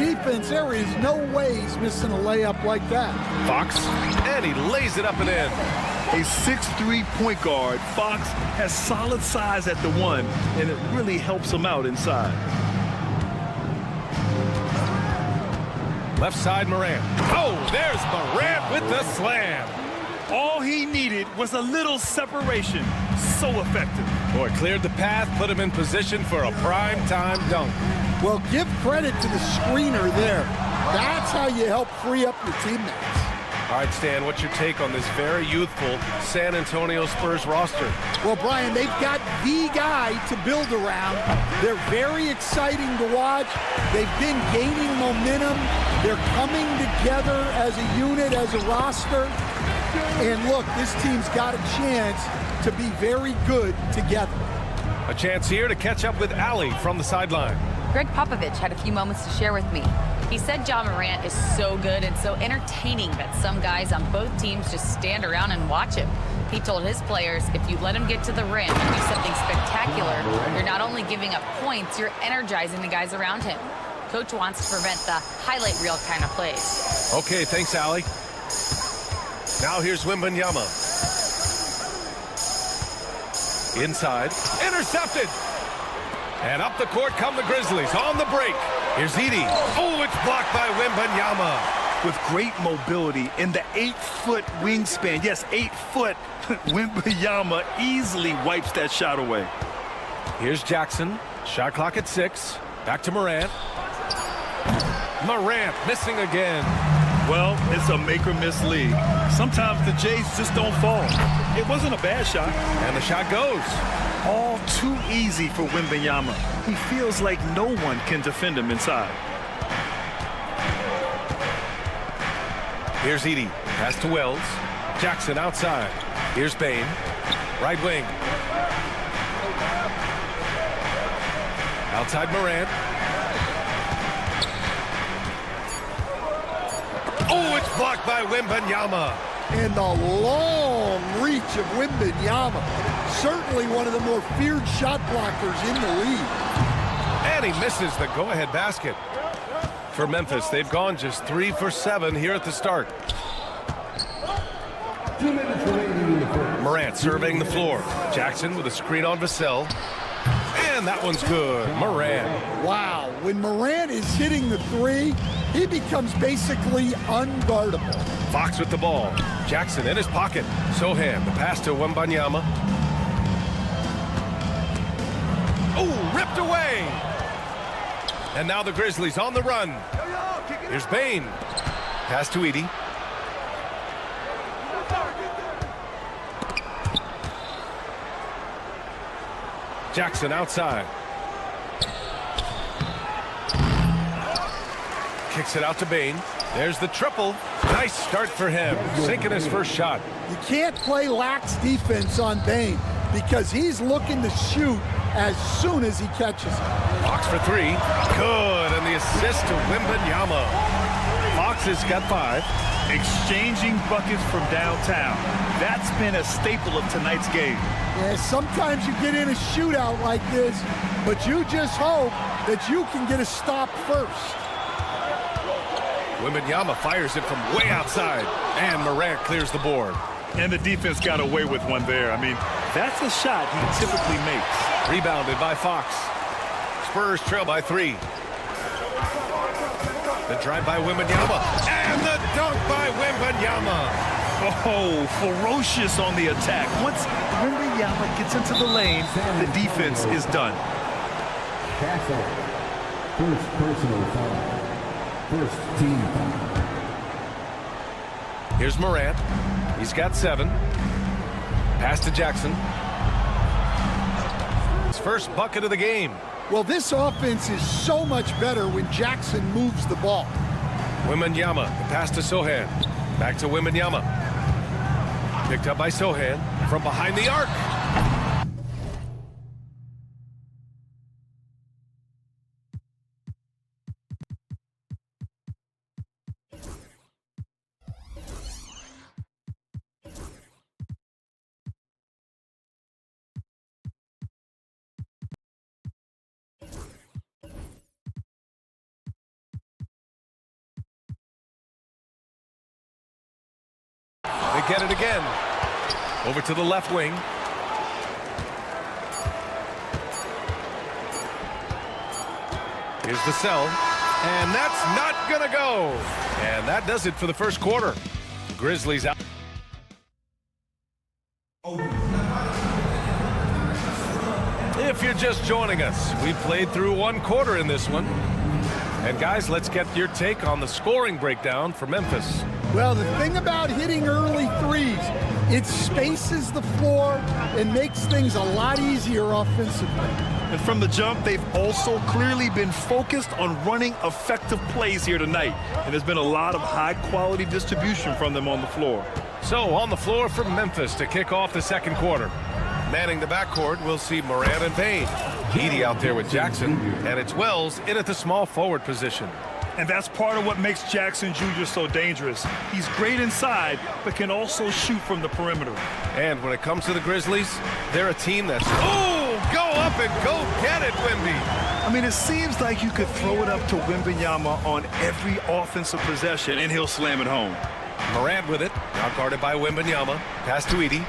defense, there is no way he's missing a layup like that. Fox, and he lays it up and in. A 6'3" point guard, Fox has solid size at the one, and it really helps him out inside. Left side, Morant. Oh, there's Morant with the slam. All he needed was a little separation. So effective. Boy, cleared the path, put him in position for a prime-time dunk. Well, give credit to the screener there. That's how you help free up your teammates. All right, Stan, what's your take on this very youthful San Antonio Spurs roster? Well, Brian, they've got the guy to build around. They're very exciting to watch. They've been gaining momentum. They're coming together as a unit, as a roster. And look, this team's got a chance to be very good together. A chance here to catch up with Allie from the sideline. Greg Popovich had a few moments to share with me. He said Ja Morant is so good and so entertaining that some guys on both teams just stand around and watch him. He told his players, if you let him get to the rim and do something spectacular, you're not only giving up points, you're energizing the guys around him. Coach wants to prevent the highlight reel kind of plays. Okay, thanks, Allie. Now here's Wembanyama. Inside, intercepted. And up the court come the Grizzlies on the break. Here's Edey. Oh, it's blocked by Wembanyama. With great mobility in the 8-foot wingspan. Yes, 8 foot. Wembanyama easily wipes that shot away. Here's Jackson. Shot clock at 6. Back to Morant. Morant missing again. Well, it's a make-or-miss league. Sometimes the Jays just don't fall. It wasn't a bad shot. And the shot goes. All too easy for Wembanyama. He feels like no one can defend him inside. Here's Edey. Pass to Wells. Jackson outside. Here's Bane. Right wing. Outside Morant. Oh, it's blocked by Wembanyama. And the long reach of Wembanyama. Certainly one of the more feared shot blockers in the league. And he misses the go-ahead basket. For Memphis, they've gone just 3 for 7 here at the start. 2 minutes remaining in the first. Morant surveying the floor. Jackson with a screen on Vassell. And that one's good. Morant. Wow, when Morant is hitting the three, he becomes basically unguardable. Fox with the ball. Jackson in his pocket. Sohan, the pass to Wembanyama. Oh, ripped away. And now the Grizzlies on the run. Here's Bane. Pass to Edey. Jackson outside. Kicks it out to Bane. There's the triple. Nice start for him. Sinking his first shot. You can't play lax defense on Bane because he's looking to shoot as soon as he catches it. Fox for 3. Good. And the assist to Wembanyama. Fox has got 5. Exchanging buckets from downtown. That's been a staple of tonight's game. Yeah, sometimes you get in a shootout like this, but you just hope that you can get a stop first. Wembanyama fires it from way outside. And Morant clears the board. And the defense got away with one there. I mean, that's a shot he typically makes. Rebounded by Fox. Spurs trail by 3. The drive by Wembanyama. And the dunk by Wembanyama. Oh, ferocious on the attack. Once Wembanyama gets into the lane, the defense is done. Castle. First personal foul. First team foul. Here's Morant. He's got 7. Pass to Jackson. His first bucket of the game. Well, this offense is so much better when Jackson moves the ball. Wembanyama. The pass to Sohan. Back to Wembanyama. Picked up by Sohan from behind the arc. to get it again. Over to the left wing. Here's the sell. And that's not going to go. And that does it for the first quarter. Grizzlies out. If you're just joining us, we played through one quarter in this one. And guys, let's get your take on the scoring breakdown for Memphis. Well, the thing about hitting early threes, it spaces the floor and makes things a lot easier offensively. And from the jump, they've also clearly been focused on running effective plays here tonight. And there's been a lot of high-quality distribution from them on the floor. So, on the floor for Memphis to kick off the second quarter. Manning the backcourt, we'll see Morant and Payne. Edey out there with Jackson, and it's Wells in at the small forward position. And that's part of what makes Jackson Jr. so dangerous. He's great inside, but can also shoot from the perimeter. And when it comes to the Grizzlies, they're a team that's, go up and go get it, Wemby. I mean, it seems like you could throw it up to Wembanyama on every offensive possession, and he'll slam it home. Morant with it, now guarded by Wembanyama. Pass to Edey.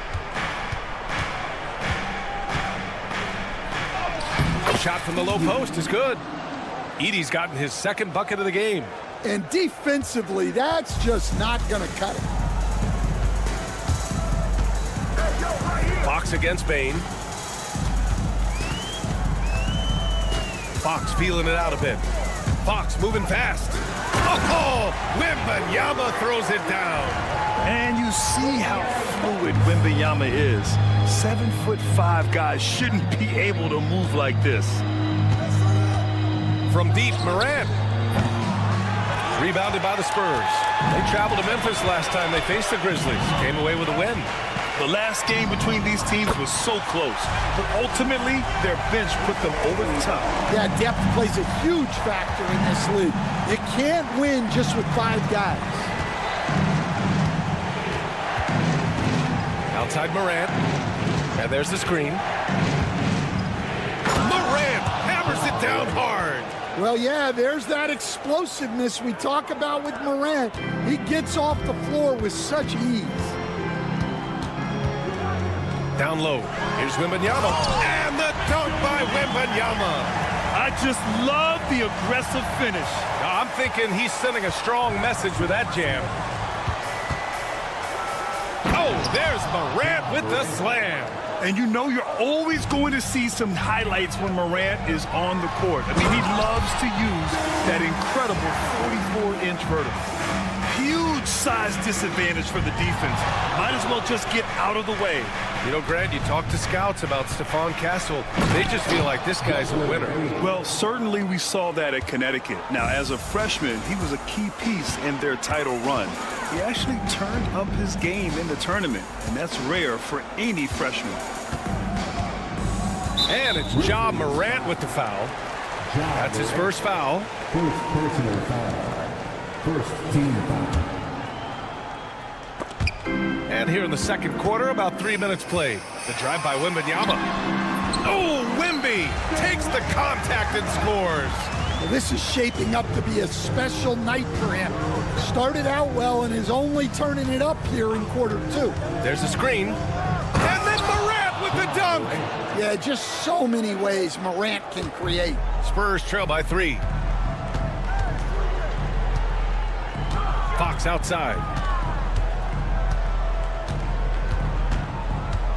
Shot from the low post is good. Edey's gotten his second bucket of the game. And defensively, that's just not going to cut it. Fox against Payne. Fox feeling it out a bit. Fox moving fast. Oh, Wembanyama throws it down. And you see how fluid Wembanyama is. 7'5" guys shouldn't be able to move like this. From deep, Morant. Rebounded by the Spurs. They traveled to Memphis last time they faced the Grizzlies. Came away with a win. The last game between these teams was so close, but ultimately their bench put them over the top. Yeah, depth plays a huge factor in this league. You can't win just with 5 guys. Outside Morant. And there's the screen. Morant hammers it down hard. Well, yeah, there's that explosiveness we talk about with Morant. He gets off the floor with such ease. Down low. Here's Wembanyama. And the dunk by Wembanyama. I just love the aggressive finish. Now, I'm thinking he's sending a strong message with that jam. Oh, there's Morant with the slam. And you know you're always going to see some highlights when Morant is on the court. I mean, he loves to use that incredible 44-inch vertical. Huge size disadvantage for the defense. Might as well just get out of the way. You know, Grant, you talk to scouts about Stefan Castle. They just feel like this guy's a winner. Well, certainly we saw that at Connecticut. Now, as a freshman, he was a key piece in their title run. He actually turned up his game in the tournament, and that's rare for any freshman. And it's Ja Morant with the foul. That's his first foul. First personal foul. First team foul. And here in the second quarter, about 3 minutes played. The drive by Wembanyama. Oh, Wemby takes the contact and scores. Well, this is shaping up to be a special night for him. Started out well and is only turning it up here in quarter 2. There's a screen. And then Morant with the dunk. Yeah, just so many ways Morant can create. Spurs trail by 3. Fox outside.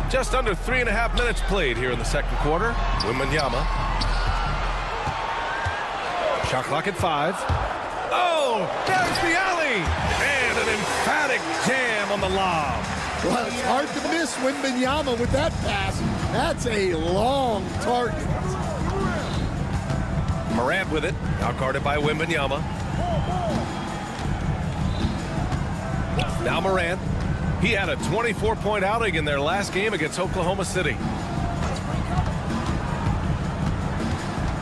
Just under 3.5 minutes played here in the second quarter. Wembanyama. Shot clock at 5. Oh, there's the alley. And an emphatic jam on the lob. Well, it's hard to miss Wembanyama with that pass. That's a long target. Morant with it. Now guarded by Wembanyama. Now Morant. He had a 24-point outing in their last game against Oklahoma City.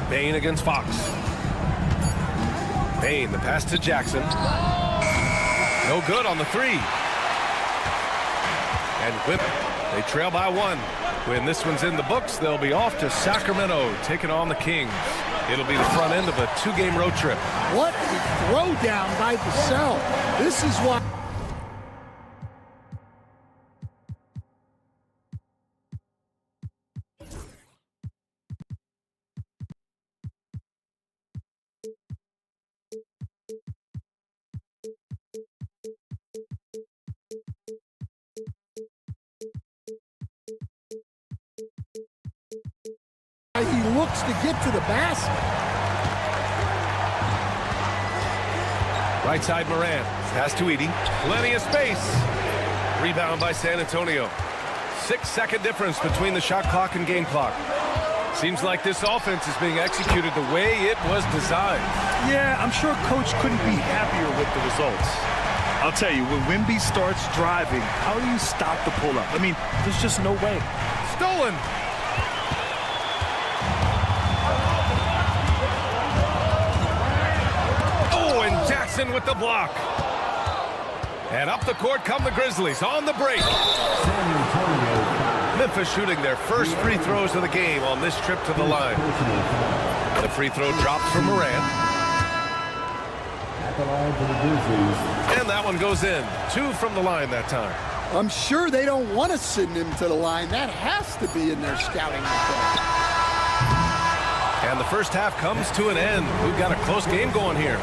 Payne against Fox. Payne, the pass to Jackson. No good on the 3. And Whip, they trail by 1. When this one's in the books, they'll be off to Sacramento, taking on the Kings. It'll be the front end of a 2-game road trip. What a throwdown by Vassell. This is why to get to the basket. Right side Morant. Pass to Edey. Plenty of space. Rebound by San Antonio. 6-second difference between the shot clock and game clock. Seems like this offense is being executed the way it was designed. Yeah, I'm sure Coach couldn't be happier with the results. I'll tell you, when Wemby starts driving, how do you stop the pull-up? I mean, there's just no way. Stolen. Oh, and Jackson with the block. And up the court come the Grizzlies on the break. Memphis shooting their first free throws of the game on this trip to the line. The free throw drops from Morant. At the line for the Grizzlies. And that one goes in. 2 from the line that time. I'm sure they don't want to send him to the line. That has to be in their scouting report. And the first half comes to an end. We've got a close game going here.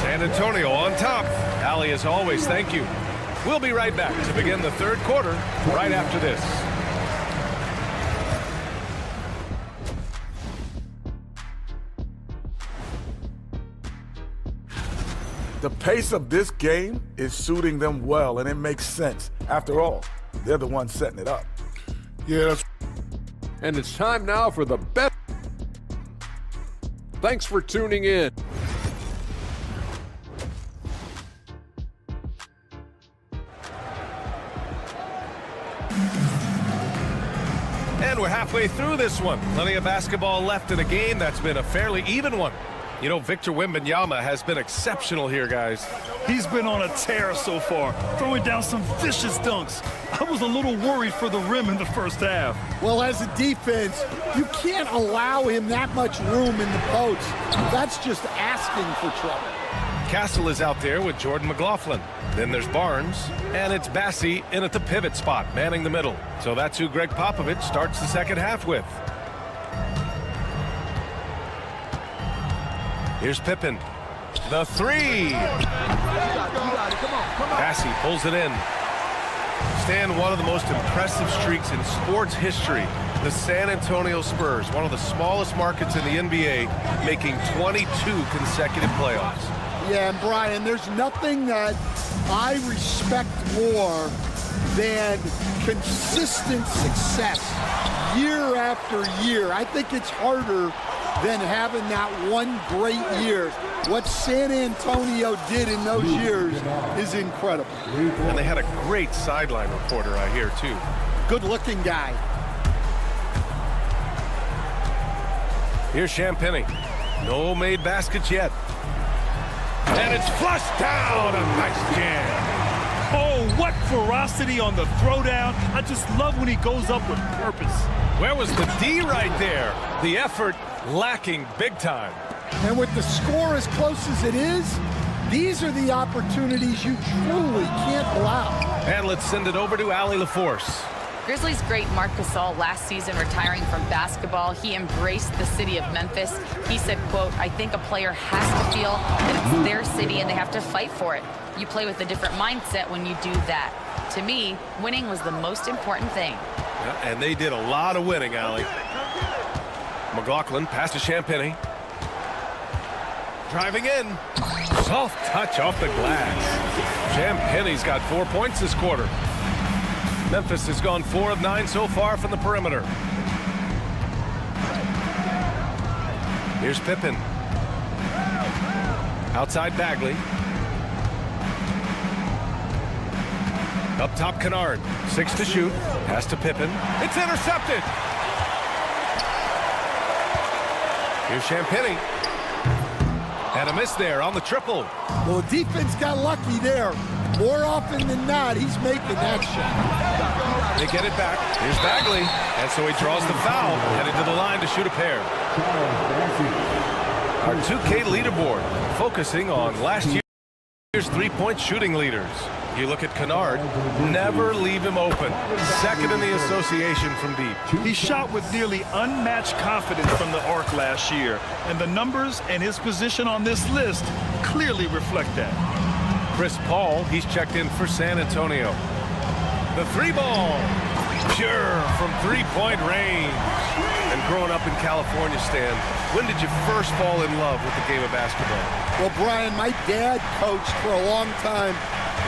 San Antonio on top. Allie, as always, thank you. We'll be right back to begin the third quarter right after this. The pace of this game is suiting them well, and it makes sense. After all, they're the ones setting it up. Yes. And it's time now for the best. Thanks for tuning in. And we're halfway through this one. Plenty of basketball left in a game that's been a fairly even one. You know, Victor Wembanyama has been exceptional here, guys. He's been on a tear so far, throwing down some vicious dunks. I was a little worried for the rim in the first half. Well, as a defense, you can't allow him that much room in the post. That's just asking for trouble. Castle is out there with Jordan McLaughlin. Then there's Barnes, and it's Bassey in at the pivot spot, manning the middle. So that's who Greg Popovich starts the second half with. Here's Pippen. The three. Bassey pulls it in. Stan, one of the most impressive streaks in sports history. The San Antonio Spurs, one of the smallest markets in the NBA, making 22 consecutive playoffs. Yeah, and Brian, there's nothing that I respect more than consistent success year after year. I think it's harder than having that one great year. What San Antonio did in those years is incredible. And they had a great sideline reporter, I hear, too. Good-looking guy. Here's Champagny. No made baskets yet. And it's flushed down. A nice jam. Oh, what ferocity on the throwdown. I just love when he goes up with purpose. Where was the D right there? The effort lacking big time. And with the score as close as it is, these are the opportunities you truly can't allow. And let's send it over to Allie LaForce. Grizzlies great Marc Gasol last season retiring from basketball. He embraced the city of Memphis. He said, quote, I think a player has to feel that it's their city and they have to fight for it. You play with a different mindset when you do that. To me, winning was the most important thing. Yeah, and they did a lot of winning, Allie. McLaughlin pass to Champagny. Driving in. Soft touch off the glass. Champagny's got 4 points this quarter. Memphis has gone 4 of 9 so far from the perimeter. Here's Pippen. Outside Bagley. Up top Kennard. 6 to shoot. Pass to Pippen. It's intercepted. Here's Champagny. And a miss there on the triple. Well, the defense got lucky there. More often than not, he's making that shot. They get it back. Here's Bagley. And so he draws the foul. Headed to the line to shoot a pair. Our 2K leaderboard focusing on last year's three-point shooting leaders. You look at Kennard, never leave him open. Second in the association from deep. He shot with nearly unmatched confidence from the arc last year, and the numbers and his position on this list clearly reflect that. Chris Paul, he's checked in for San Antonio. The three ball. Pure from three-point range. And growing up in California, Stan, when did you first fall in love with the game of basketball? Well, Brian, my dad coached for a long time,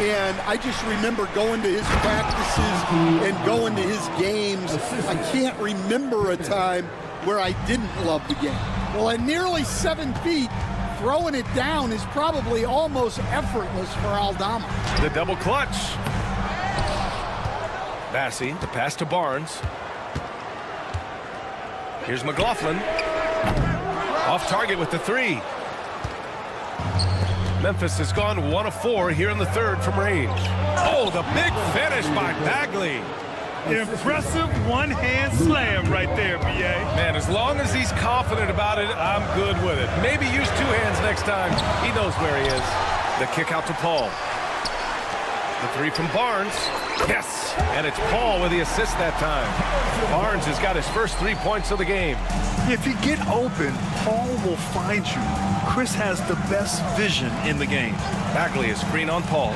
and I just remember going to his practices and going to his games. I can't remember a time where I didn't love the game. Well, at nearly 7 feet, throwing it down is probably almost effortless for Aldama. The double clutch. Massey, the pass to Barnes. Here's McLaughlin. Off target with the three. Memphis has gone 1 of 4 here in the third from range. Oh, the big finish by Bagley. Impressive one-hand slam right there, B.A. Man, as long as he's confident about it, I'm good with it. Maybe use 2 hands next time. He knows where he is. The kick out to Paul. The three from Barnes. Yes! And it's Paul with the assist that time. Barnes has got his first 3 points of the game. If you get open, Paul will find you. Chris has the best vision in the game. Bagley is screen on Paul.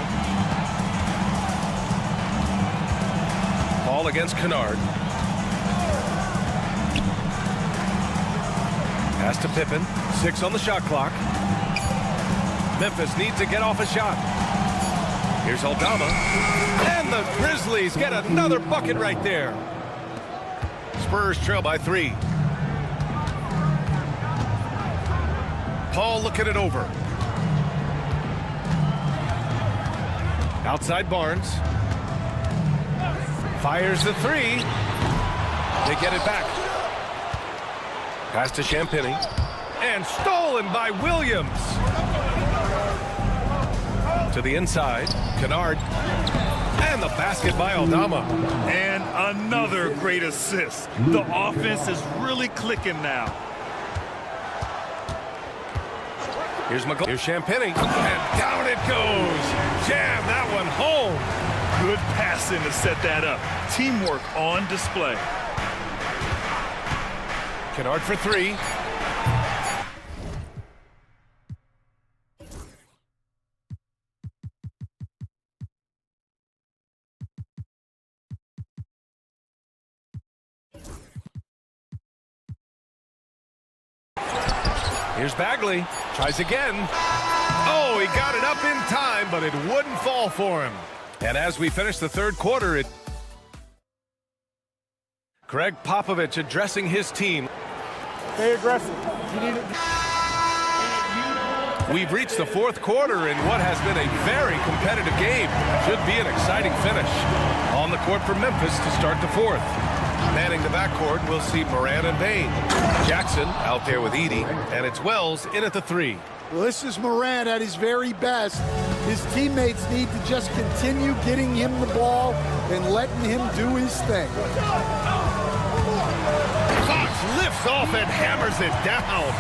Paul against Kennard. Pass to Pippen. 6 on the shot clock. Memphis needs to get off a shot. Here's Aldama. And the Grizzlies get another bucket right there. Spurs trail by 3. Paul looking it over. Outside Barnes. Fires the 3. They get it back. Pass to Champagny. And stolen by Williams. To the inside. Kennard. And the basket by Aldama. And another great assist. The offense is really clicking now. Here's McLaughlin. Here's Champagny. And down it goes. Jam that one home. Good passing to set that up. Teamwork on display. Kennard for 3. Here's Bagley. Tries again. Oh, he got it up in time, but it wouldn't fall for him. And as we finish the third quarter, Greg Popovich addressing his team. Stay aggressive. We've reached the fourth quarter in what has been a very competitive game. Should be an exciting finish. On the court for Memphis to start the fourth. Manning the backcourt, we'll see Morant and Bain. Jackson out there with Edey, and it's Wells in at the 3. Well, this is Morant at his very best. His teammates need to just continue getting him the ball and letting him do his thing. Fox lifts off and hammers it down.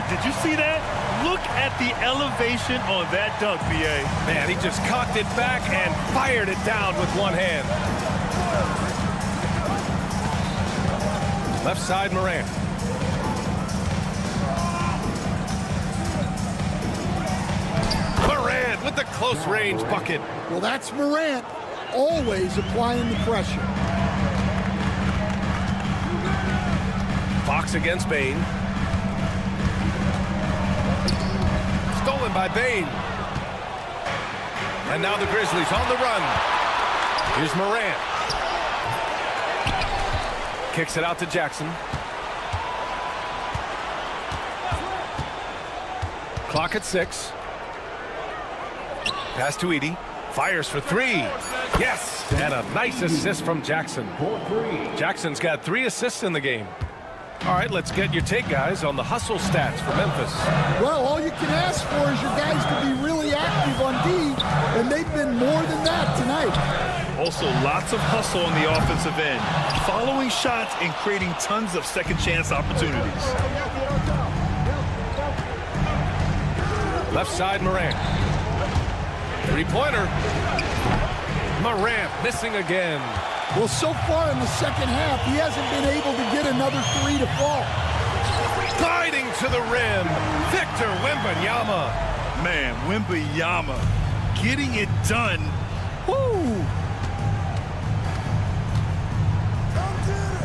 Did you see that? Look at the elevation on that dunk, B.A. Man, he just cocked it back and fired it down with one hand. Left side, Morant. Morant with the close range bucket. Well, that's Morant, always applying the pressure. Fox against Bain. Stolen by Bain. And now the Grizzlies on the run. Here's Morant. Kicks it out to Jackson. Clock at 6. Pass to Edey. Fires for 3. Yes! And a nice assist from Jackson. Jackson's got 3 assists in the game. All right, let's get your take, guys, on the hustle stats for Memphis. Well, all you can ask for is your guys to be really active on D, and they've been more than that tonight. Also, lots of hustle on the offensive end, following shots and creating tons of second chance opportunities. Left side, Morant. Three-pointer. Morant missing again. Well, so far in the second half, he hasn't been able to get another 3 to fall. Gliding to the rim, Victor Wembanyama. Man, Wembanyama getting it done. Woo!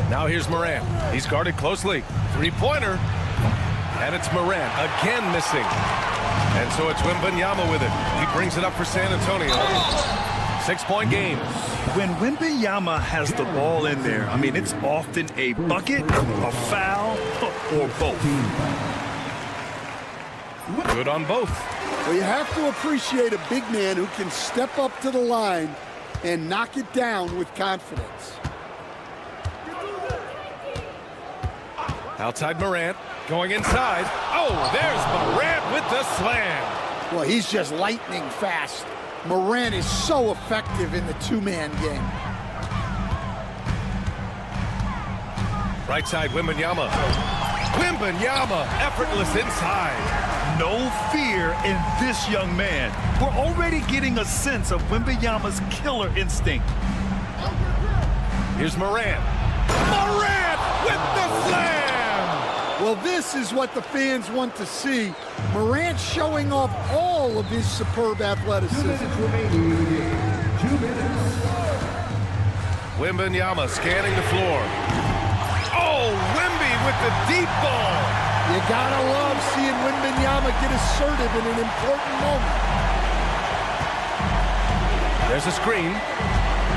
Now here's Morant. He's guarded closely. Three-pointer. And it's Morant again missing. And so it's Wembanyama with it. He brings it up for San Antonio. 6-point game. When Wembanyama has the ball in there, I mean, it's often a bucket, a foul, or both. Good on both. Well, you have to appreciate a big man who can step up to the line and knock it down with confidence. Outside Morant, going inside. Oh, there's Morant with the slam. Well, he's just lightning fast. Morant is so effective in the two-man game. Right side, Wembanyama. Wembanyama, effortless inside. No fear in this young man. We're already getting a sense of Wembanyama's killer instinct. Here's Morant. Morant with the slam! Well, this is what the fans want to see. Morant showing off all of his superb athleticism. Wembanyama scanning the floor. Oh, Wemby with the deep ball. You gotta love seeing Wembanyama get assertive in an important moment. There's a screen.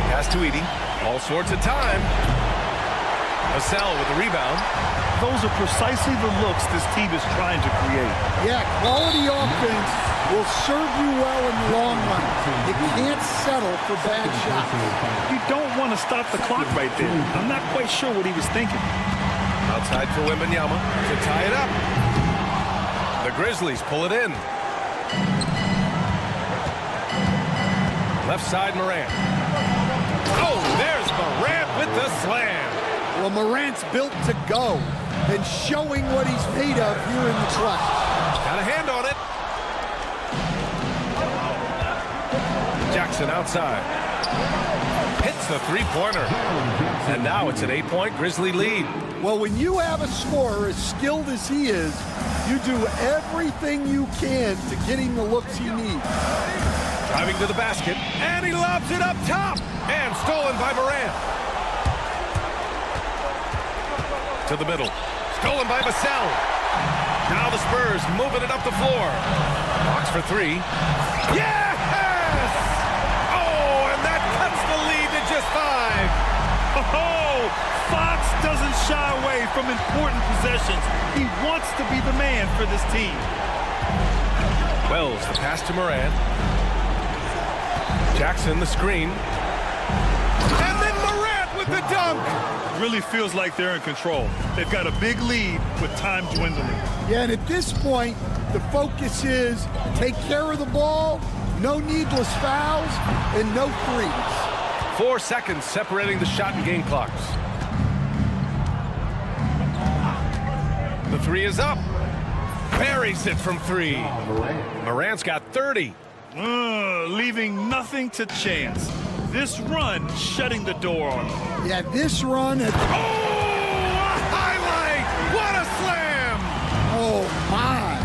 Pass to Edey. All sorts of time. Vassell with the rebound. Those are precisely the looks this team is trying to create. Yeah, quality offense will serve you well in the long run. You can't settle for bad shots. You don't want to stop the clock right there. I'm not quite sure what he was thinking. Outside for Wembanyama to tie it up. The Grizzlies pull it in. Left side, Morant. Oh, there's Morant with the slam. Well, Morant's built to go and showing what he's made of here in the clutch. Got a hand on it. Jackson outside. Hits the three-pointer. And now it's an 8-point Grizzly lead. Well, when you have a scorer as skilled as he is, you do everything you can to get him the looks he needs. Driving to the basket, and he lobs it up top. And stolen by Morant. To the middle. Stolen by Vassell. Now the Spurs moving it up the floor. Fox for three. Yes! Oh, and that cuts the lead to just 5. Oh, Fox doesn't shy away from important possessions. He wants to be the man for this team. Wells, the pass to Morant. Jackson, the screen. And then Morant with the dunk. Really feels like they're in control. They've got a big lead with time dwindling. Yeah, and at this point, the focus is take care of the ball, no needless fouls, and no threes. 4 seconds separating the shot and game clocks. The three is up. Buries it from 3. Morant's got 30. Leaving nothing to chance. This run shutting the door on them. Yeah, this run has... Oh, a highlight! What a slam! Oh, my.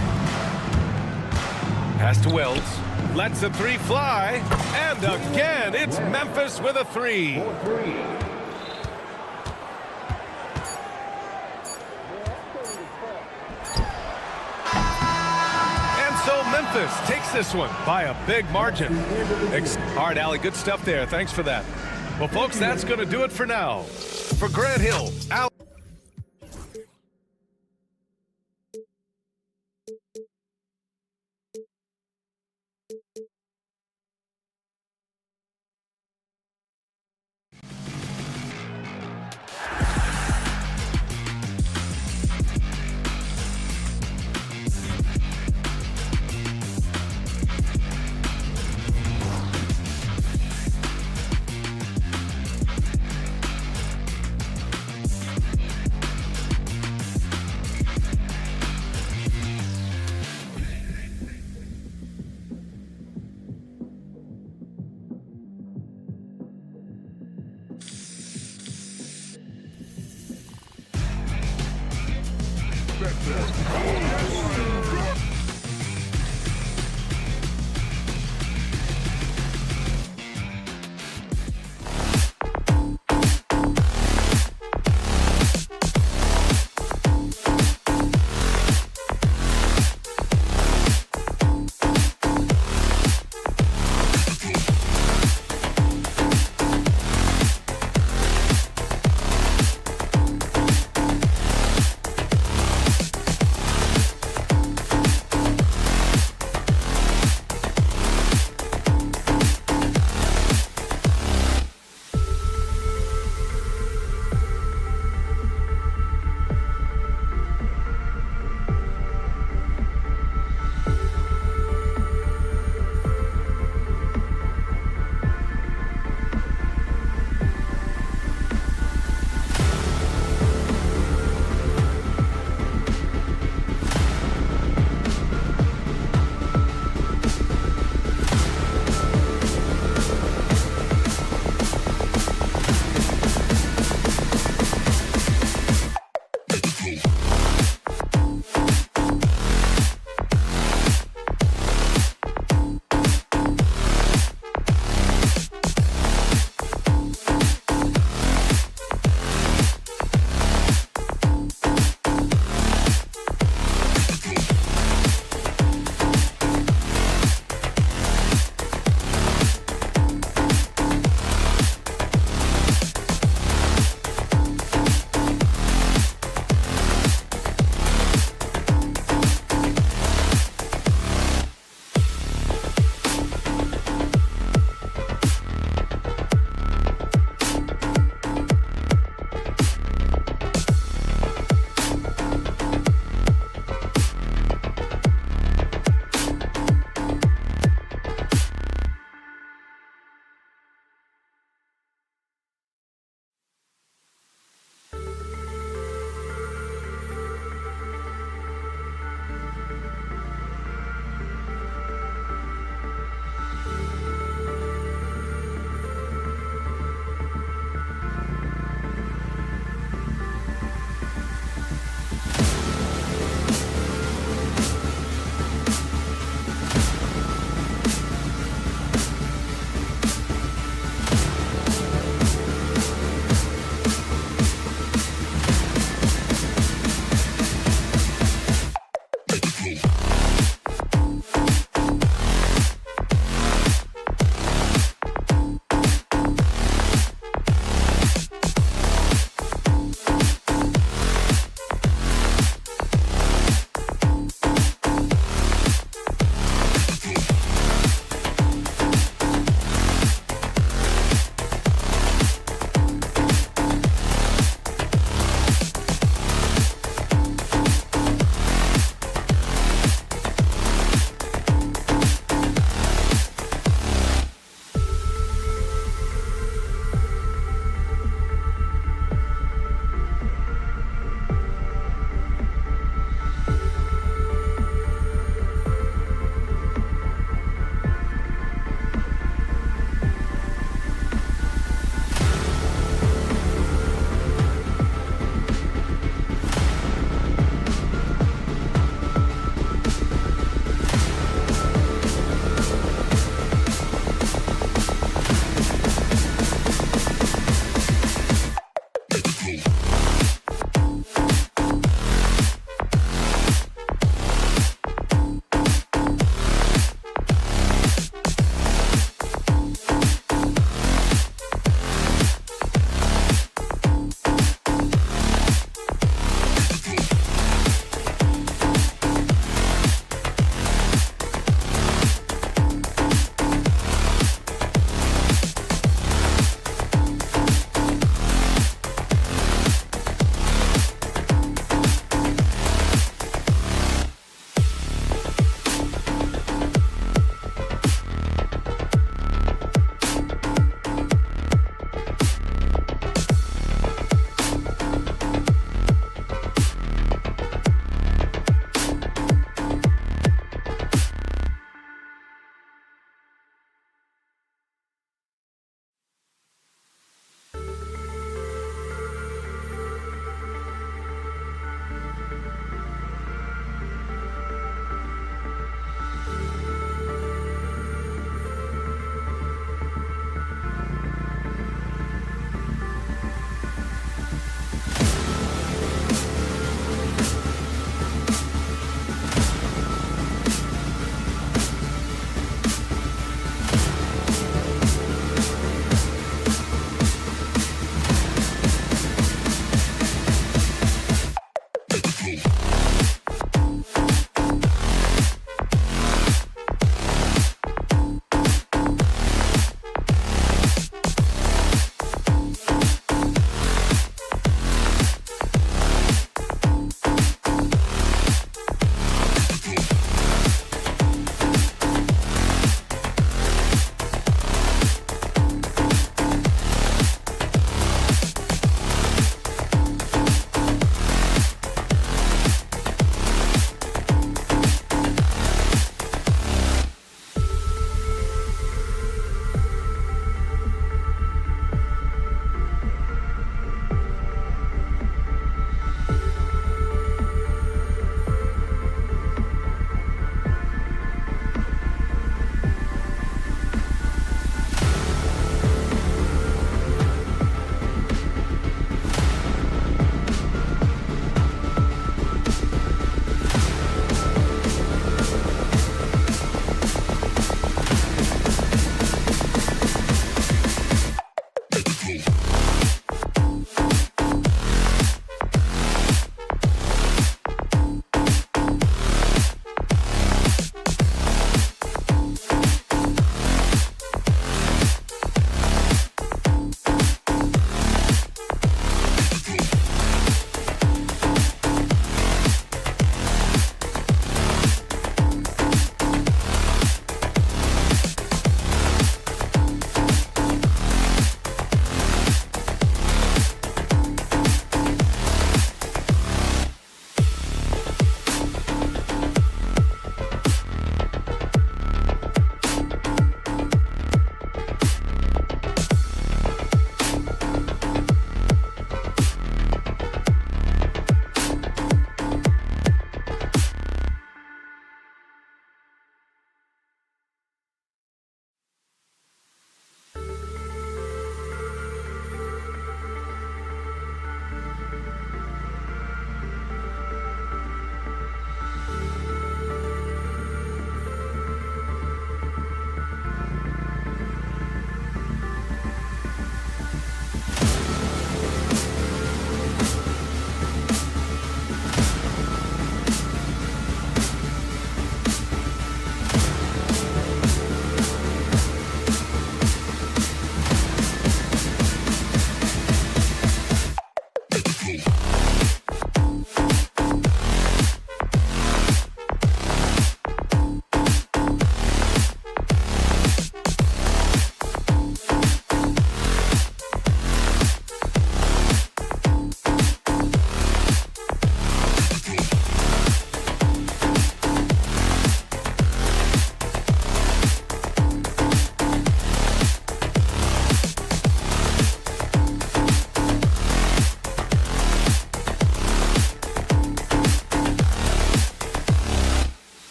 Pass to Wells. Lets the 3 fly. And again, it's Memphis with a 3. Memphis takes this one by a big margin. All right, Allie, good stuff there. Thanks for that. Well, folks, that's going to do it for now. For Grant Hill, Allie.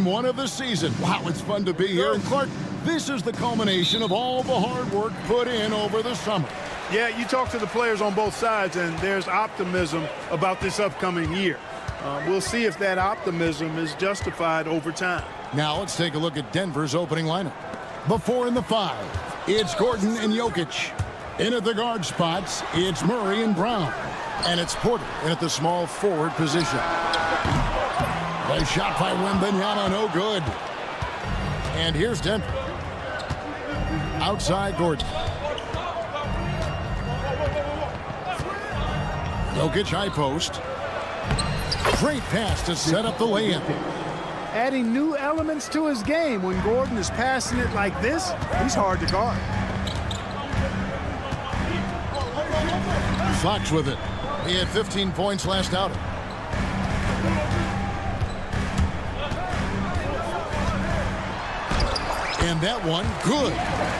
Game 1 of the season. Wow, it's fun to be here. And Clark, this is the culmination of all the hard work put in over the summer. Yeah, you talk to the players on both sides, and there's optimism about this upcoming year. We'll see if that optimism is justified over time. Now let's take a look at Denver's opening lineup. Before in the 5, it's Gordon and Jokic. In at the guard spots, it's Murray and Brown. And it's Porter in at the small forward position. The shot by Wembanyama, no good. And here's Denver. Outside Gordon. Jokic high post. Great pass to set up the layup. Adding new elements to his game. When Gordon is passing it like this, he's hard to guard. Fox with it. He had 15 points last outing. And that one, good.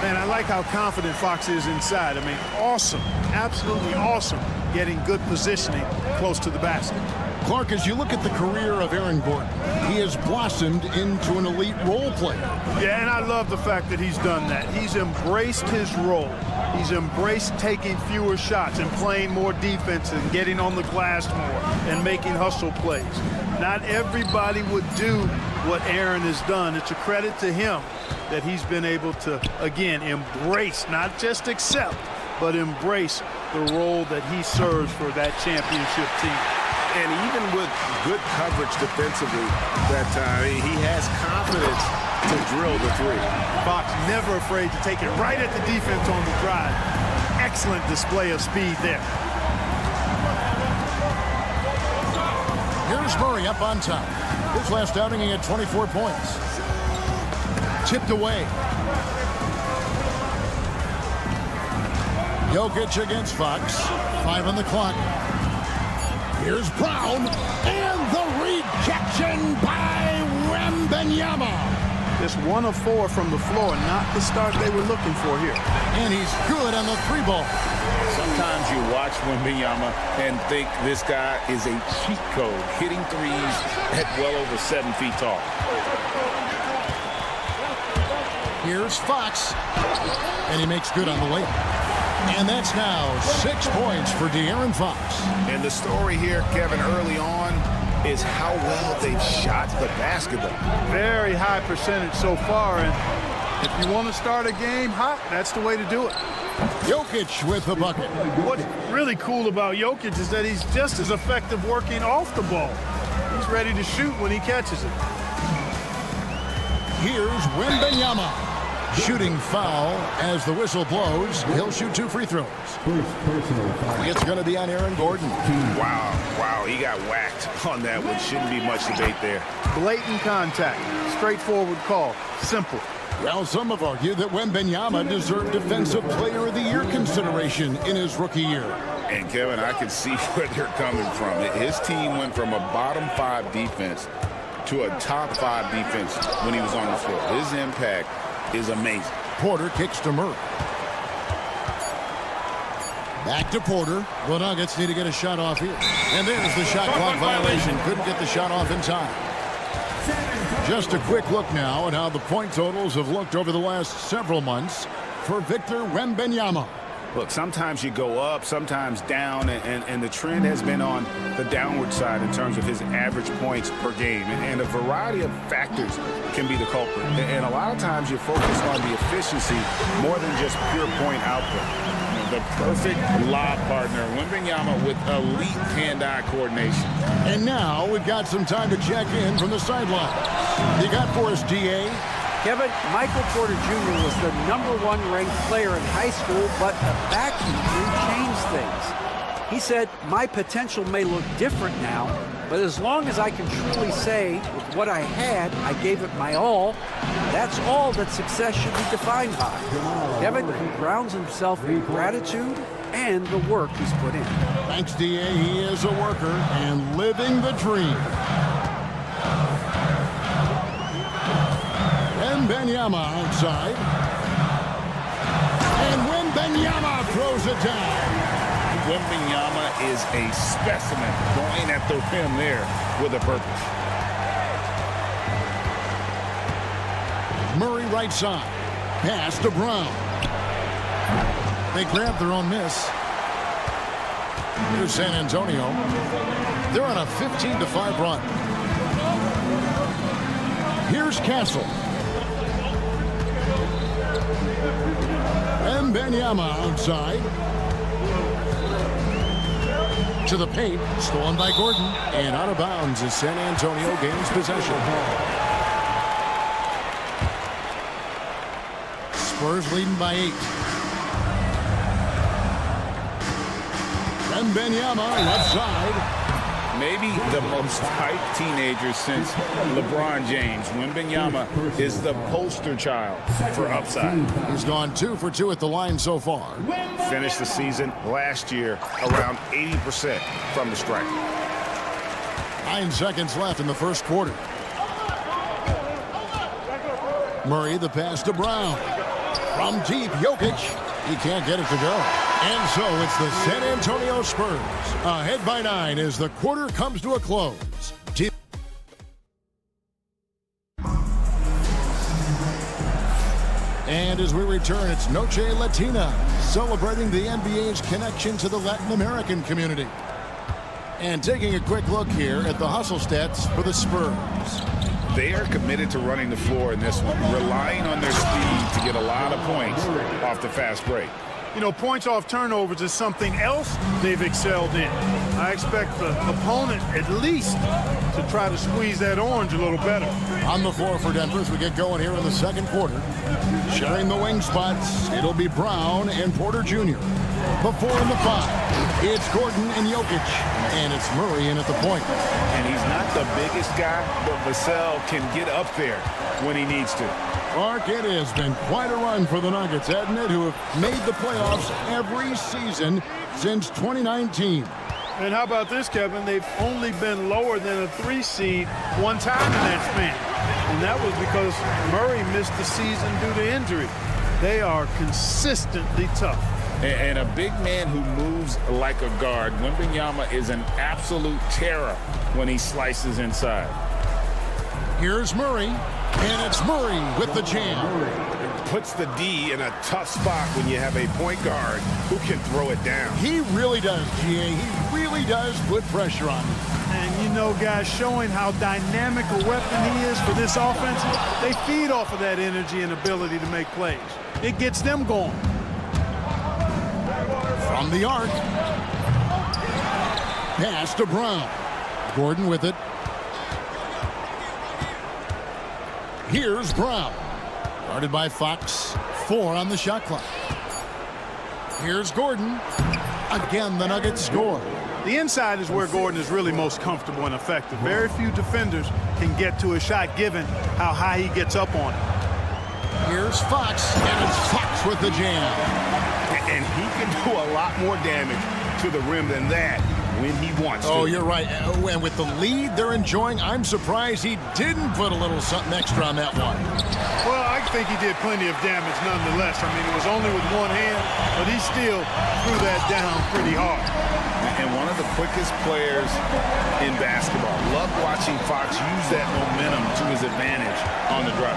Man, I like how confident Fox is inside. I mean, awesome, absolutely awesome, getting good positioning close to the basket. Clark, as you look at the career of Aaron Gordon, he has blossomed into an elite role player. Yeah, and I love the fact that he's done that. He's embraced his role. He's embraced taking fewer shots and playing more defense and getting on the glass more and making hustle plays. Not everybody would do what Aaron has done. It's a credit to him that he's been able to, again, embrace, not just accept, but embrace the role that he serves for that championship team. And even with good coverage defensively that time, he has confidence to drill the three. Fox never afraid to take it right at the defense on the drive. Excellent display of speed there. Here's Murray up on top. His last outing, he had 24 points. Tipped away. Jokic against Fox. 5 on the clock. Here's Brown, and the rejection by Wembanyama. Just 1 of 4 from the floor, not the start they were looking for here. And he's good on the 3-ball. Sometimes you watch Wembanyama and think this guy is a cheat code, hitting threes at well over 7 feet tall. Here's Fox, and he makes good on the layup. And that's now 6 points for De'Aaron Fox. And the story here, Kevin, early on is how well they've shot the basketball. Very high percentage so far, and if you want to start a game hot, that's the way to do it. Jokic with the bucket. What's really cool about Jokic is that he's just as effective working off the ball. He's ready to shoot when he catches it. Here's Wembanyama. Shooting foul as the whistle blows. He'll shoot 2 free throws. It's going to be on Aaron Gordon. Wow, he got whacked on that one. Shouldn't be much debate there. Blatant contact, straightforward call, simple. Well, some have argued that Wembanyama deserved Defensive Player of the Year consideration in his rookie year. And Kevin, I can see where they're coming from. His team went from a bottom 5 defense to a top 5 defense when he was on the floor. His impact is amazing. Porter kicks to Murray. Back to Porter. The Nuggets need to get a shot off here. And there's the shot clock violation. Couldn't get the shot off in time. Just a quick look now at how the point totals have looked over the last several months for Victor Wembanyama. Look, sometimes you go up, sometimes down, and the trend has been on the downward side in terms of his average points per game. And a variety of factors can be the culprit. And a lot of times you focus on the efficiency more than just pure point output. The perfect lob partner, Wembanyama, with elite hand-eye coordination. And now we've got some time to check in from the sideline. You got for us, DA? Kevin, Michael Porter Jr. was the #1 ranked player in high school, but a back injury changed things. He said, "My potential may look different now, but as long as I can truly say with what I had, I gave it my all, that's all that success should be defined by." Kevin, he grounds himself in gratitude and the work he's put in. Thanks, DA. He is a worker and living the dream. Wembanyama outside. And Wembanyama throws it down. Wembanyama is a specimen going at the rim there with a purpose. Murray right side. Pass to Brown. They grab their own miss. Here's San Antonio. They're on a 15-5 run. Here's Castle. And Benyama outside. To the paint. Stolen by Gordon. And out of bounds as San Antonio gains possession. Spurs leading by 8. And Benyama left side. Maybe the most hyped teenager since LeBron James. Wembanyama is the poster child for upside. He's gone 2 for 2 at the line so far. Finished the season last year around 80% from the stripe. 9 seconds left in the first quarter. Murray the pass to Brown. From deep, Jokic. He can't get it to go. And so it's the San Antonio Spurs ahead by 9 as the quarter comes to a close. And as we return, it's Noche Latina, celebrating the NBA's connection to the Latin American community. And taking a quick look here at the hustle stats for the Spurs. They are committed to running the floor in this one, relying on their speed to get a lot of points off the fast break. You know, points off turnovers is something else they've excelled in. I expect the opponent at least to try to squeeze that orange a little better. On the floor for Denver as we get going here in the second quarter. Sharing the wing spots, it'll be Brown and Porter Jr. Before in the 5, it's Gordon and Jokic. And it's Murray in at the point. And he's not the biggest guy, but Vassell can get up there when he needs to. Mark, it has been quite a run for the Nuggets, hasn't it, who have made the playoffs every season since 2019. And how about this, Kevin? They've only been lower than a 3 seed one time in that span. And that was because Murray missed the season due to injury. They are consistently tough. And a big man who moves like a guard. Wembanyama is an absolute terror when he slices inside. Here's Murray, and it's Murray with the jam. Puts the D in a tough spot when you have a point guard who can throw it down. He really does, GA. He really does put pressure on him. And, you know, guys, showing how dynamic a weapon he is for this offense, they feed off of that energy and ability to make plays. It gets them going. From the arc. Pass to Brown. Gordon with it. Here's Brown. Guarded by Fox. 4 on the shot clock. Here's Gordon. Again, the Nuggets score. The inside is where Gordon is really most comfortable and effective. Very few defenders can get to a shot given how high he gets up on it. Here's Fox, and it's Fox with the jam. And he can do a lot more damage to the rim than that when he wants to. Oh, you're right. And with the lead they're enjoying, I'm surprised he didn't put a little something extra on that one. Well, I think he did plenty of damage nonetheless. I mean, it was only with one hand, but he still threw that down pretty hard. And one of the quickest players in basketball. Love watching Fox use that momentum to his advantage on the drive.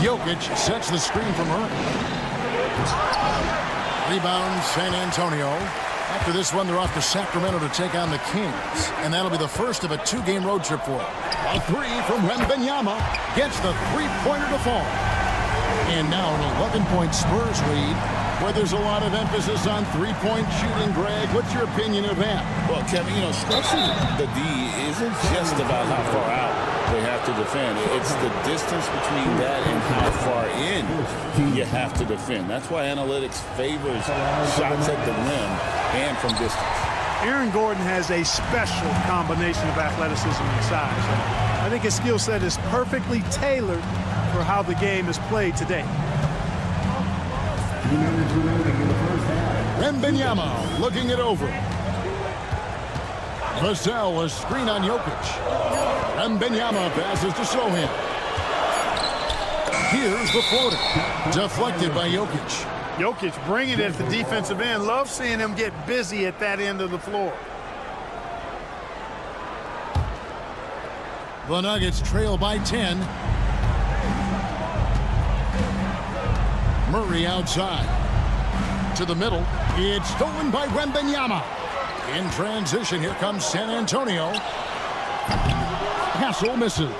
Jokic sets the screen for Murray. Rebound, San Antonio. After this one, they're off to Sacramento to take on the Kings. And that'll be the first of a 2-game road trip for them. A 3 from Wembanyama gets the 3-pointer to fall. And now an 11-point Spurs lead, where there's a lot of emphasis on 3-point shooting. Greg, what's your opinion of that? Well, Kevin, you know, stretching the D isn't just about how far out they have to defend. It's the distance between that and how far in you have to defend. That's why analytics favors shots at the rim and from distance. Aaron Gordon has a special combination of athleticism and size. I think his skill set is perfectly tailored for how the game is played today. Wembanyama looking it over. Vassell, a screen on Jokic. Wembanyama passes to Sohan. Here's the floater. Deflected by Jokic. Jokic bringing it at the defensive end. Love seeing him get busy at that end of the floor. The Nuggets trail by 10. Murray outside. To the middle. It's stolen by Wembanyama. In transition, here comes San Antonio. Hassel misses.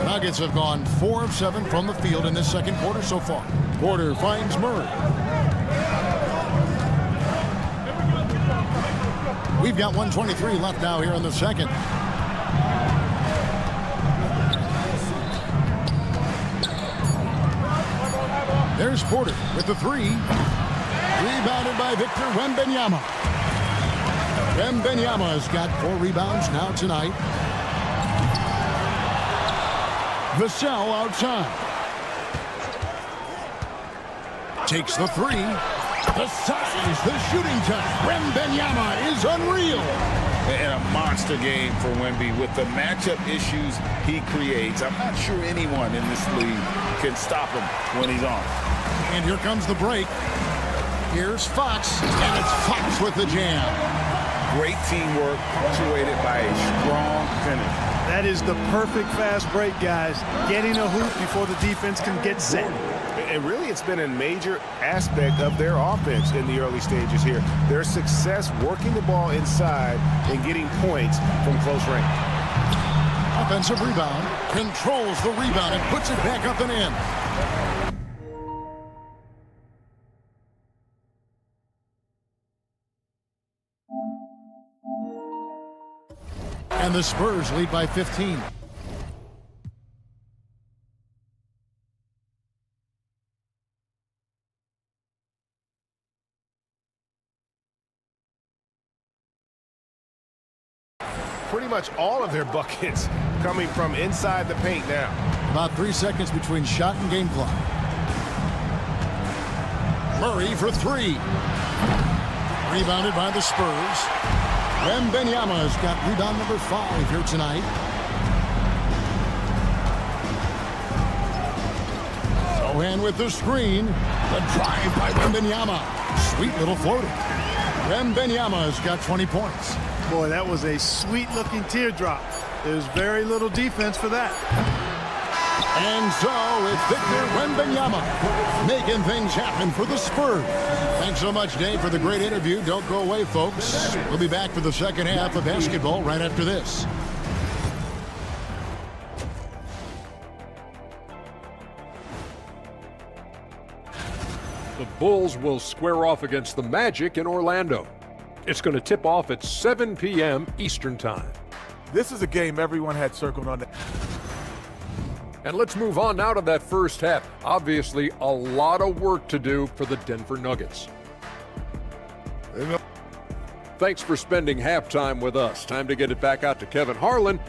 Nuggets have gone 4 of 7 from the field in this second quarter so far. Porter finds Murray. We've got 1:23 left now here in the second. There's Porter with the 3. Rebounded by Victor Wembanyama. Wembanyama has got 4 rebounds now tonight. Vassell outside. Takes the 3. The size, the shooting touch. Wembanyama is unreal. And a monster game for Wemby with the matchup issues he creates. I'm not sure anyone in this league can stop him when he's on. And here comes the break. Here's Fox, and it's Fox with the jam. Great teamwork, punctuated by a strong finish. That is the perfect fast break, guys. Getting a hoop before the defense can get set. And really, it's been a major aspect of their offense in the early stages here. Their success working the ball inside and getting points from close range. Offensive rebound, controls the rebound and puts it back up and in. And the Spurs lead by 15. Pretty much all of their buckets coming from inside the paint now. About 3 seconds between shot and game clock. Murray for 3. Rebounded by the Spurs. Wembanyama has got rebound number 5 here tonight. Sohan with the screen. The drive by Wembanyama. Sweet little floater. Wembanyama has got 20 points. Boy, that was a sweet-looking teardrop. There's very little defense for that. And so it's Victor Wembanyama making things happen for the Spurs. Thanks so much, Dave, for the great interview. Don't go away, folks. We'll be back for the second half of basketball right after this. The Bulls will square off against the Magic in Orlando. It's going to tip off at 7 p.m. Eastern Time. This is a game everyone had circled on the... And let's move on now to that first half. Obviously, a lot of work to do for the Denver Nuggets. Thanks for spending halftime with us. Time to get it back out to Kevin Harlan.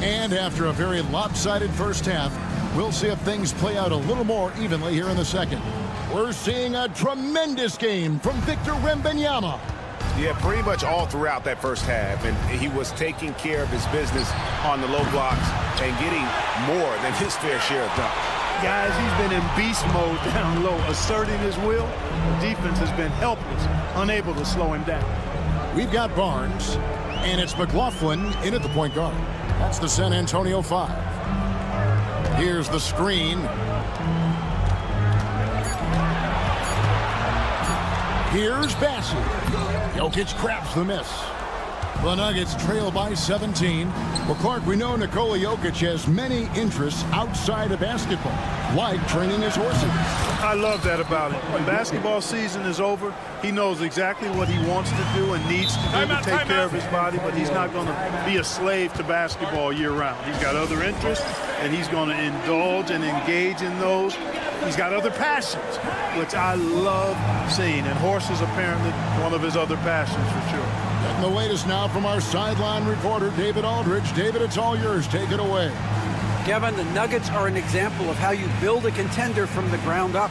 And after a very lopsided first half, we'll see if things play out a little more evenly here in the second. We're seeing a tremendous game from Victor Wembanyama. Yeah, pretty much all throughout that first half, and he was taking care of his business on the low blocks and getting more than his fair share of dunks. Guys, he's been in beast mode down low, asserting his will. The defense has been helpless, unable to slow him down. We've got Barnes, and it's McLaughlin in at the point guard. That's the San Antonio 5. Here's the screen. Here's Bassett. Jokic crabs the miss. The Nuggets trail by 17. Well, Clark, we know Nikola Jokic has many interests outside of basketball, like training his horses. I love that about him. When basketball season is over, he knows exactly what he wants to do and needs to do to take care of his body, but he's not going to be a slave to basketball year-round. He's got other interests, and he's going to indulge and engage in those. He's got other passions, which I love seeing, and horses apparently one of his other passions for sure. And the latest now from our sideline reporter, David Aldridge. David, it's all yours. Take it away. Kevin, the Nuggets are an example of how you build a contender from the ground up.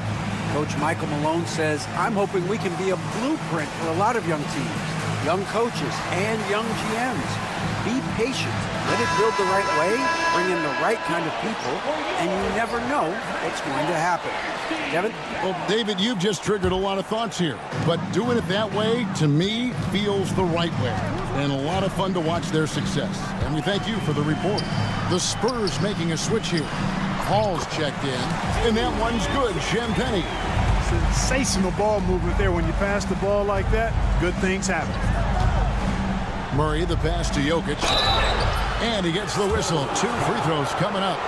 Coach Michael Malone says, I'm hoping we can be a blueprint for a lot of young teams, young coaches, and young GMs. Be patient. Let it build the right way, bring in the right kind of people, and you never know what's going to happen. Kevin? Well, David, you've just triggered a lot of thoughts here. But doing it that way, to me, feels the right way. And a lot of fun to watch their success. And we thank you for the report. The Spurs making a switch here. Hall's checked in. And that one's good. Champagny. Sensational ball movement there. When you pass the ball like that, good things happen. Murray, the pass to Jokic. And he gets the whistle. 2 free throws coming up.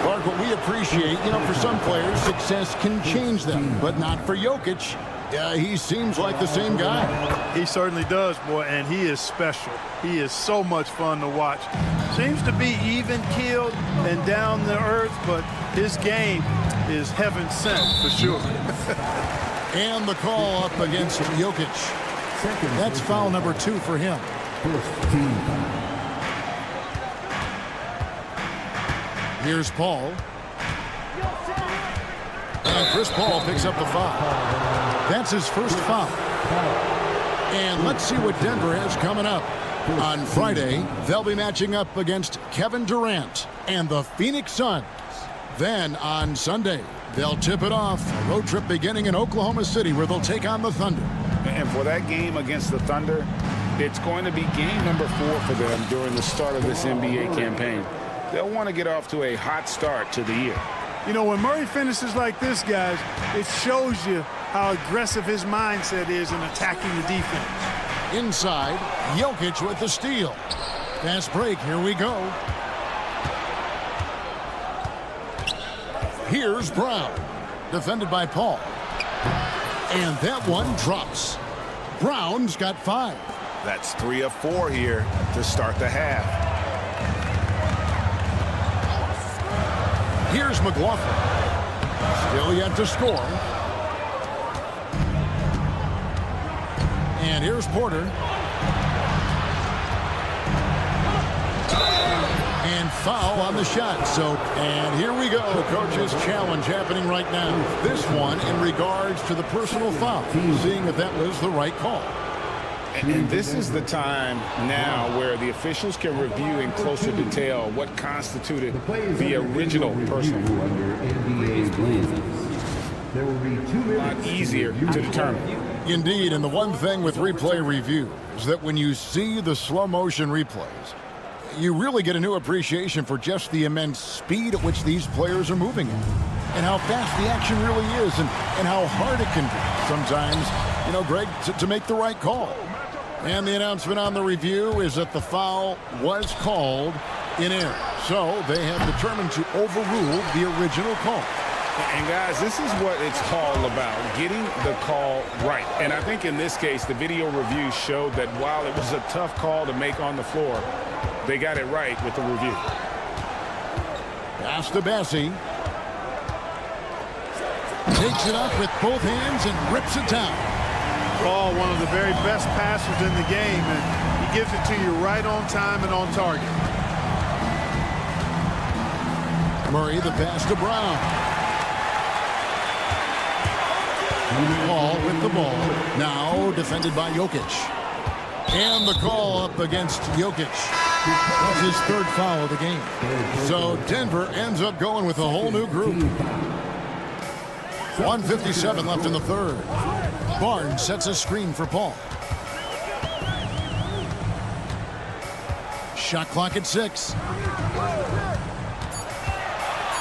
Clark, what we appreciate, for some players, success can change them, but not for Jokic. He seems like the same guy. He certainly does, boy, and he is special. He is so much fun to watch. Seems to be even-keeled and down to earth, but his game is heaven sent for sure. And the call up against Jokic. That's foul number 2 for him. First team foul. Here's Paul. And Chris Paul picks up the foul. That's his first foul. And let's see what Denver has coming up. On Friday, they'll be matching up against Kevin Durant and the Phoenix Suns. Then on Sunday, they'll tip it off. A road trip beginning in Oklahoma City where they'll take on the Thunder. And for that game against the Thunder, it's going to be game number 4 for them during the start of this NBA campaign. They'll want to get off to a hot start to the year. When Murray finishes like this, guys, it shows you how aggressive his mindset is in attacking the defense. Inside, Jokic with the steal. Fast break, here we go. Here's Brown, defended by Paul. And that one drops. Brown's got 5. That's 3 of 4 here to start the half. Here's McLaughlin. Still yet to score. And here's Porter. And foul on the shot. And here we go. The coach's challenge happening right now. This one in regards to the personal foul. Seeing if that was the right call. And this is the time now where the officials can review in closer detail what constituted the original personal foul. A lot easier to determine. Indeed, and the one thing with replay review is that when you see the slow motion replays, you really get a new appreciation for just the immense speed at which these players are moving and how fast the action really is and how hard it can be sometimes, Greg, to make the right call. And the announcement on the review is that the foul was called in error. So they have determined to overrule the original call. And guys, this is what it's all about, getting the call right. And I think in this case, the video review showed that while it was a tough call to make on the floor, they got it right with the review. Pass to Bassie. Takes it up with both hands and rips it down. Paul, one of the very best passers in the game, and he gives it to you right on time and on target. Murray, the pass to Brown. Paul with the ball. Now defended by Jokic. And the call up against Jokic. That's his 3rd foul of the game. So Denver ends up going with a whole new group. 1:57 left in the 3rd. Barnes sets a screen for Paul. Shot clock at 6.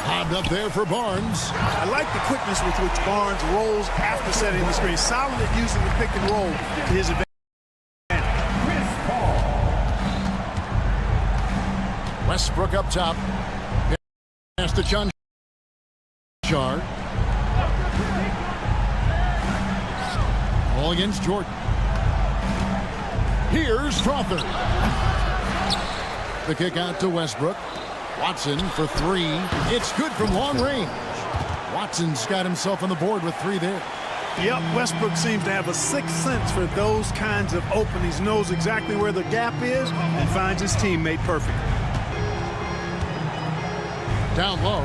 Lobbed up there for Barnes. I like the quickness with which Barnes rolls after setting the screen. Solid at using the pick and roll to his advantage. Westbrook up top. Pass to Char. Ball against Jordan. Here's Crawford. The kick out to Westbrook. Watson for 3. It's good from long range. Watson's got himself on the board with 3 there. Yep, Westbrook seems to have a sixth sense for those kinds of openings. Knows exactly where the gap is and finds his teammate perfect. Down low.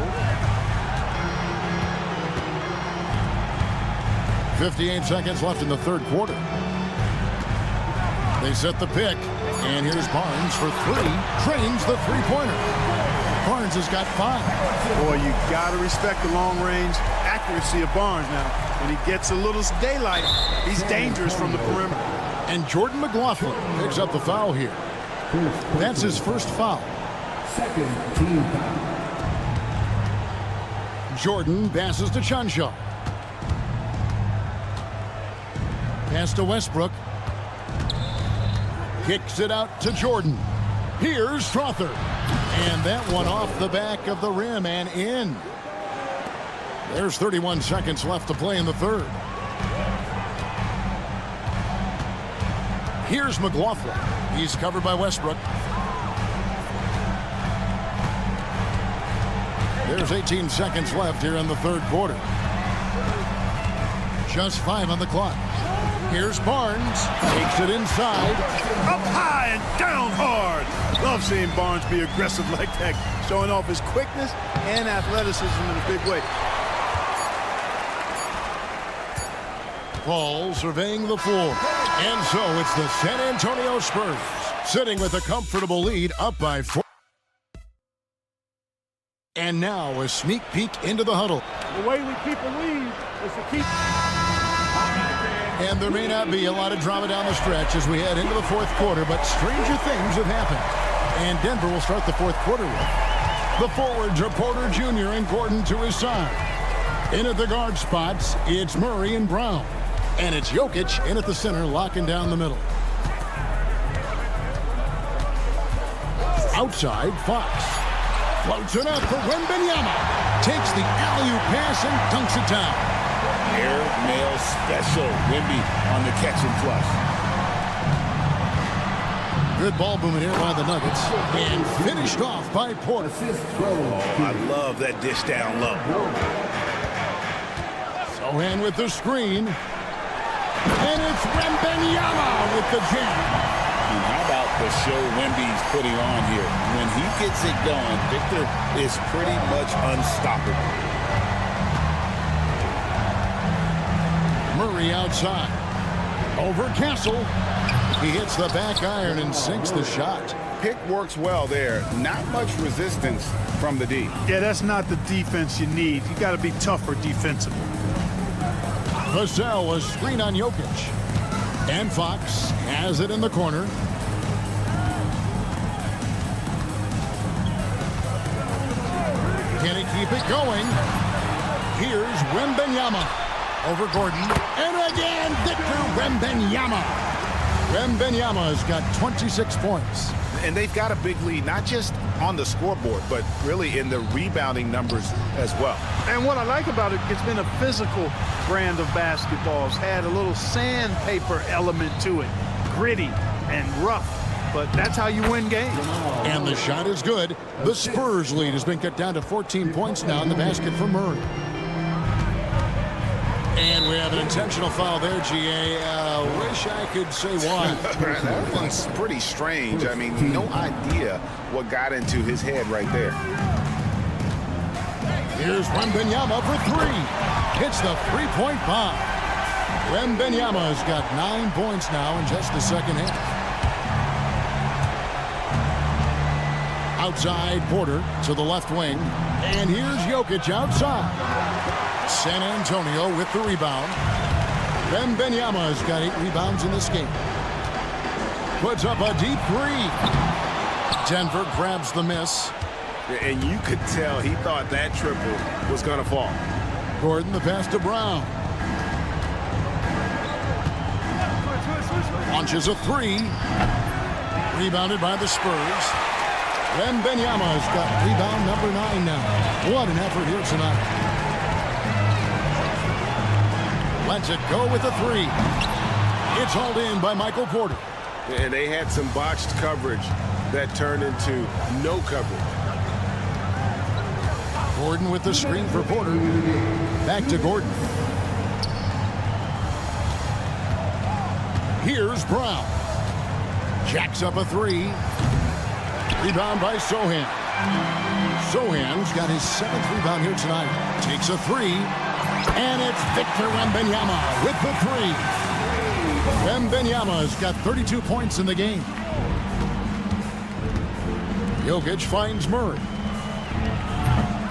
58 seconds left in the 3rd quarter. They set the pick. And here's Barnes for 3. Trains the 3-pointer. Barnes has got 5. Boy, you got to respect the long-range accuracy of Barnes now. When he gets a little daylight, he's dangerous from the perimeter. And Jordan McLaughlin picks up the foul here. That's his first foul. Second team foul. Jordan passes to Chanshaw. Pass to Westbrook. Kicks it out to Jordan. Here's Strother. And that one off the back of the rim and in. There's 31 seconds left to play in the third. Here's McLaughlin. He's covered by Westbrook. There's 18 seconds left here in the third quarter. Just 5 on the clock. Here's Barnes. Takes it inside. Up high and down hard. Love seeing Barnes be aggressive like that, showing off his quickness and athleticism in a big way. Paul surveying the floor. And so it's the San Antonio Spurs sitting with a comfortable lead up by 4. And now a sneak peek into the huddle. The way we keep a lead is to keep... And there may not be a lot of drama down the stretch as we head into the fourth quarter, but stranger things have happened. And Denver will start the fourth quarter with the forwards are Porter Jr. and Gordon to his side. In at the guard spots, it's Murray and Brown. And it's Jokic in at the center, locking down the middle. Outside, Fox. Floats it up for Wembanyama. Takes the alley-oop pass and dunks it down. Air mail special. Wemby on the catch and flush. Good ball movement here by the Nuggets. And finished off by Porter. Oh, I love that dish down low. Sohan with the screen. And it's Wembanyama with the jam. How about the show Wemby's putting on here? When he gets it going, Victor is pretty much unstoppable. Murray outside. Over Castle. He hits the back iron and sinks the shot. Pick works well there. Not much resistance from the D. Yeah, that's not the defense you need. You got to be tougher defensively. Vassell, a screen on Jokic. And Fox has it in the corner. Can he keep it going? Here's Wembanyama over Gordon. And again, Victor Wembanyama. Wembanyama's got 26 points. And they've got a big lead, not just on the scoreboard, but really in the rebounding numbers as well. And what I like about it, it's been a physical brand of basketball. It's had a little sandpaper element to it. Gritty and rough. But that's how you win games. And the shot is good. The Spurs lead has been cut down to 14 points now in the basket for Murray. And we have an intentional foul there, G.A. Wish I could say why. That one's pretty strange. I mean, no idea what got into his head right there. Here's Wembanyama for 3. Hits the three-point bomb. Wembanyama's got 9 points now in just the second half. Outside, Porter to the left wing. And here's Jokic outside. San Antonio with the rebound. Wembanyama's got 8 rebounds in this game. Puts up a deep 3. Denver grabs the miss. And you could tell he thought that triple was going to fall. Gordon the pass to Brown. Launches a 3. Rebounded by the Spurs. Wembanyama's got rebound number 9 now. What an effort here tonight. Lets it go with a 3. It's hauled in by Michael Porter. And they had some botched coverage that turned into no coverage. Gordon with the screen for Porter. Back to Gordon. Here's Brown. Jacks up a 3. Rebound by Sohan. Sohan's got his 7th rebound here tonight. Takes a 3. And it's Victor Wembanyama with the 3. Wembanyama's got 32 points in the game. Jokic finds Murray.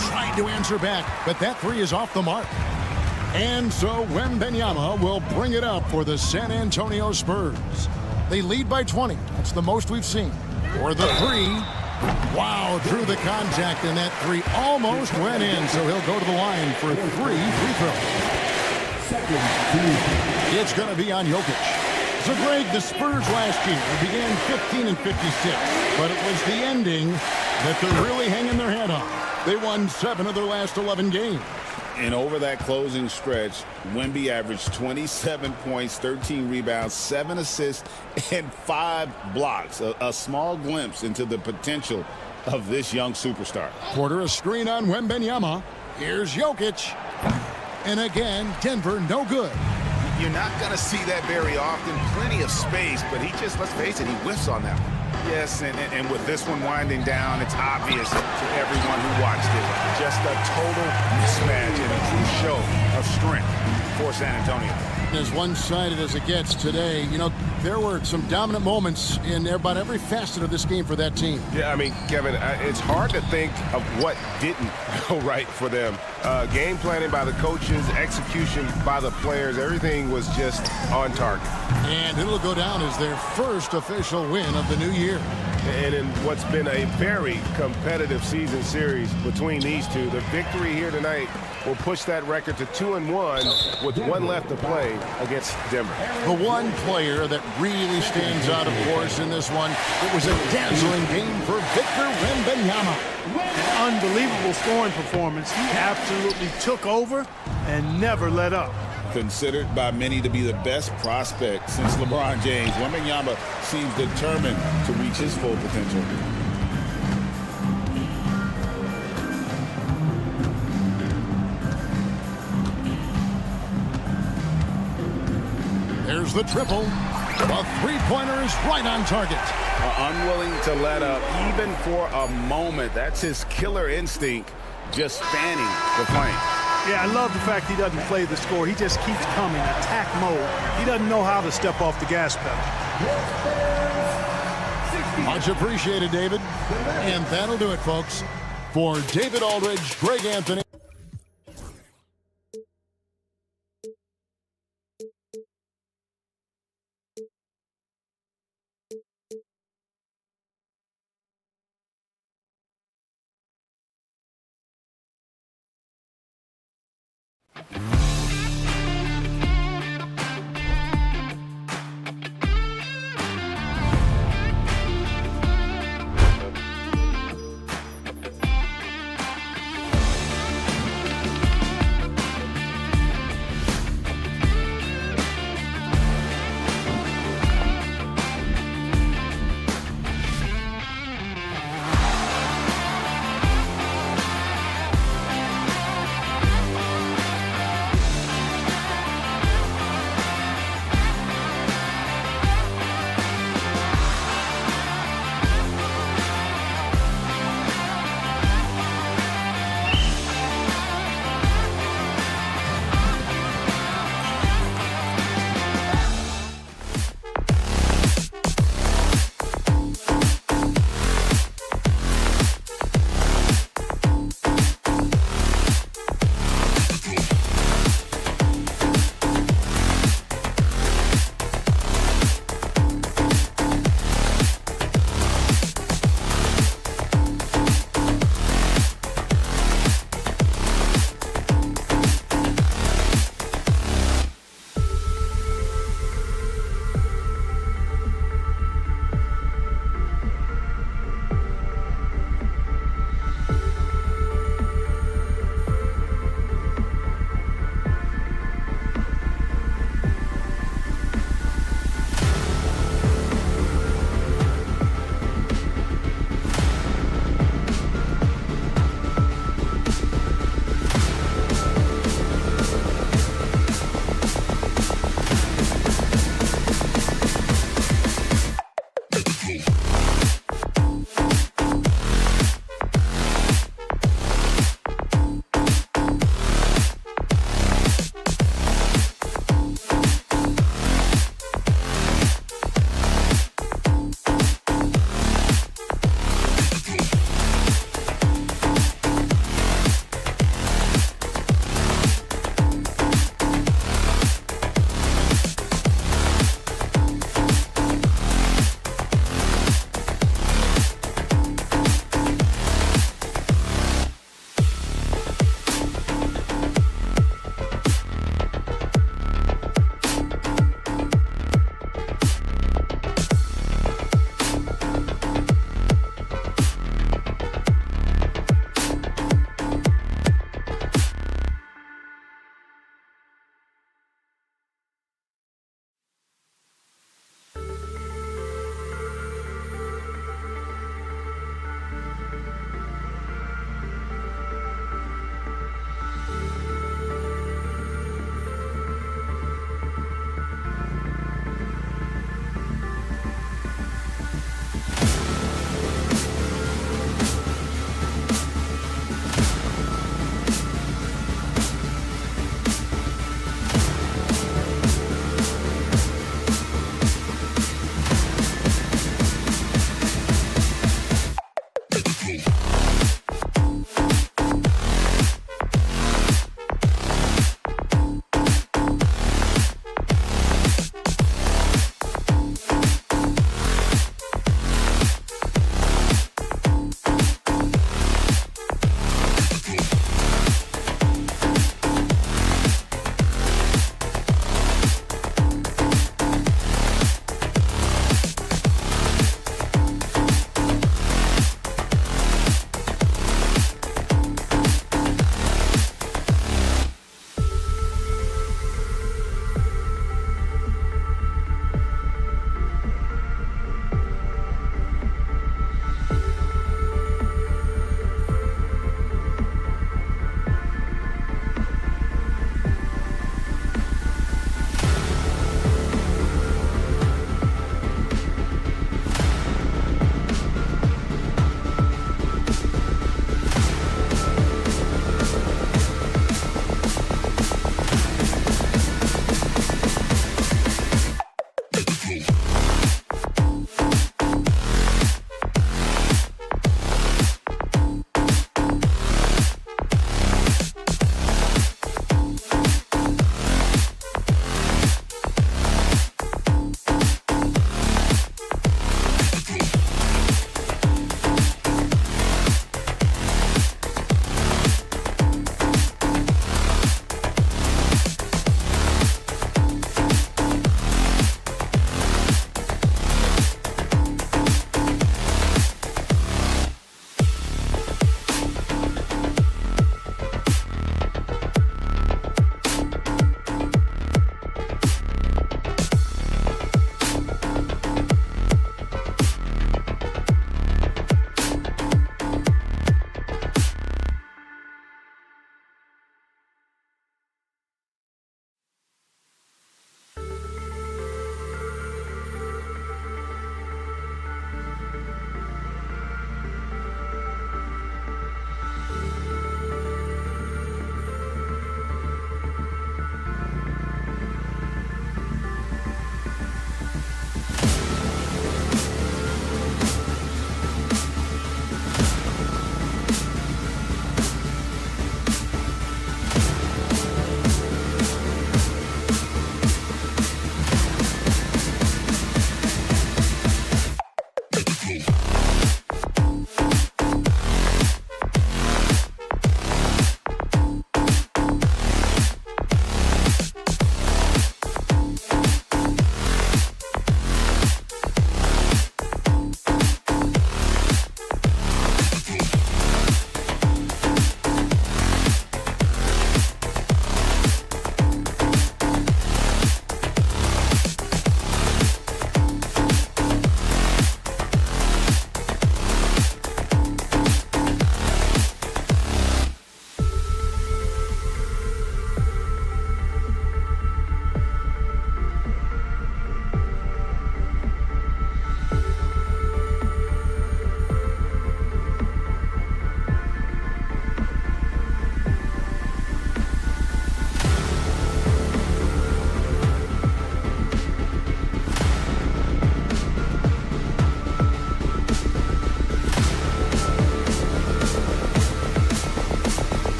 trying to answer back, but that three is off the mark. And so Wembanyama will bring it up for the San Antonio Spurs. They lead by 20. That's the most we've seen. For the three, wow, through the contact, and that three almost went in, so he'll go to the line for 3 free throws. It's going to be on Jokic. So, Greg, the Spurs last year began 15 and 56, but it was the ending that they're really hanging their head on. They won 7 of their last 11 games. And over that closing stretch, Wemby averaged 27 points, 13 rebounds, 7 assists, and 5 blocks. A small glimpse into the potential of this young superstar. Porter, a screen on Wembanyama. Here's Jokic. And again, Denver no good. You're not going to see that very often. Plenty of space, but he just, let's face it, he whiffs on that one. Yes, and with this one winding down, it's obvious to everyone who watched it. Just a total mismatch and a true show of strength for San Antonio. As one-sided as it gets today, you know, there were some dominant moments in about every facet of this game for that team. Yeah, I mean, Kevin, it's hard to think of what didn't go right for them. Game planning by the coaches, execution by the players, everything was just on target. And it'll go down as their first official win of the new year. And in what's been a very competitive season series between these two, the victory here tonight will push that record to 2-1 with 1 left to play against Denver. The one player that really stands out, of course, in this one, it was a dazzling game for Victor Wembanyama. An unbelievable scoring performance. He absolutely took over and never let up. Considered by many to be the best prospect since LeBron James, Wembanyama seems determined to reach his full potential. There's the triple. The three-pointer is right on target. Unwilling to let up even for a moment. That's his killer instinct, just fanning the flame. Yeah, I love the fact he doesn't play the score. He just keeps coming, attack mode. He doesn't know how to step off the gas pedal. Much appreciated, David. And that'll do it, folks. For David Aldridge, Greg Anthony.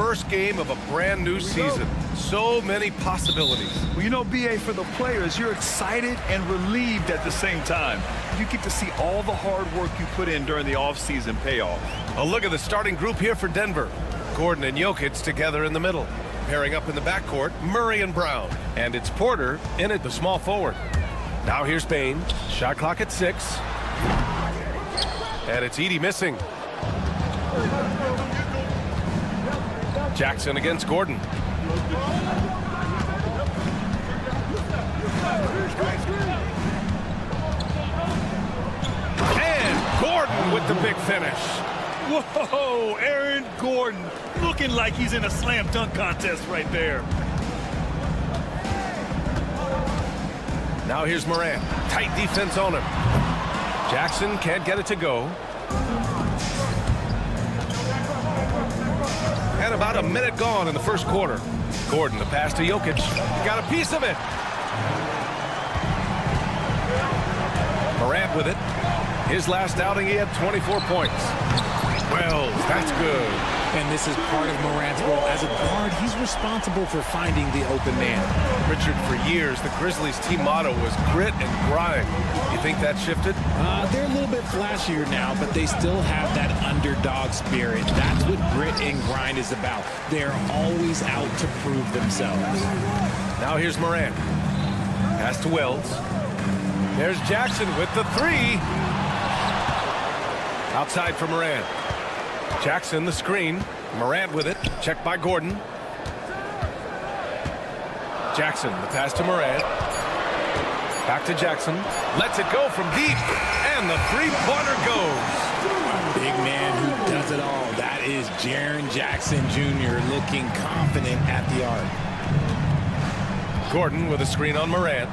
first game of a brand new season. So many possibilities. Well, you know, BA, for the players, you're excited and relieved at the same time. You get to see all the hard work you put in during the offseason pay off. A look at the starting group here for Denver. Gordon and Jokic together in the middle. Pairing up in the backcourt, Murray and Brown. And it's Porter in at the small forward. Now here's Bane. Shot clock at 6. And it's Edey missing. Jackson against Gordon. And Gordon with the big finish. Whoa, Aaron Gordon looking like he's in a slam dunk contest right there. Now here's Morant. Tight defense on him. Jackson can't get it to go. And about a minute gone in the first quarter. Gordon, the pass to Jokic. Got a piece of it. Morant with it. His last outing, he had 24 points. Wells, that's good. And this is part of Morant's role. As a guard, he's responsible for finding the open man. Richard, for years, the Grizzlies' team motto was grit and grind. You think that shifted? They're a little bit flashier now, but they still have that underdog spirit. That's what grit and grind is about. They're always out to prove themselves. Now here's Morant. Pass to Wells. There's Jackson with the 3. Outside for Morant. Jackson the screen. Morant with it. Checked by Gordon. Jackson, the pass to Morant. Back to Jackson. Lets it go from deep. And the three-pointer goes. Big man who does it all. That is Jaren Jackson Jr. looking confident at the arc. Gordon with a screen on Morant.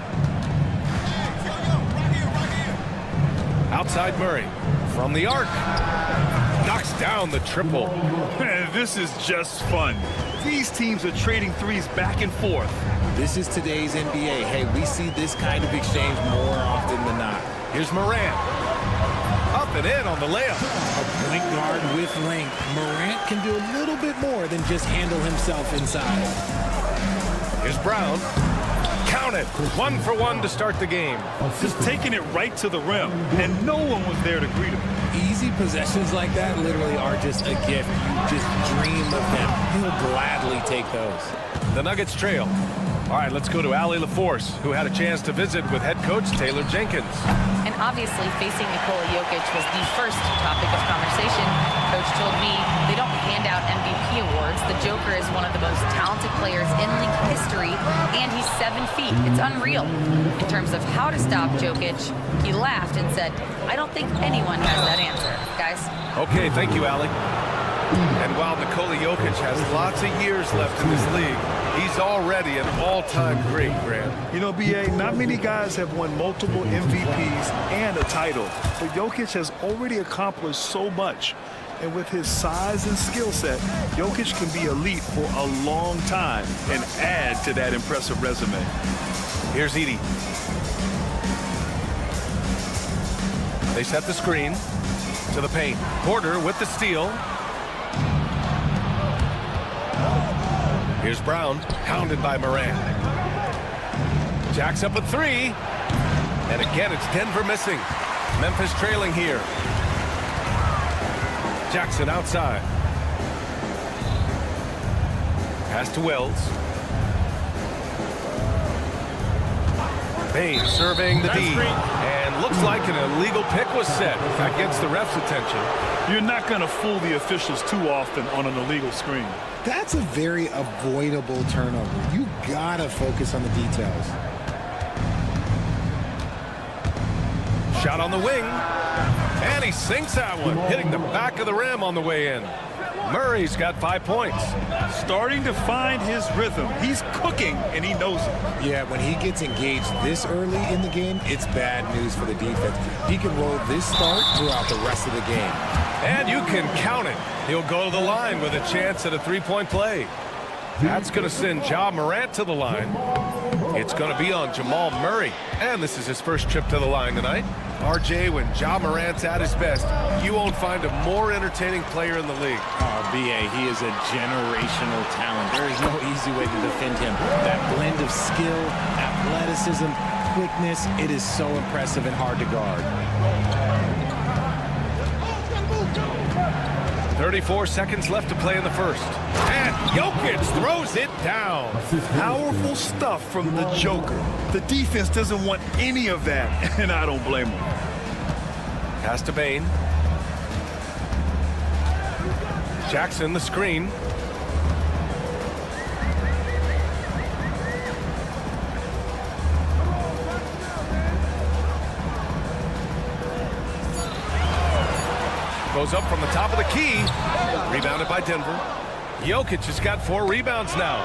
Outside Murray. From the arc. Knocks down the triple. Man, this is just fun. These teams are trading threes back and forth. This is today's NBA. Hey, we see this kind of exchange more often than not. Here's Morant. Up and in on the layup. A point guard with length. Morant can do a little bit more than just handle himself inside. Here's Brown. Count it. 1 for 1 to start the game. Just taking it right to the rim, and no one was there to greet him. Easy possessions like that literally are just a gift. You just dream of them. He'll gladly take those. The Nuggets trail. All right, let's go to Allie LaForce, who had a chance to visit with head coach Taylor Jenkins. And obviously, facing Nikola Jokic was the first topic of conversation. Coach told me they don't hand out MVP awards. The Joker is one of the most talented players in league history, and he's 7 feet. It's unreal. In terms of how to stop Jokic, he laughed and said, I don't think anyone has that answer, guys. Okay, thank you, Allie. And while Nikola Jokic has lots of years left in this league, he's already an all-time great, Grant. You know, BA, not many guys have won multiple MVPs and a title, but Jokic has already accomplished so much. And with his size and skill set, Jokic can be elite for a long time and add to that impressive resume. Here's Edey. They set the screen to the paint. Porter with the steal. Here's Brown, hounded by Morant. Jack's up at 3. And again, it's Denver missing. Memphis trailing here. Jackson outside. Pass to Wells. Bane serving the D. And looks like an illegal pick was set. That gets the ref's attention. You're not going to fool the officials too often on an illegal screen. That's a very avoidable turnover. You gotta focus on the details. Shot on the wing. And he sinks that one, hitting the back of the rim on the way in. Murray's got 5 points. Starting to find his rhythm. He's cooking, and he knows it. Yeah, when he gets engaged this early in the game, it's bad news for the defense. He can roll this start throughout the rest of the game. And you can count it. He'll go to the line with a chance at a three-point play. That's going to send Ja Morant to the line. It's going to be on Jamal Murray. And this is his first trip to the line tonight. RJ, when Ja Morant's at his best, you won't find a more entertaining player in the league. Oh, B.A., he is a generational talent. There is no easy way to defend him. That blend of skill, athleticism, quickness, it is so impressive and hard to guard. 34 seconds left to play in the first. And Jokic throws it down. Powerful stuff from the Joker. The defense doesn't want any of that, and I don't blame them. Pass to Bane. Jackson, the screen. Goes up from the top of the key. Rebounded by Denver. Jokic has got 4 rebounds now.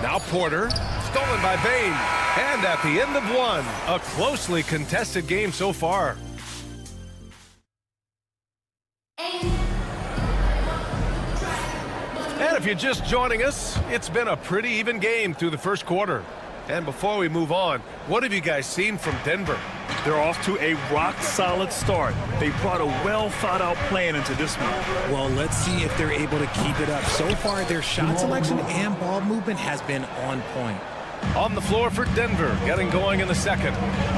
Now Porter. Stolen by Bane. And at the end of one, a closely contested game so far. And if you're just joining us, it's been a pretty even game through the first quarter. And before we move on, what have you guys seen from Denver? They're off to a rock-solid start. They brought a well-thought-out plan into this one. Well, let's see if they're able to keep it up. So far, their shot selection and ball movement has been on point. On the floor for Denver, getting going in the second.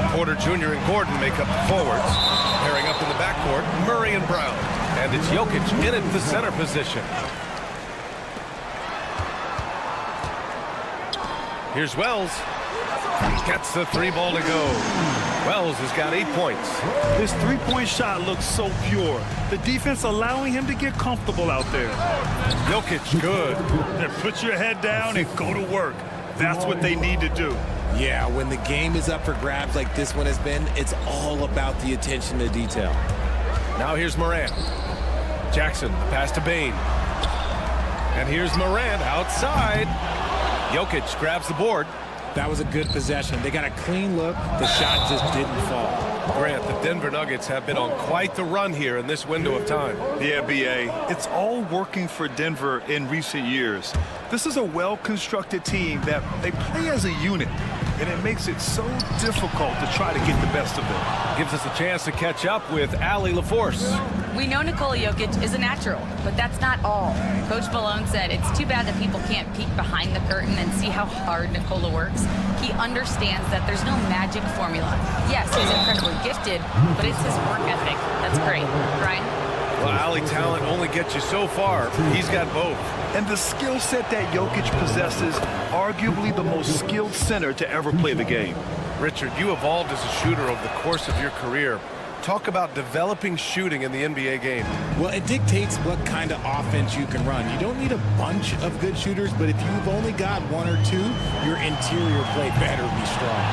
Porter Jr. and Gordon make up the forwards. Pairing up in the backcourt, Murray and Brown. And it's Jokic in at the center position. Here's Wells. Gets the 3 ball to go. Wells has got 8 points. His three-point shot looks so pure. The defense allowing him to get comfortable out there. Jokic, good. Then put your head down and go to work. That's what they need to do. Yeah, when the game is up for grabs like this one has been, it's all about the attention to detail. Now here's Morant. Jackson, the pass to Bane. And here's Morant outside. Jokic grabs the board. That was a good possession. They got a clean look. The shot just didn't fall. Grant, the Denver Nuggets have been on quite the run here in this window of time. Yeah, B.A., it's all working for Denver in recent years. This is a well-constructed team that they play as a unit, and it makes it so difficult to try to get the best of them. Gives us a chance to catch up with Allie LaForce. We know Nikola Jokic is a natural, but that's not all. Coach Malone said it's too bad that people can't peek behind the curtain and see how hard Nikola works. He understands that there's no magic formula. Yes, he's incredibly gifted, but it's his work ethic that's great. Brian? Well, Allie, talent only gets you so far. He's got both. And the skill set that Jokic possesses, arguably the most skilled center to ever play the game. Richard, you evolved as a shooter over the course of your career. Talk about developing shooting in the NBA game. Well, it dictates what kind of offense you can run. You don't need a bunch of good shooters, but if you've only got 1 or 2, your interior play better be strong.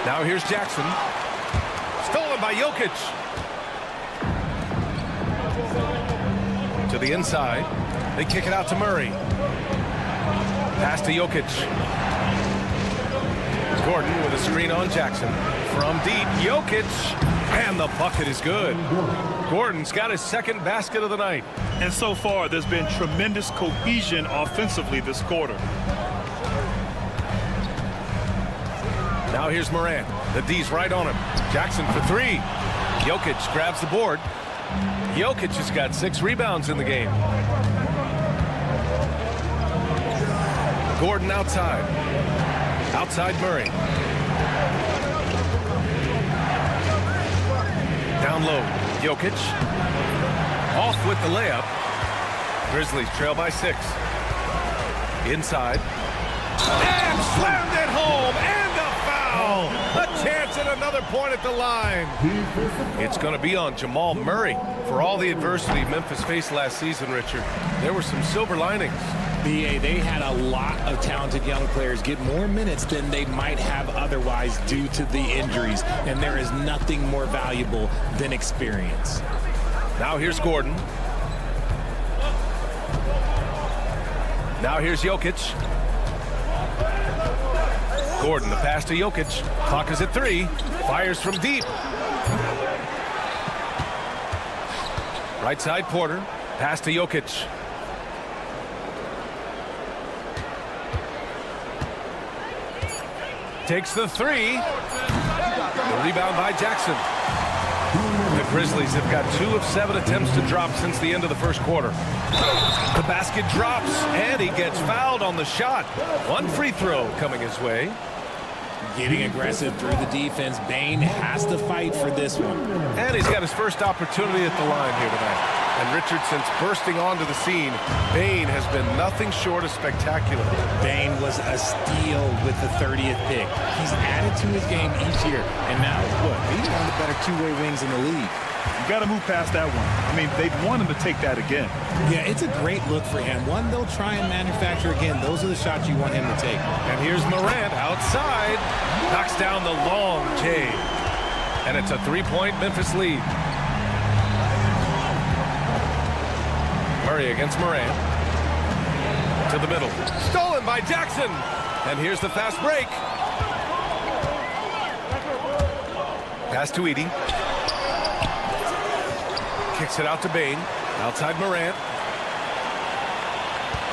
Now here's Jackson. Stolen by Jokic. To the inside. They kick it out to Murray. Pass to Jokic. Gordon with a screen on Jackson. From deep, Jokic. And the bucket is good. Gordon's got his second basket of the night. And so far, there's been tremendous cohesion offensively this quarter. Now here's Morant. The D's right on him. Jackson for 3. Jokic grabs the board. Jokic has got 6 rebounds in the game. Gordon outside. Outside Murray. Down low, Jokic. Off with the layup. Grizzlies trail by 6. Inside. And slammed it home. And a foul. A chance at another point at the line. It's going to be on Jamal Murray. For all the adversity Memphis faced last season, Richard, there were some silver linings. BA, they had a lot of talented young players get more minutes than they might have otherwise due to the injuries, and there is nothing more valuable than experience. Now here's Gordon. Now here's Jokic. Gordon, the pass to Jokic. Clock is at 3. Fires from deep. Right side, Porter. Pass to Jokic. Takes the three. The rebound by Jackson. The Grizzlies have got 2 of 7 attempts to drop since the end of the first quarter. The basket drops, and he gets fouled on the shot. 1 free throw coming his way. Getting aggressive through the defense. Bane has to fight for this one. And he's got his first opportunity at the line here tonight. And Richardson's bursting onto the scene. Bane has been nothing short of spectacular. Bane was a steal with the 30th pick. He's added to his game each year. And now, look, he's one of the better two-way wings in the league. You got to move past that one. I mean, they'd want him to take that again. Yeah, it's a great look for him. One they'll try and manufacture again. Those are the shots you want him to take. And here's Morant outside. Knocks down the long J. And it's a 3-point Memphis lead. Murray against Morant. To the middle. Stolen by Jackson. And here's the fast break. Pass to Edey. Kicks it out to Bane. Outside Morant.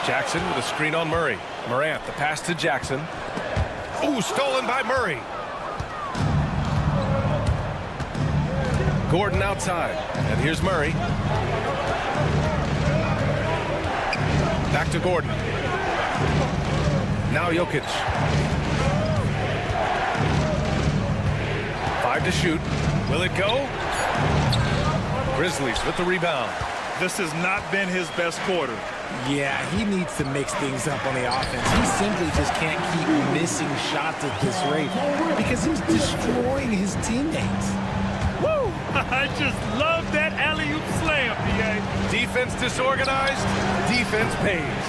Jackson with a screen on Murray. Morant, the pass to Jackson. Ooh, stolen by Murray. Gordon outside. And here's Murray. Back to Gordon. Now Jokic. 5 to shoot. Will it go? Grizzlies with the rebound. This has not been his best quarter. Yeah, he needs to mix things up on the offense. He simply just can't keep missing shots at this rate because he's destroying his teammates. Woo! I just love that alley-oop slam, PA. Defense disorganized. Defense pays.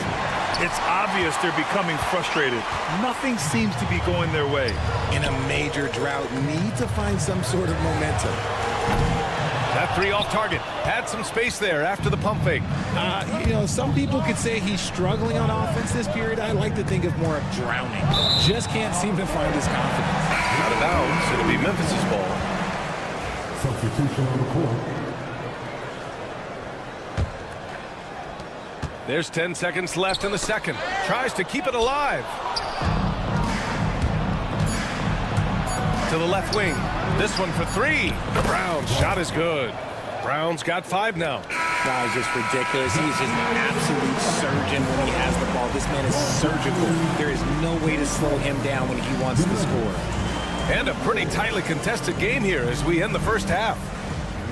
It's obvious they're becoming frustrated. Nothing seems to be going their way. In a major drought, need to find some sort of momentum. That 3 off target. Had some space there after the pump fake. You know, some people could say he's struggling on offense this period. I like to think of more of drowning. Just can't seem to find his confidence. Out of bounds. It'll be Memphis's ball. Substitution on the court. There's 10 seconds left in the second. Tries to keep it alive. To the left wing. This one for 3. Brown's shot is good. Brown's got 5 now. Guy's just ridiculous. He's just an absolute surgeon when he has the ball. This man is surgical. There is no way to slow him down when he wants to score. And a pretty tightly contested game here as we end the first half.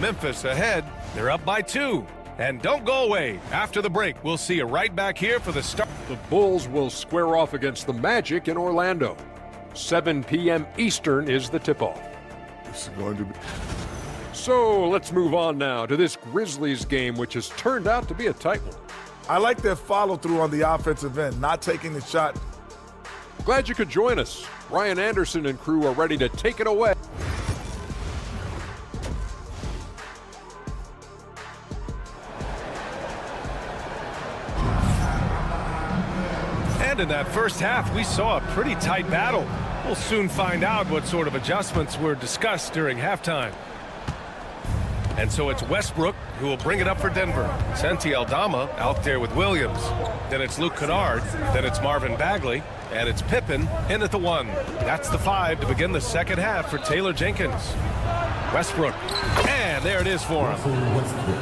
Memphis ahead. They're up by 2. And don't go away. After the break, we'll see you right back here for the start. The Bulls will square off against the Magic in Orlando. 7 p.m. Eastern is the tip-off. This is going to be... So let's move on now to this Grizzlies game, which has turned out to be a tight one. I like their follow-through on the offensive end, not taking the shot. Glad you could join us. Ryan Anderson and crew are ready to take it away. And in that first half, we saw a pretty tight battle. We'll soon find out what sort of adjustments were discussed during halftime. And so it's Westbrook who will bring it up for Denver. Santi Aldama out there with Williams. Then it's Luke Kennard. Then it's Marvin Bagley. And it's Pippen in at the 1. That's the 5 to begin the second half for Taylor Jenkins. Westbrook. And there it is for him.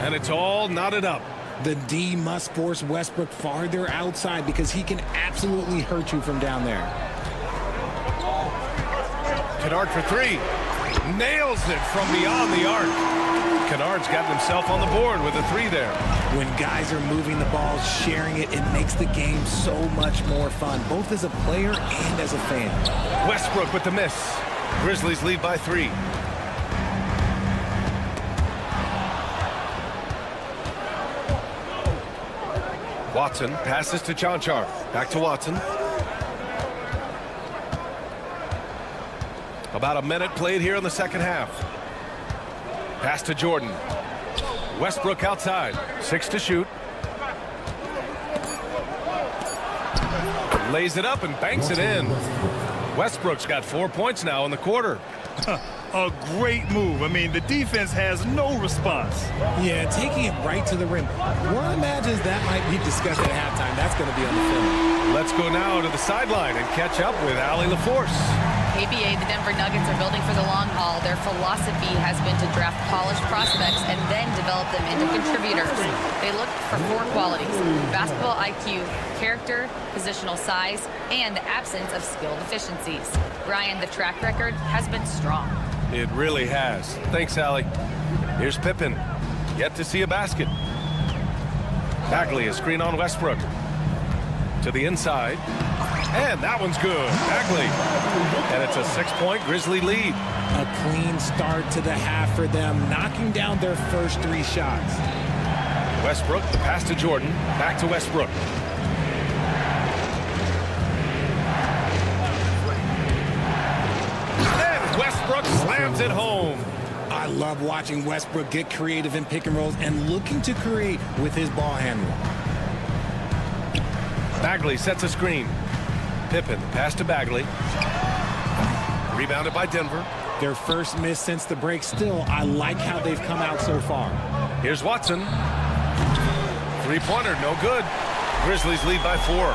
And it's all knotted up. The D must force Westbrook farther outside because he can absolutely hurt you from down there. Kennard for 3. Nails it from beyond the arc. Kennard's gotten himself on the board with a 3 there. When guys are moving the ball, sharing it, it makes the game so much more fun, both as a player and as a fan. Westbrook with the miss. Grizzlies lead by 3. Watson passes to Chanchar. Back to Watson. About a minute played here in the second half. Pass to Jordan. Westbrook outside. 6 to shoot. Lays it up and banks it in. Westbrook's got 4 points now in the quarter. A great move. I mean, the defense has no response. Yeah, taking it right to the rim. One imagines that might be discussed at halftime. That's going to be on the film. Let's go now to the sideline and catch up with Allie LaForce. ABA, the Denver Nuggets are building for the long haul. Their philosophy has been to draft polished prospects and then develop them into contributors. They look for 4 qualities: basketball IQ, character, positional size, and the absence of skill deficiencies. Brian, the track record has been strong. It really has. Thanks, Allie. Here's Pippen. Yet to see a basket. Bagley, a screen on Westbrook. To the inside. And that one's good. Bagley. And it's a 6-point Grizzly lead. A clean start to the half for them, knocking down their first 3 shots. Westbrook, the pass to Jordan. Back to Westbrook. And Westbrook slams it home. I love watching Westbrook get creative in pick and rolls and looking to create with his ball handling. Bagley sets a screen. Pippen, pass to Bagley. Rebounded by Denver. Their first miss since the break. Still, I like how they've come out so far. Here's Watson. 3-pointer, no good. Grizzlies lead by 4.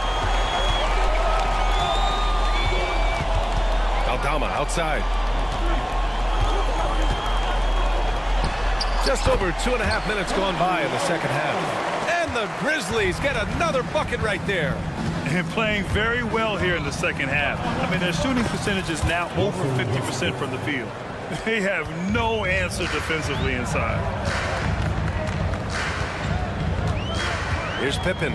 Aldama outside. Just over 2.5 minutes gone by in the second half. And the Grizzlies get another bucket right there. And playing very well here in the second half. I mean, their shooting percentage is now over 50% from the field. They have no answer defensively inside. Here's Pippen.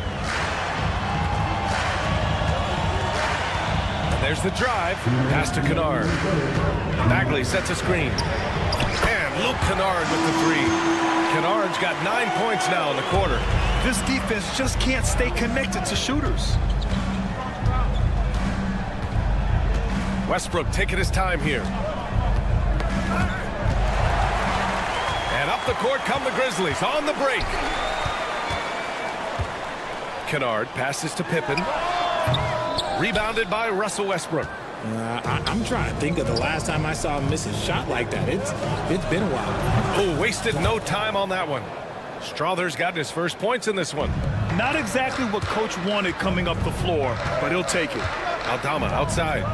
And there's the drive. Pass to Kennard. Bagley sets a screen. And Luke Kennard with the 3. Kennard's got 9 points now in the quarter. This defense just can't stay connected to shooters. Westbrook taking his time here. And up the court come the Grizzlies on the break. Kennard passes to Pippen. Rebounded by Russell Westbrook. I'm trying to think of the last time I saw him miss a shot like that. It's been a while. Oh, wasted no time on that one. Strother's gotten his first points in this one. Not exactly what coach wanted coming up the floor, but he'll take it. Aldama outside.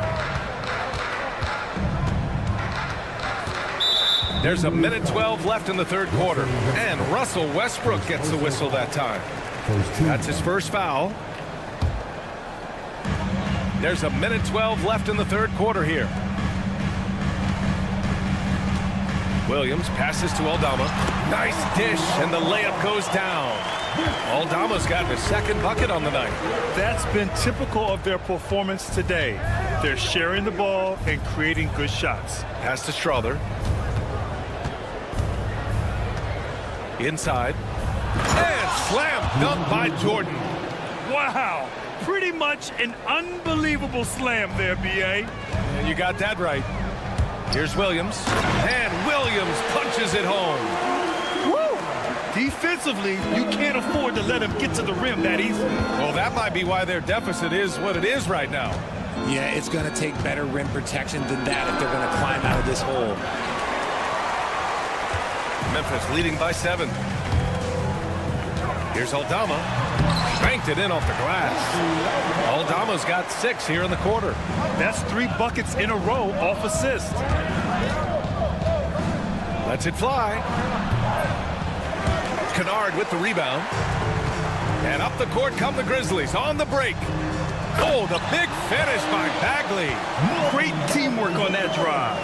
There's 1:12 left in the third quarter. And Russell Westbrook gets the whistle that time. That's his first foul. There's 1:12 left in the third quarter here. Williams passes to Aldama. Nice dish, and the layup goes down. Aldama's gotten his second bucket on the night. That's been typical of their performance today. They're sharing the ball and creating good shots. Pass to Strother. Inside. And slam dunk by Jordan. Wow. Pretty much an unbelievable slam there, B.A. And you got that right. Here's Williams. And Williams punches it home. Woo! Defensively, you can't afford to let him get to the rim that easily. Well, that might be why their deficit is what it is right now. Yeah, it's going to take better rim protection than that if they're going to climb out of this hole. Memphis leading by 7. Here's Aldama. Banked it in off the glass. Aldama's got 6 here in the quarter. That's 3 buckets in a row off assist. Lets it fly. Kennard with the rebound. And up the court come the Grizzlies on the break. Oh, the big finish by Bagley. Great teamwork on that drive.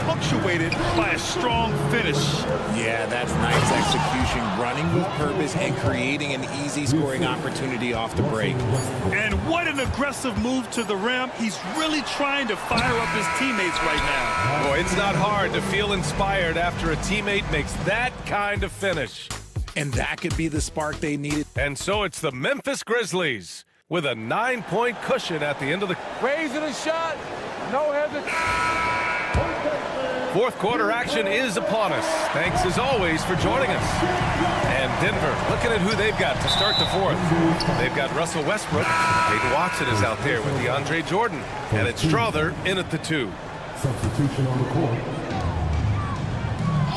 Punctuated by a strong finish. Yeah, that's nice execution, running with purpose and creating an easy scoring opportunity off the break. And what an aggressive move to the rim. He's really trying to fire up his teammates right now. Boy, it's not hard to feel inspired after a teammate makes that kind of finish. And that could be the spark they needed. And so it's the Memphis Grizzlies with a 9-point cushion at the end of the... Raising a shot. No hesitation. Fourth quarter action is upon us. Thanks as always for joining us. And Denver looking at who they've got to start the fourth. They've got Russell Westbrook. Peyton Watson is out there with DeAndre Jordan. And it's Strother in at the 2. Substitution on the court.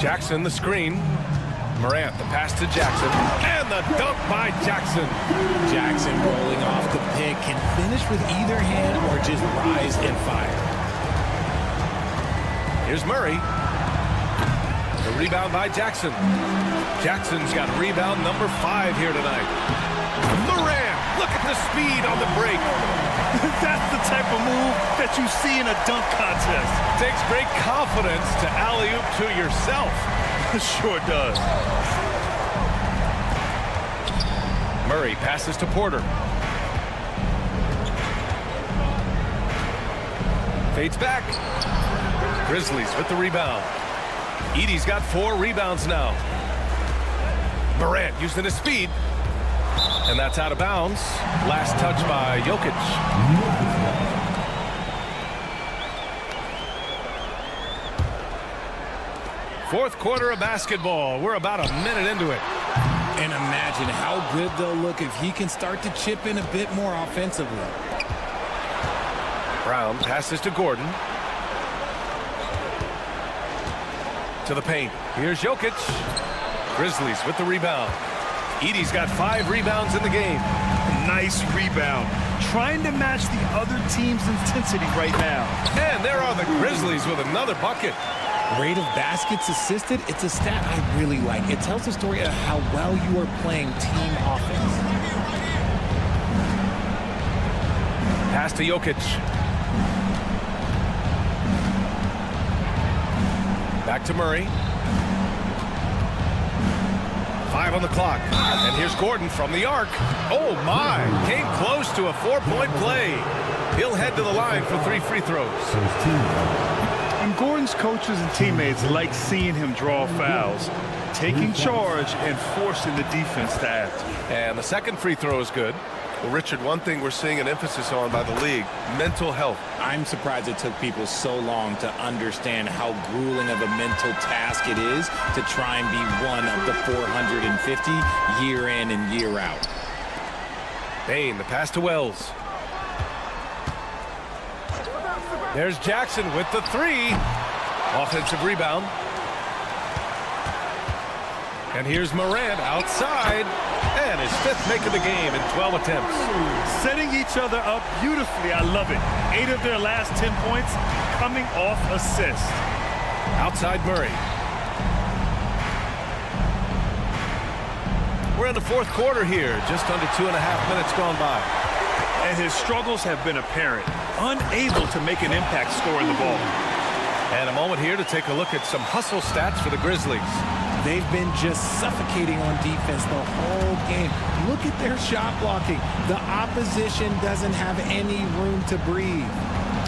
Jackson the screen. Morant the pass to Jackson. And the dunk by Jackson. Jackson rolling off the pick can finish with either hand or just rise and fire. Here's Murray. The rebound by Jackson. Jackson's got rebound number 5 here tonight. Morant, look at the speed on the break. That's the type of move that you see in a dunk contest. Takes great confidence to alley-oop to yourself. Sure does. Murray passes to Porter. Fades back. Grizzlies with the rebound. Edey's got 4 rebounds now. Morant using his speed. And that's out of bounds. Last touch by Jokic. Fourth quarter of basketball. We're about a minute into it. And imagine how good they'll look if he can start to chip in a bit more offensively. Brown passes to Gordon. To the paint. Here's Jokic. Grizzlies with the rebound. Edey's got 5 rebounds in the game. Nice rebound. Trying to match the other team's intensity right now. And there are the Grizzlies with another bucket. Rate of baskets assisted, it's a stat I really like. It tells the story of how well you are playing team offense. Pass to Jokic. Back to Murray. 5 on the clock. And here's Gordon from the arc. Oh, my. Came close to a 4-point play. He'll head to the line for 3 free throws. And Gordon's coaches and teammates like seeing him draw fouls, taking charge and forcing the defense to act. And the second free throw is good. Well, Richard, one thing we're seeing an emphasis on by the league, mental health. I'm surprised it took people so long to understand how grueling of a mental task it is to try and be one of the 450 year in and year out. Bain, the pass to Wells. There's Jackson with the 3. Offensive rebound. And here's Morant outside. And his 5th make of the game in 12 attempts. Setting each other up beautifully. I love it. 8 of their last 10 points coming off assists. Outside Murray. We're in the 4th quarter here. Just under 2.5 minutes gone by. And his struggles have been apparent. Unable to make an impact scoring the ball. And a moment here to take a look at some hustle stats for the Grizzlies. They've been just suffocating on defense the whole game. Look at their shot blocking. The opposition doesn't have any room to breathe.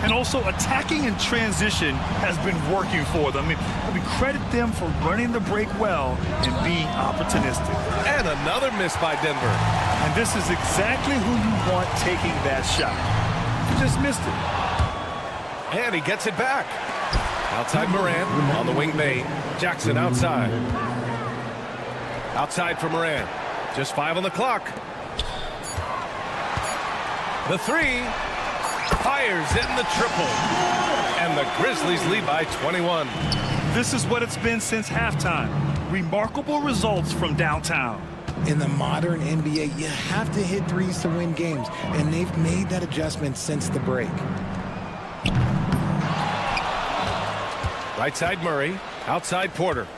And also attacking in transition has been working for them. I mean, credit them for running the break well and being opportunistic. And another miss by Denver. And this is exactly who you want taking that shot. You just missed it. And he gets it back. Outside Morant on the wing Bain. Jackson outside. Outside for Morant. Just 5 on the clock. The 3. Fires in the triple. And the Grizzlies lead by 21. This is what it's been since halftime. Remarkable results from downtown. In the modern NBA, you have to hit threes to win games, and they've made that adjustment since the break. Right side Murray, outside Porter.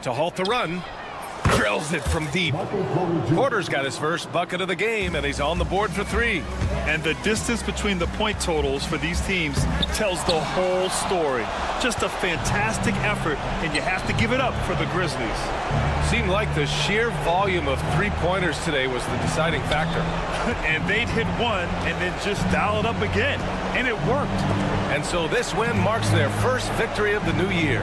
To halt the run, drills it from deep. Porter's got his first bucket of the game, and he's on the board for 3. And the distance between the point totals for these teams tells the whole story. Just a fantastic effort, and you have to give it up for the Grizzlies. Seemed like the sheer volume of 3-pointers today was the deciding factor. And they'd hit one and then just dial it up again, and it worked. And so this win marks their first victory of the new year.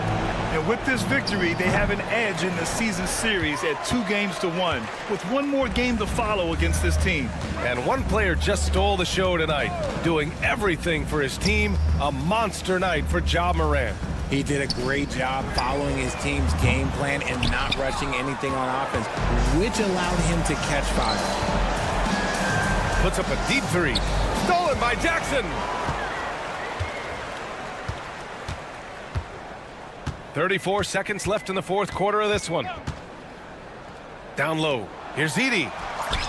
And with this victory, they have an edge in the season series at 2-1, with one more game to follow against this team. And one player just stole the show tonight, doing everything for his team. A monster night for Ja Morant. He did a great job following his team's game plan and not rushing anything on offense, which allowed him to catch fire. Puts up a deep 3. Stolen by Jackson. 34 seconds left in the 4th quarter of this one. Down low. Here's Edey.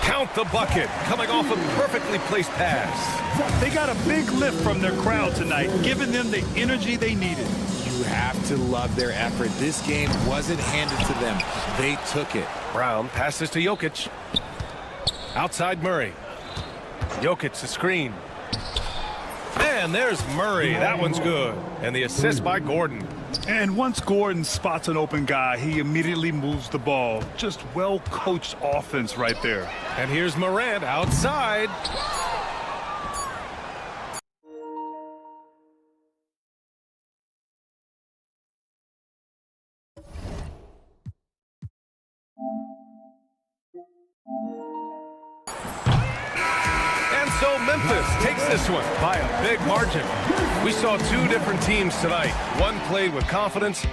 Count the bucket, coming off a perfectly placed pass. They got a big lift from their crowd tonight, giving them the energy they needed. You have to love their effort. This game wasn't handed to them. They took it. Brown passes to Jokic. Outside Murray. Jokic, the screen. And there's Murray. That one's good. And the assist by Gordon. And once Gordon spots an open guy, he immediately moves the ball. Just well-coached offense right there. And here's Morant outside. And so Memphis takes this one by a big margin. We saw two different teams tonight. One played with confidence.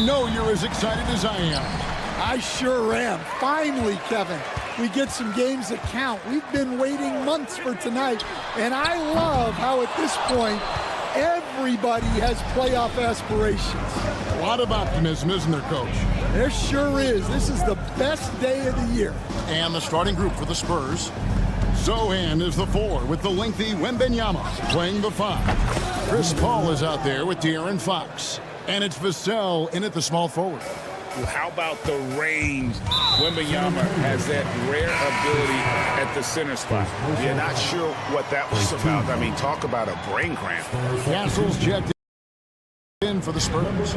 know you're as excited as I am. I sure am. Finally, Kevin, we get some games that count. We've been waiting months for tonight, and I love how at this point, everybody has playoff aspirations. A lot of optimism, isn't there, Coach? There sure is. This is the best day of the year. And the starting group for the Spurs. Zohan is the 4 with the lengthy Wembanyama playing the 5. Chris Paul is out there with De'Aaron Fox. And it's Vassell in at the small forward. Well, how about the range? Wembanyama has that rare ability at the center spot. You're not sure what that was about. I mean, talk about a brain cramp. Castle's checked in for the Spurs.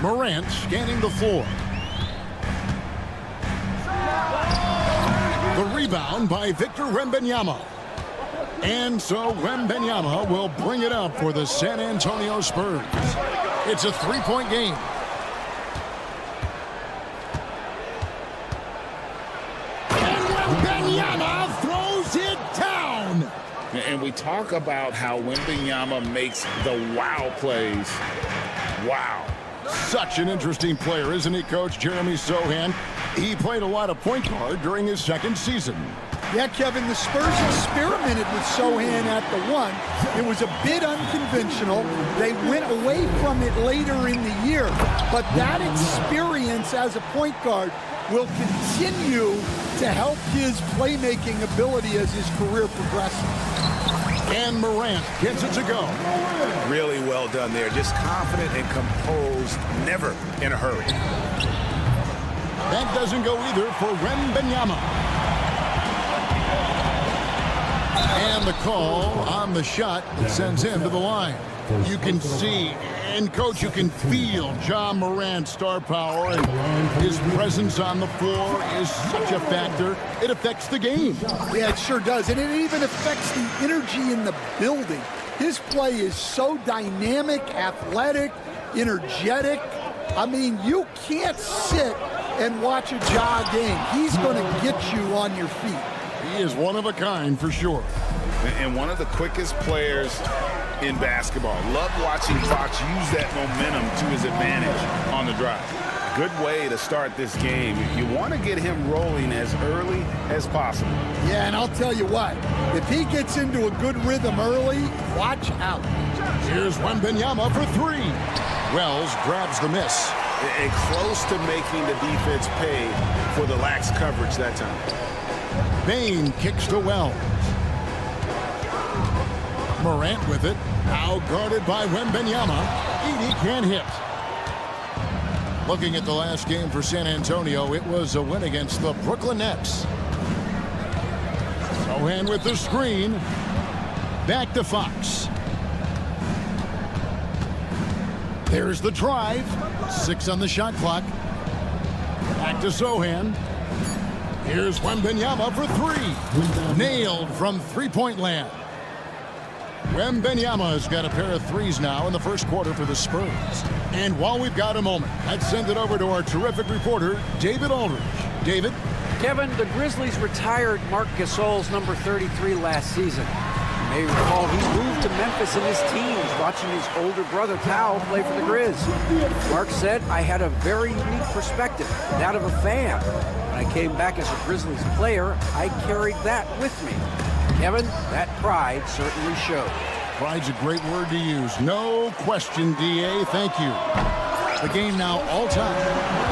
Morant scanning the floor. The rebound by Victor Wembanyama. And so Wembanyama will bring it up for the San Antonio Spurs. It's a 3-point game. And Wembanyama throws it down. And we talk about how Wembanyama makes the wow plays. Wow. Such an interesting player, isn't he, Coach? Jeremy Sohan. He played a lot of point guard during his second season. Yeah, Kevin, the Spurs experimented with Sohan at the 1. It was a bit unconventional. They went away from it later in the year. But that experience as a point guard will continue to help his playmaking ability as his career progresses. And Morant gets it to go. Really well done there. Just confident and composed, never in a hurry. That doesn't go either for Wembanyama. And the call on the shot sends him to the line. You can see, and Coach, you can feel John Morant's star power, and his presence on the floor is such a factor. It affects the game. Yeah, it sure does. And it even affects the energy in the building. His play is so dynamic, athletic, energetic. I mean, you can't sit and watch a Ja game. He's going to get you on your feet. He is one of a kind for sure. And one of the quickest players in basketball. Love watching Fox use that momentum to his advantage on the drive. Good way to start this game. You want to get him rolling as early as possible. Yeah, and I'll tell you what, if he gets into a good rhythm early, watch out. Here's Wembanyama for 3. Wells grabs the miss. And close to making the defense pay for the lax coverage that time. Bain kicks to Wells. Morant with it. Now guarded by Wembanyama. Edey can't hit. Looking at the last game for San Antonio, it was a win against the Brooklyn Nets. Sohan with the screen. Back to Fox. There's the drive. 6 on the shot clock. Back to Sohan. Here's Wembanyama for 3. Nailed from three-point land. Wembanyama's got a pair of threes now in the first quarter for the Spurs. And while we've got a moment, let's send it over to our terrific reporter, David Aldridge. David? Kevin, the Grizzlies retired Marc Gasol's number 33 last season. You may recall he moved to Memphis in his teens, watching his older brother Tao play for the Grizz. Marc said, I had a very unique perspective, that of a fan. When I came back as a Grizzlies player, I carried that with me. Kevin, that pride certainly showed. Pride's a great word to use. No question, D.A. Thank you. The game now all-time.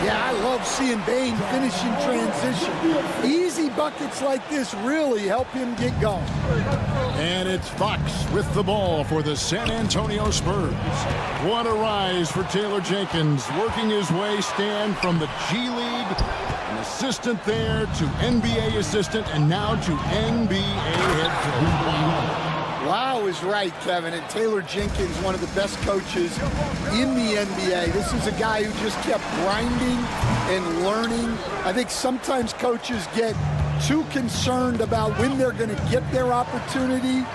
Yeah, I love seeing Bain finish in transition. Easy buckets like this really help him get going. And it's Fox with the ball for the San Antonio Spurs. What a rise for Taylor Jenkins, working his way stand from the G League, an assistant there, to NBA assistant, and now to NBA head coach. Wow is right, Kevin. And Taylor Jenkins, one of the best coaches in the NBA. This is a guy who just kept grinding and learning. I think sometimes coaches get too concerned about when they're going to get their opportunity.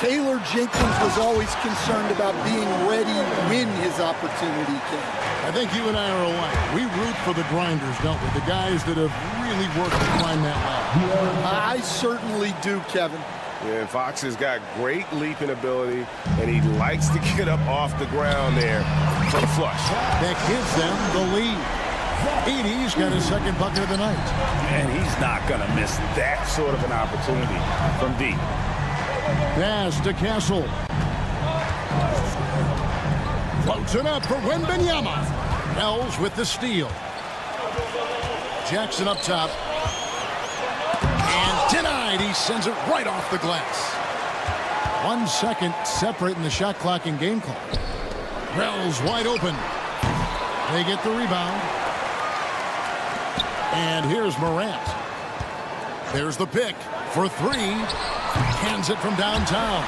Taylor Jenkins was always concerned about being ready when his opportunity came. I think you and I are alike. We root for the grinders, don't we? The guys that have really worked to climb that ladder. I certainly do, Kevin. Yeah, Fox has got great leaping ability, and he likes to get up off the ground there for the flush. That gives them the lead. Edey's got his second bucket of the night. And he's not going to miss that sort of an opportunity from deep. Pass to Castle. Floats it up for Wembanyama. Wells with the steal. Jackson up top. And denied. He sends it right off the glass. 1 second separating the shot clock and game clock. Wells wide open. They get the rebound. And here's Morant. There's the pick for three. Hands it from downtown.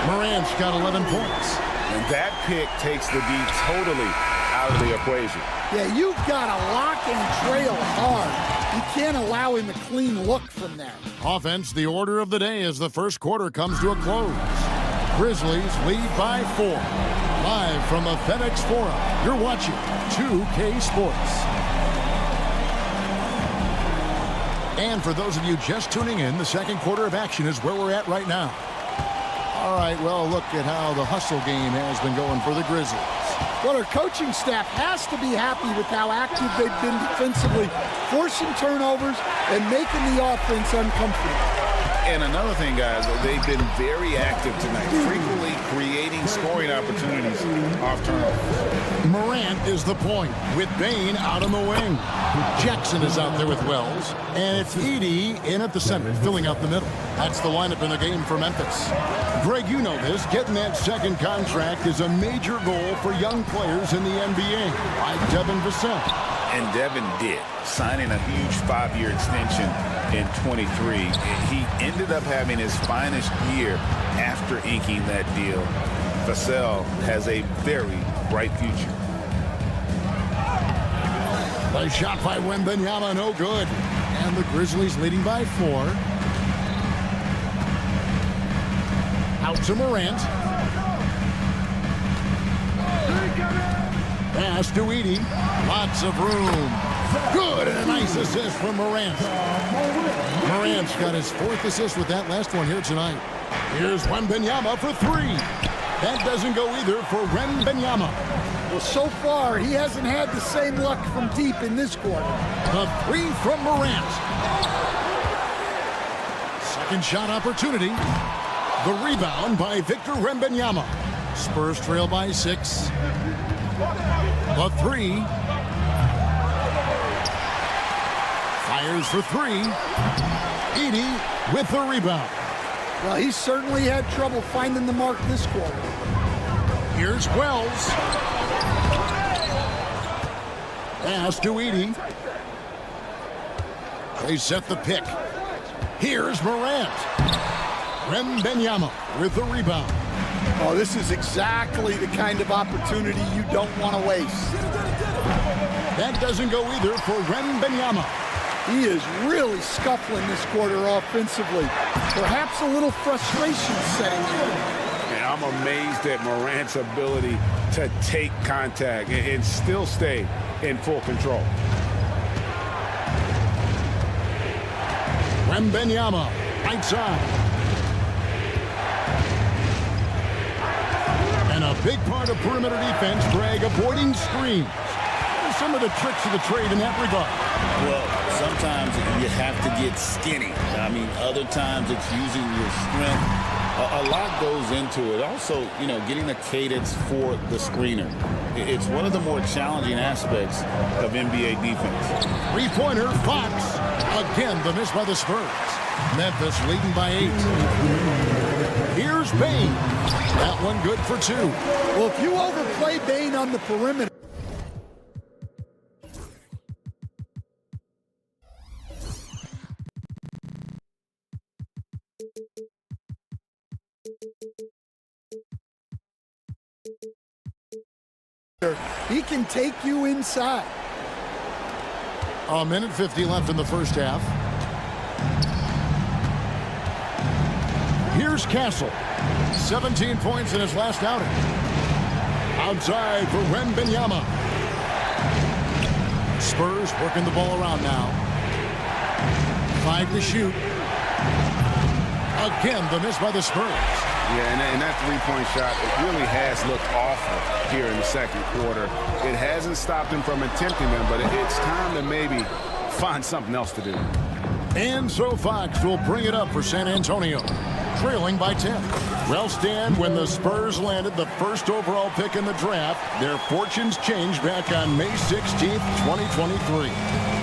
Morant's got 11 points. And that pick takes the D totally out of the equation. Yeah, you've got to lock and trail hard. You can't allow him a clean look from that. Offense, the order of the day as the first quarter comes to a close. Grizzlies lead by 4. Live from the FedEx Forum, you're watching 2K Sports. And for those of you just tuning in, the second quarter of action is where we're at right now. All right, well, look at how the hustle game has been going for the Grizzlies. Well, our coaching staff has to be happy with how active they've been defensively, forcing turnovers and making the offense uncomfortable. And another thing, guys, they've been very active tonight, frequently creating scoring opportunities off turnovers. Morant is the point with Bane out on the wing. Jackson is out there with Wells, and it's Edey in at the center, filling out the middle. That's the lineup in the game for Memphis. Greg, you know this. Getting that second contract is a major goal for young players in the NBA, like Devin Vassell. And Devin did, signing a huge 5-year extension in 23. He ended up having his finest year after inking that deal. Vassell has a very bright future. The shot by Wembanyama, no good. And the Grizzlies leading by 4. Out to Morant. Pass to Edey. Lots of room. Good, and a nice assist from Morant. Morant's got his 4th assist with that last one here tonight. Here's Wembanyama for 3. That doesn't go either for Wembanyama. Well, so far, he hasn't had the same luck from deep in this quarter. The 3 from Morant. Second shot opportunity. The rebound by Victor Wembanyama. Spurs trail by 6. The 3. Fires for 3. Edey with the rebound. Well, he certainly had trouble finding the mark this quarter. Here's Wells. Pass to Edey. They set the pick. Here's Morant. Wembanyama with the rebound. Oh, this is exactly the kind of opportunity you don't want to waste. That doesn't go either for Wembanyama. He is really scuffling this quarter offensively. Perhaps a little frustration setting in. And I'm amazed at Morant's ability to take contact and still stay in full control. Wembanyama, right side. And a big part of perimeter defense, Greg, avoiding screens. Some of the tricks of the trade in that regard. Well, sometimes you have to get skinny. I mean, other times it's using your strength. A lot goes into it. Also, you know, getting the cadence for the screener. It's one of the more challenging aspects of NBA defense. Three-pointer, Fox. Again, the miss by the Spurs. Memphis leading by 8. Here's Bane. That one good for 2. Well, if you overplay Bane on the perimeter, he can take you inside. A minute 50 left in the first half. Here's Castle. 17 points in his last outing. Outside for Wembanyama. Spurs working the ball around now. 5 to shoot. Again, the miss by the Spurs. Yeah, and that three-point shot, it really has looked awful here in the second quarter. It hasn't stopped him from attempting them, but it's time to maybe find something else to do. And so Fox will bring it up for San Antonio, trailing by 10. Well, Stan, when the Spurs landed the first overall pick in the draft, their fortunes changed back on May 16th, 2023.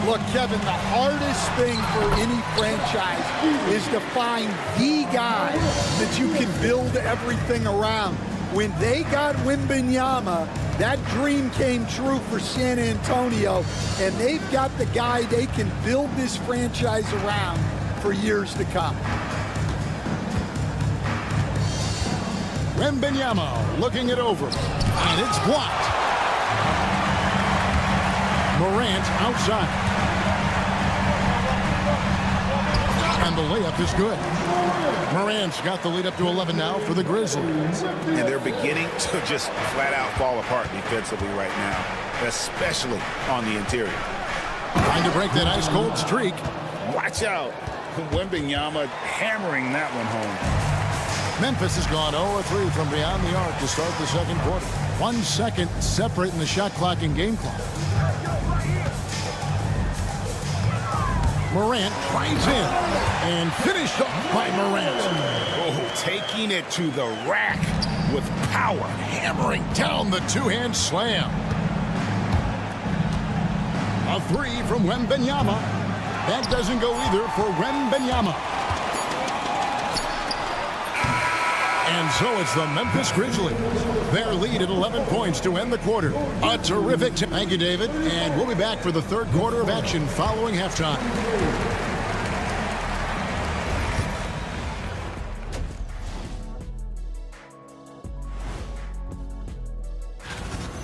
Look, Kevin, the hardest thing for any franchise is to find the guy that you can build everything around. When they got Wembanyama, that dream came true for San Antonio, and they've got the guy they can build this franchise around for years to come. Wembanyama looking it over, and it's blocked. Morant outside. And the layup is good. Morant's got the lead up to 11 now for the Grizzlies. And they're beginning to just flat out fall apart defensively right now, especially on the interior. Trying to break that ice cold streak. Watch out. Wembanyama hammering that one home. Memphis has gone 0-3 from beyond the arc to start the second quarter. 1 second separating the shot clock and game clock. Morant tries in and finished off by Morant. Oh, taking it to the rack with power. Hammering down the two-hand slam. A three from Wembanyama. That doesn't go either for Wembanyama. And so it's the Memphis Grizzlies. Their lead at 11 points to end the quarter. A terrific thank you, David. And we'll be back for the third quarter of action following halftime.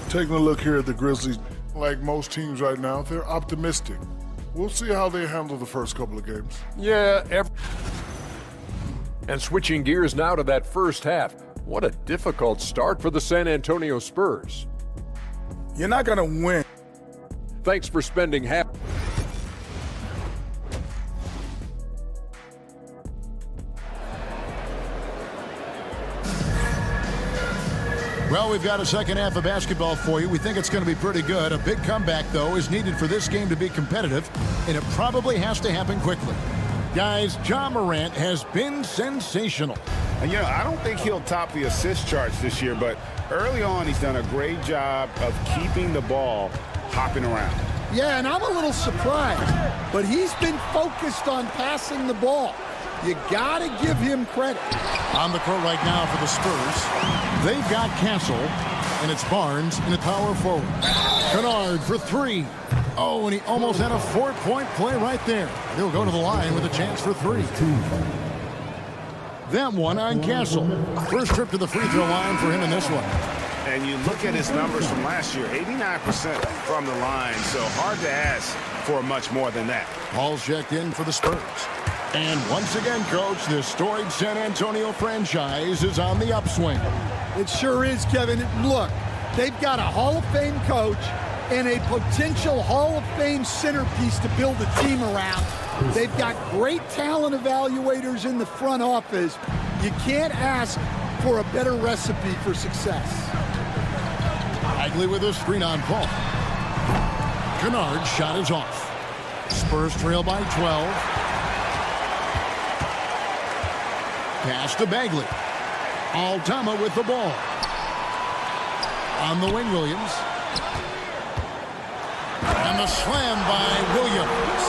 Taking a look here at the Grizzlies, like most teams right now, they're optimistic. We'll see how they handle the first couple of games. Yeah, and switching gears now to that first half. What a difficult start for the San Antonio Spurs. You're not going to win. Thanks for spending half. Well, we've got a second half of basketball for you. We think it's going to be pretty good. A big comeback, though, is needed for this game to be competitive, and it probably has to happen quickly. Guys, Ja Morant has been sensational. And, you know, I don't think he'll top the assist charts this year, but early on he's done a great job of keeping the ball hopping around. Yeah, and I'm a little surprised, but he's been focused on passing the ball. You got to give him credit. On the court right now for the Spurs, they've got Castle, and it's Barnes in the power forward. Kennard for three. Oh, and he almost had a 4-point play right there. He'll go to the line with a chance for three. That one on Castle. First trip to the free throw line for him in this one. And you look at his numbers from last year, 89% from the line, so hard to ask for much more than that. Paul's checked in for the Spurs. And once again, Coach, this storied San Antonio franchise is on the upswing. It sure is, Kevin. Look, they've got a Hall of Fame coach and a potential Hall of Fame centerpiece to build a team around. They've got great talent evaluators in the front office. You can't ask for a better recipe for success. Bagley with a screen on Paul. Kennard's shot is off. Spurs trail by 12. Pass to Bagley. Aldama with the ball. On the wing, Williams. And the slam by Williams.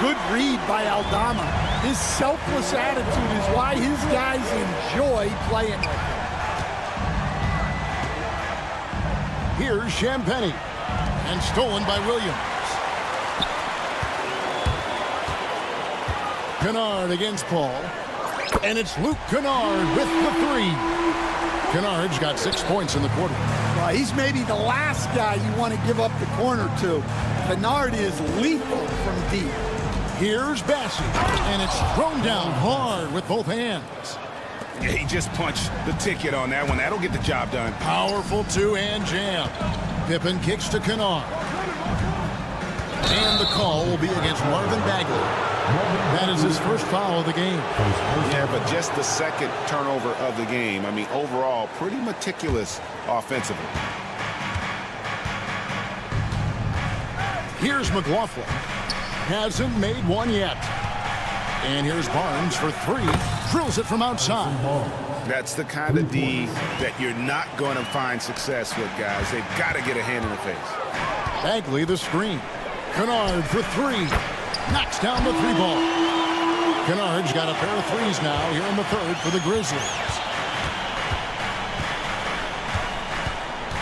Good read by Aldama. His selfless attitude is why his guys enjoy playing with him. Here's Champagny. And stolen by Williams. Kennard against Paul. And it's Luke Kennard with the three. Kennard's got 6 points in the quarter. Well, he's maybe the last guy you want to give up the corner to. Kennard is lethal from deep. Here's Bassey, and it's thrown down hard with both hands. Yeah, he just punched the ticket on that one. That'll get the job done. Powerful two-hand jam. Pippen kicks to Kennard. And the call will be against Marvin Bagley. That is his first foul of the game. Yeah, but just the second turnover of the game. I mean, overall, pretty meticulous offensively. Here's McLaughlin. Hasn't made one yet. And here's Barnes for three. Drills it from outside. That's the kind of D that you're not going to find success with, guys. They've got to get a hand in the face. Bagley the screen. Kennard for three. Knocks down the three ball. Kennard's got a pair of threes now here in the third for the Grizzlies.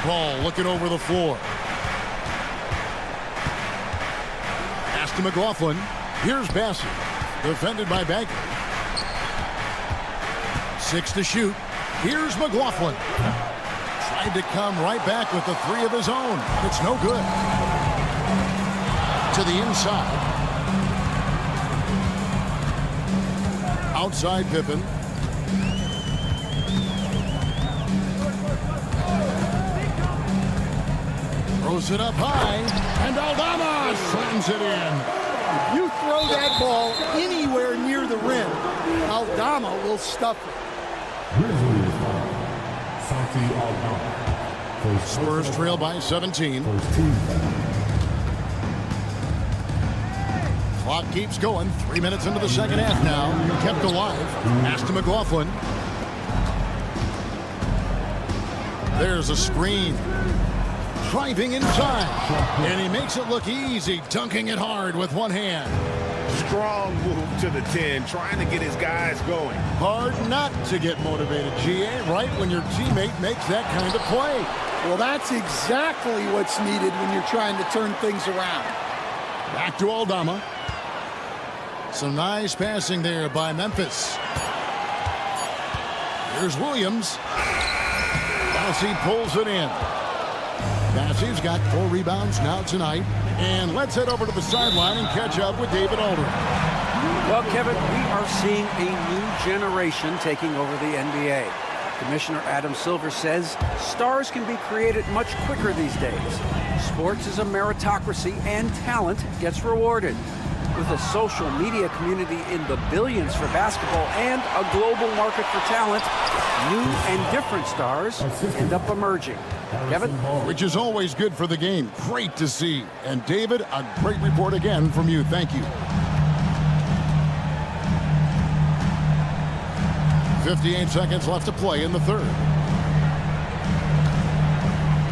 Ball looking over the floor. Pass to McLaughlin. Here's Bassett. Defended by Bagley. 6 to shoot. Here's McLaughlin. Tried to come right back with the three of his own. It's no good. To the inside. Outside Pippen. Throws it up high. And Aldama slams it in. You throw that ball anywhere near the rim, Aldama will stuff it. Grizzlies foul. Santi Aldama. Spurs trail by 17. First team foul. Clock keeps going. 3 minutes into the second half now. Kept alive. Pass to McLaughlin. There's a screen. Driving inside. And he makes it look easy, dunking it hard with one hand. Strong move to the 10, trying to get his guys going. Hard not to get motivated, GA, right when your teammate makes that kind of play. Well, that's exactly what's needed when you're trying to turn things around. Back to Aldama. Some nice passing there by Memphis. Here's Williams. Bassey pulls it in. Bassey's got 4 rebounds now tonight. And let's head over to the sideline and catch up with David Aldridge. Well, Kevin, we are seeing a new generation taking over the NBA. Commissioner Adam Silver says stars can be created much quicker these days. Sports is a meritocracy and talent gets rewarded. With a social media community in the billions for basketball and a global market for talent, new and different stars end up emerging. Kevin? Which is always good for the game. Great to see. And David, a great report again from you. Thank you. 58 seconds left to play in the third.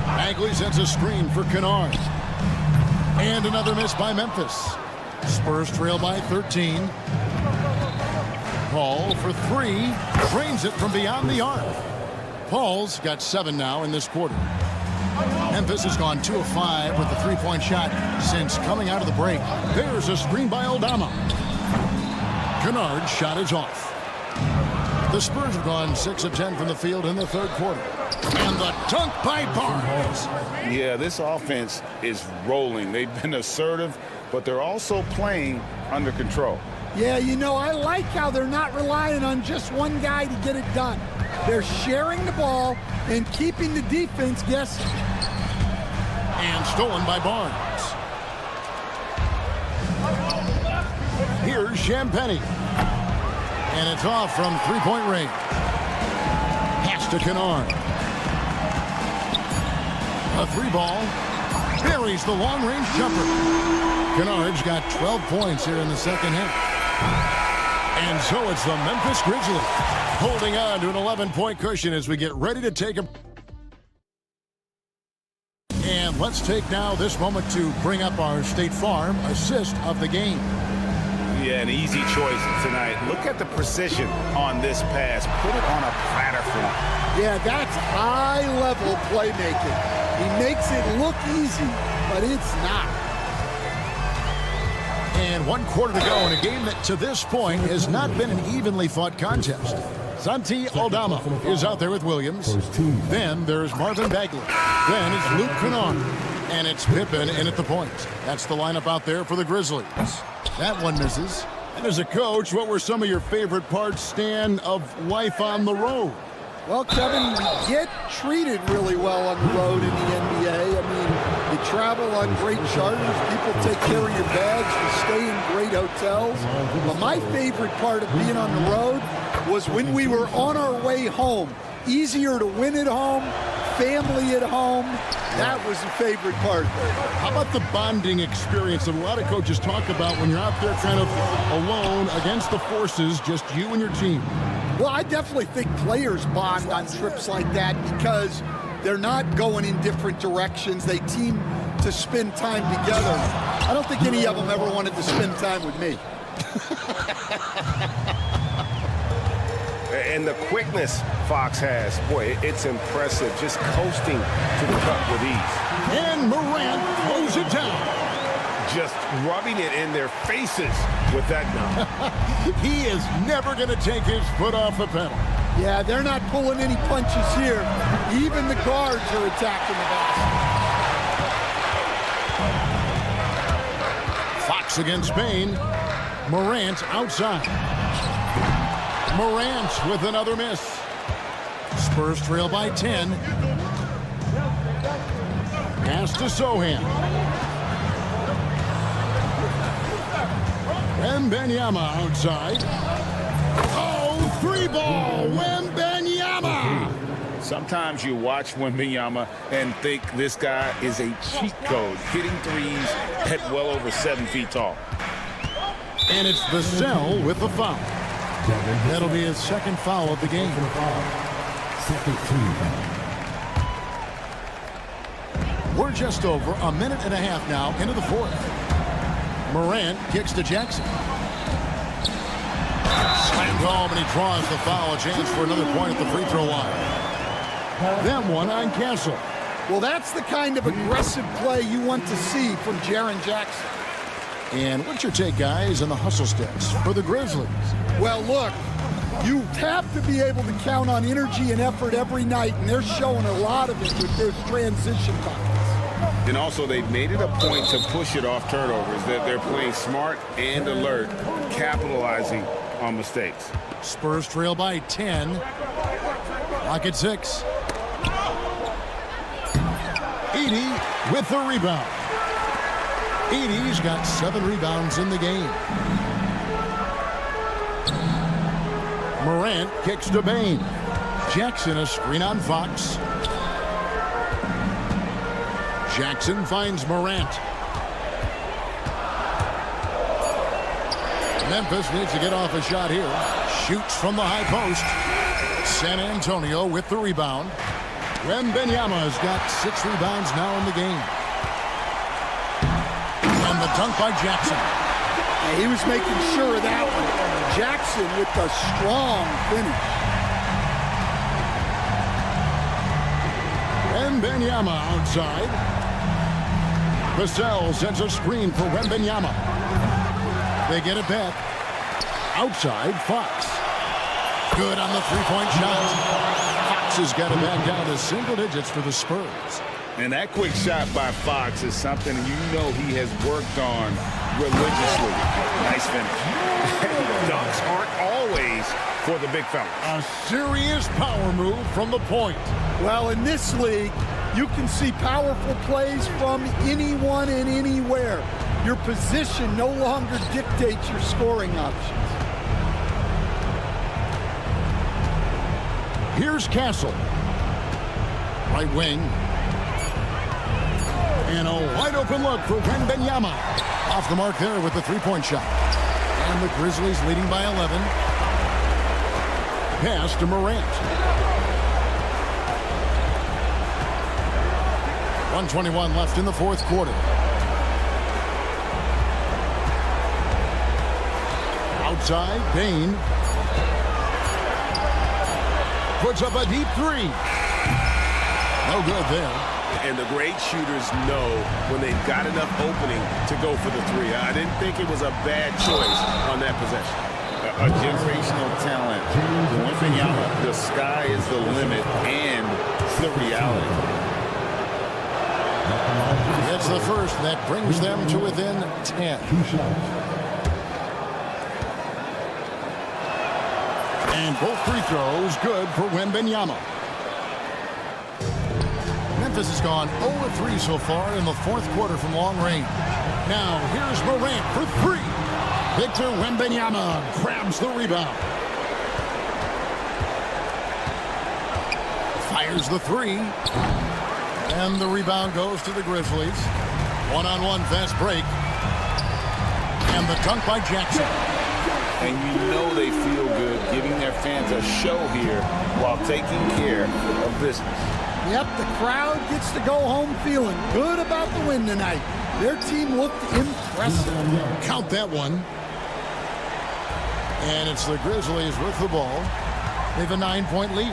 Bagley sends a screen for Kennard. And another miss by Memphis. Spurs trail by 13. Paul for three. Drains it from beyond the arc. Paul's got 7 now in this quarter. Memphis has gone 2 of 5 with the three-point shot since coming out of the break. There's a screen by Aldama. Kennard's shot is off. The Spurs have gone 6 of 10 from the field in the third quarter. And the dunk by Barnes. Yeah, this offense is rolling. They've been assertive, but they're also playing under control. Yeah, you know, I like how they're not relying on just one guy to get it done. They're sharing the ball and keeping the defense guessing. And stolen by Barnes. Here's Champagnie. And it's off from three-point range. Pass to Kennard. A three ball. Buries the long-range jumper. Kennard's got 12 points here in the second half. And so it's the Memphis Grizzlies holding on to an 11-point cushion as we get ready to take a... And let's take now this moment to bring up our State Farm assist of the game. Yeah, an easy choice tonight. Look at the precision on this pass. Put it on a platter for him. Yeah, that's high-level playmaking. He makes it look easy, but it's not. And 1 quarter to go in a game that to this point has not been an evenly fought contest. Santi Aldama is out there with Williams. Then there's Marvin Bagley. Then it's Luke Kennard. And it's Pippen in at the point. That's the lineup out there for the Grizzlies. That one misses. And as a coach, what were some of your favorite parts, Stan, of life on the road? Well, Kevin, you get treated really well on the road in the NBA. I mean, you travel on great charters. People take care of your bags. You stay in great hotels. But my favorite part of being on the road was when we were on our way home. Easier to win at home, family at home. That was the favorite part. How about the bonding experience that a lot of coaches talk about when you're out there kind of alone against the forces, just you and your team? Well, I definitely think players bond on trips like that because they're not going in different directions. They team to spend time together. I don't think any of them ever wanted to spend time with me. And the quickness Fox has, boy, it's impressive. Just coasting to the cup with ease. And Morant throws it down. Just rubbing it in their faces with that now. He is never going to take his foot off the pedal. Yeah, they're not pulling any punches here. Even the guards are attacking the basket. Fox against Bain. Morant outside. Morant with another miss. Spurs trail by 10. Pass to Sohan. Wembanyama outside. Oh, three ball. Wembanyama. Sometimes you watch Wembanyama and think this guy is a cheat code, hitting threes at well over 7 feet tall. And it's Vassell with the foul. That'll be his second foul of the game. We're just over a minute and a half now into the fourth. Morant kicks to Jackson. Slammed home and he draws the foul. A chance for another point at the free throw line. That one on Castle. Well, that's the kind of aggressive play you want to see from Jaren Jackson. And what's your take, guys, on the hustle steps for the Grizzlies? Well, look, you have to be able to count on energy and effort every night, and they're showing a lot of it with their transition buckets. And also, they've made it a point to push it off turnovers. They're playing smart and alert, capitalizing on mistakes. Spurs trail by 10. Clock at 6. Edey with the rebound. Edey's got 7 rebounds in the game. Morant kicks to Bain. Jackson a screen on Fox. Jackson finds Morant. Memphis needs to get off a shot here. Shoots from the high post. San Antonio with the rebound. Wembanyama's got 6 rebounds now in the game. And the dunk by Jackson. Yeah, he was making sure of that one. Jackson with the strong finish. Wembanyama outside. Vassell sends a screen for Wembanyama. They get it back. Outside, Fox. Good on the three-point shot. Fox has got it back down to single digits for the Spurs. And that quick shot by Fox is something you know he has worked on religiously. Nice finish. Dunks aren't always for the big fella. A serious power move from the point. Well, in this league, you can see powerful plays from anyone and anywhere. Your position no longer dictates your scoring options. Here's Castle. Right wing. And a wide open look for Wembanyama. Off the mark there with the three-point shot. And the Grizzlies leading by 11. Pass to Morant. 1:21 left in the fourth quarter. Outside, Bain. Puts up a deep three. No good there. And the great shooters know when they've got enough opening to go for the three. I didn't think it was a bad choice on that possession. A generational talent. Wembanyama, the sky is the limit, and it's the reality. It's the first that brings them to within 10. And both free throws good for Wembanyama. Memphis has gone 0-3 so far in the fourth quarter from long range. Now, here's Morant for three. Victor Wembanyama grabs the rebound. Fires the three. And the rebound goes to the Grizzlies. One-on-one fast break. And the dunk by Jackson. And you know they feel good giving their fans a show here while taking care of business. Yep, the crowd gets to go home feeling good about the win tonight. Their team looked impressive. Count that one. And it's the Grizzlies with the ball. They have a 9-point lead.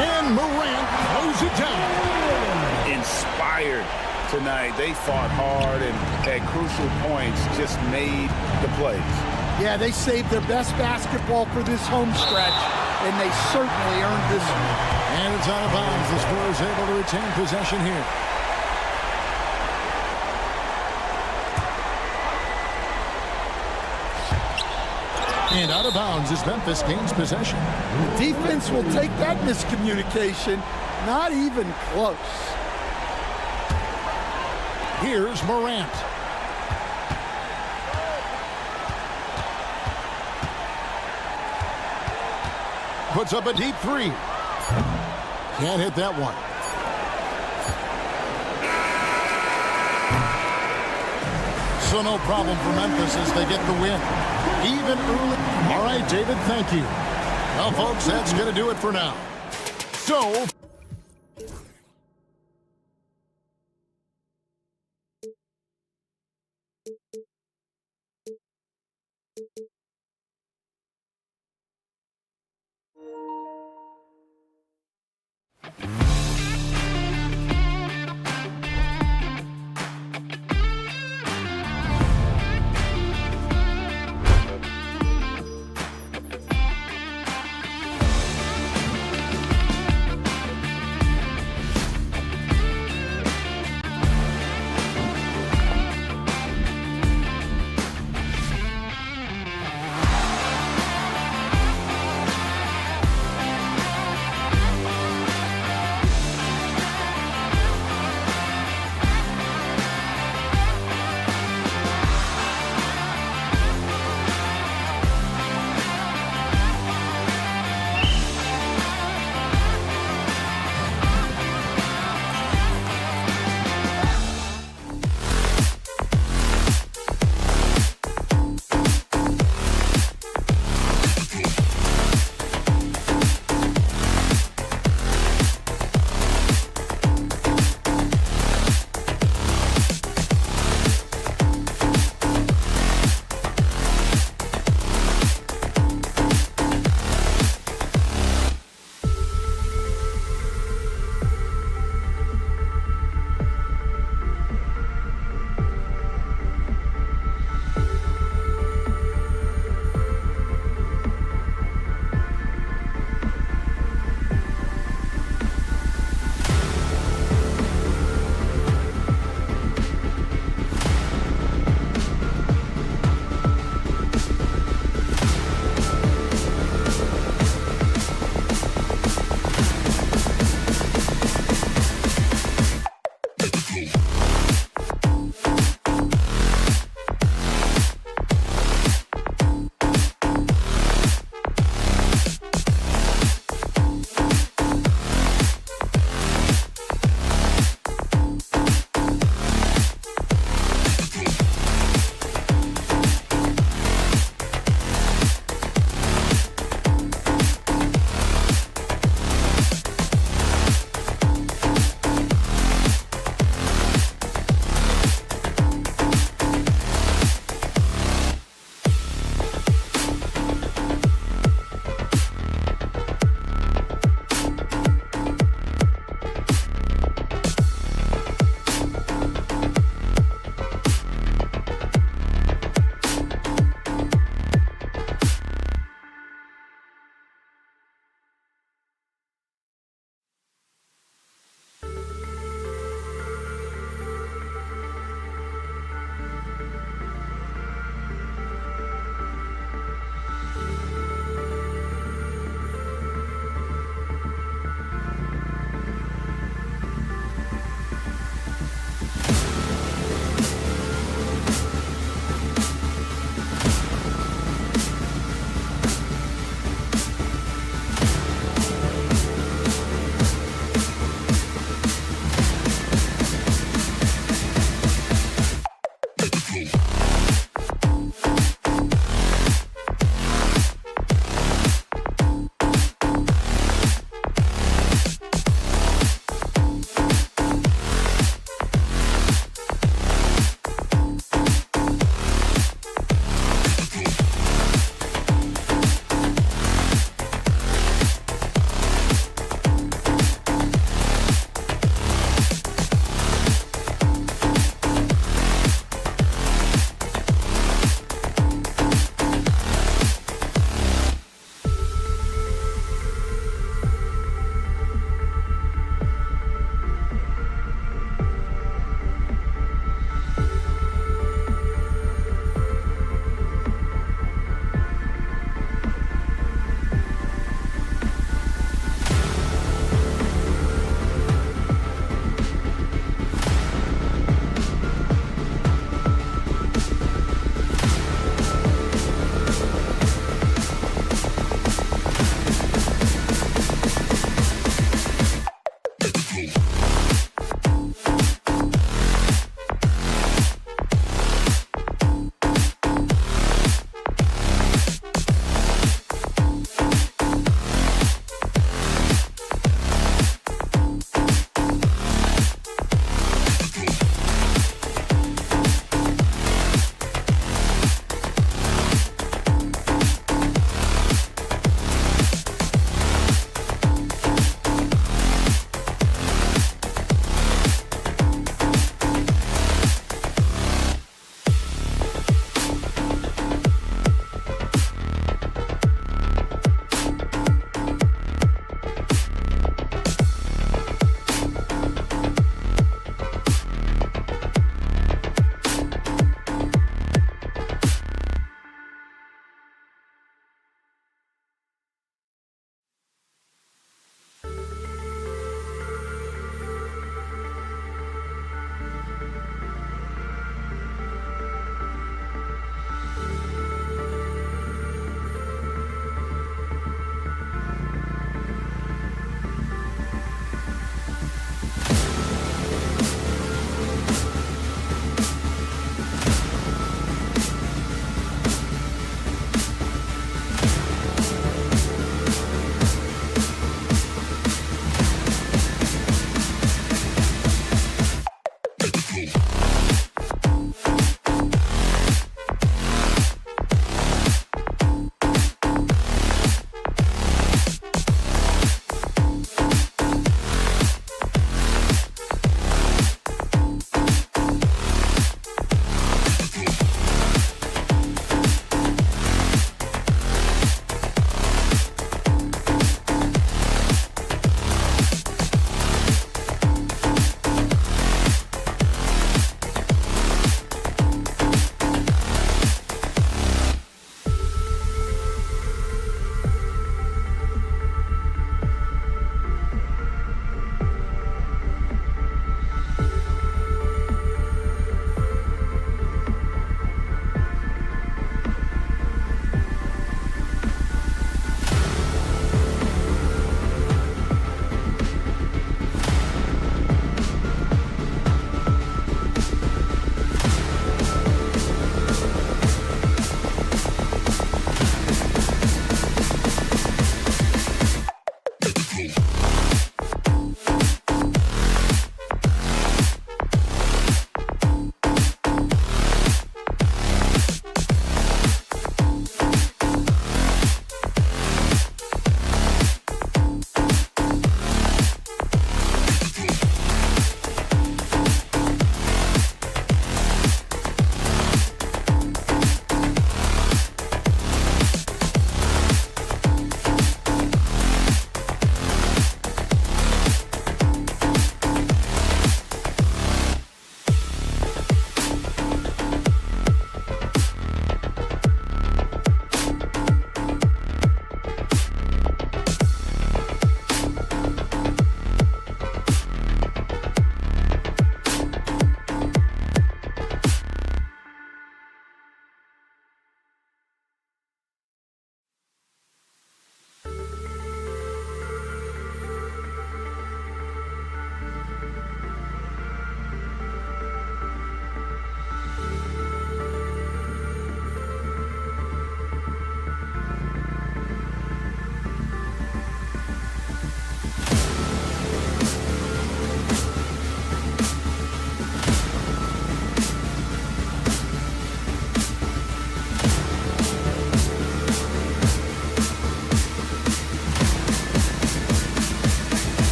And Morant throws it down. Inspired tonight. They fought hard and at crucial points just made the plays. Yeah, they saved their best basketball for this home stretch, and they certainly earned this one. And it's out of bounds. The Spurs able to retain possession here. And out of bounds as Memphis gains possession. The defense will take that miscommunication. Not even close. Here's Morant. Puts up a deep three. Can't hit that one. So no problem for Memphis as they get the win. Even early. All right, David, thank you. Well, folks, that's going to do it for now. So...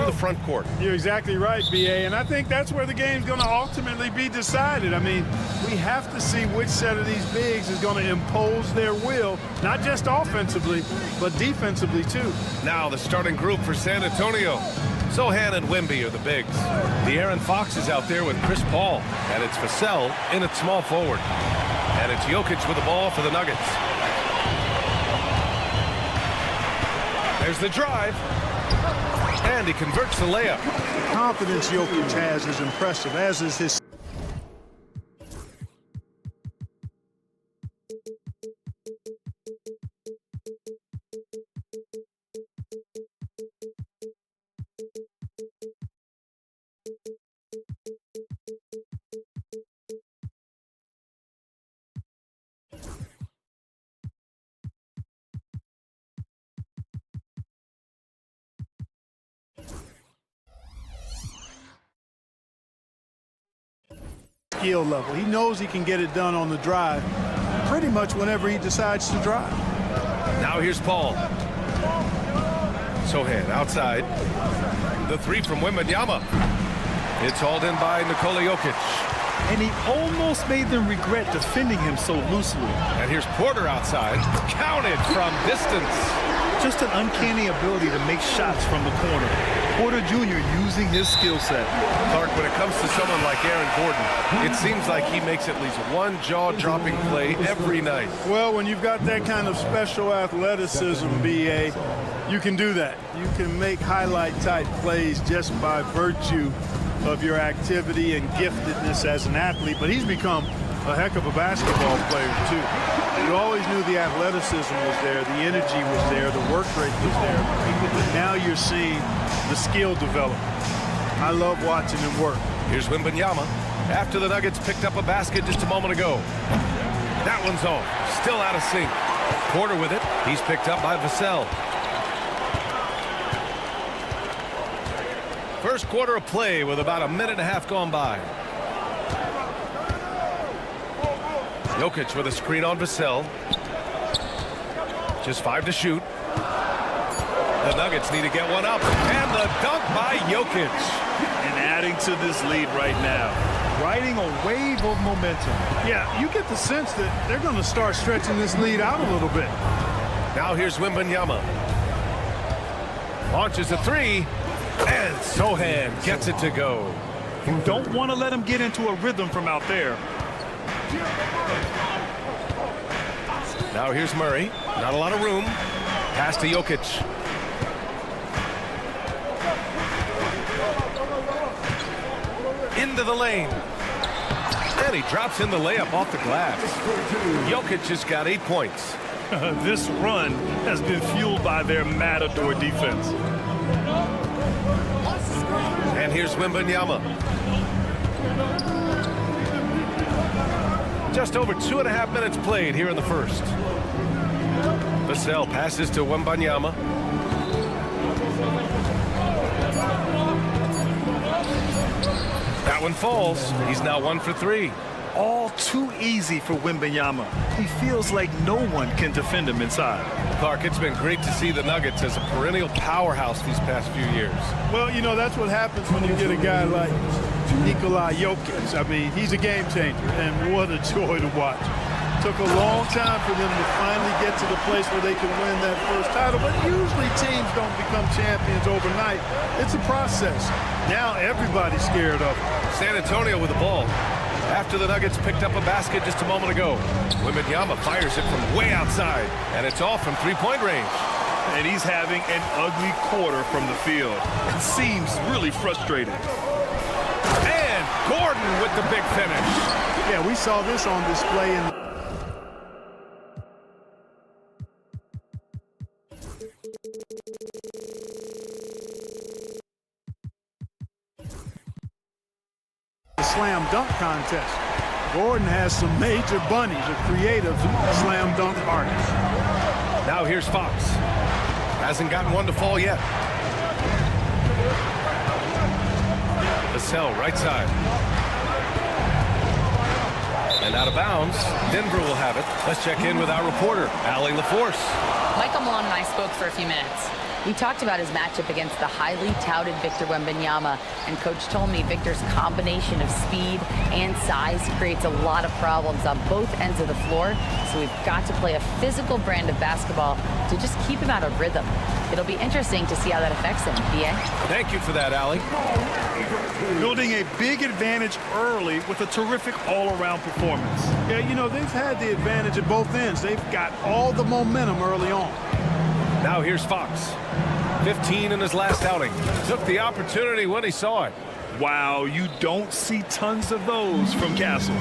through the front court. You're exactly right, B.A., and I think that's where the game's going to ultimately be decided. I mean, we have to see which set of these bigs is going to impose their will, not just offensively, but defensively, too. Now the starting group for San Antonio. Sohan and Wemby are the bigs. De'Aaron Fox is out there with Chris Paul, and it's Vassell in at small forward. And it's Jokic with the ball for the Nuggets. There's the drive. And he converts the layup. The confidence Jokic has is impressive, as is his... skill level. He knows he can get it done on the drive pretty much whenever he decides to drive. Now here's Paul. Sohan outside. The three from Wembanyama. It's hauled in by Nikola Jokic. And he almost made them regret defending him so loosely. And here's Porter outside. Counted from distance. Just an uncanny ability to make shots from the corner. Porter Jr. using his skill set. Clark, when it comes to someone like Aaron Gordon, it seems like he makes at least one jaw-dropping play every night. Well, when you've got that kind of special athleticism, B.A., you can do that. You can make highlight-type plays just by virtue of your activity and giftedness as an athlete. But he's become a heck of a basketball player, too. You always knew the athleticism was there, the energy was there, the work rate was there. But now you're seeing the skill develop. I love watching him work. Here's Wembanyama after the Nuggets picked up a basket just a moment ago. That one's home. Still out of sync. Porter with it. He's picked up by Vassell. First quarter of play with about a minute and a half gone by. Jokic with a screen on Vassell. Just 5 to shoot. The Nuggets need to get one up. And the dunk by Jokic. And adding to this lead right now. Riding a wave of momentum. Yeah, you get the sense that they're going to start stretching this lead out a little bit. Now here's Wembanyama. Launches a three. And Sohan gets it to go. You don't want to let him get into a rhythm from out there. Now here's Murray. Not a lot of room. Pass to Jokic. Into the lane. And he drops in the layup off the glass. Jokic has got 8 points. This run has been fueled by their matador defense. And here's Wembanyama. Just over 2.5 minutes played here in the first. Vassell passes to Wembanyama. That one falls. He's now 1 for 3. All too easy for Wembanyama. He feels like no one can defend him inside. Clark, it's been great to see the Nuggets as a perennial powerhouse these past few years. Well, you know, that's what happens when you get a guy like Nikola Jokic. I mean, he's a game changer, and what a joy to watch. Took a long time for them to finally get to the place where they can win that first title, but usually teams don't become champions overnight. It's a process. Now everybody's scared of him. San Antonio with the ball. After the Nuggets picked up a basket just a moment ago. Wembanyama fires it from way outside, and it's off from three-point range. And he's having an ugly quarter from the field. It seems really frustrated. And Gordon with the big finish. Yeah, we saw this on display in the slam dunk contest. Gordon has some major bunnies, a creative slam dunk artist. Now here's Fox. Hasn't gotten one to fall yet. Vassell right side. And out of bounds. Denver will have it. Let's check in with our reporter, Allie LaForce. Michael Malone and I spoke for a few minutes. We talked about his matchup against the highly touted Victor Wembanyama, and Coach told me Victor's combination of speed and size creates a lot of problems on both ends of the floor, so we've got to play a physical brand of basketball to just keep him out of rhythm. It'll be interesting to see how that affects him. BA? Thank you for that, Allie. Building a big advantage early with a terrific all-around performance. Yeah, you know, they've had the advantage at both ends. They've got all the momentum early on. Now here's Fox. 15 in his last outing. Took the opportunity when he saw it. Wow, you don't see tons of those from Castle.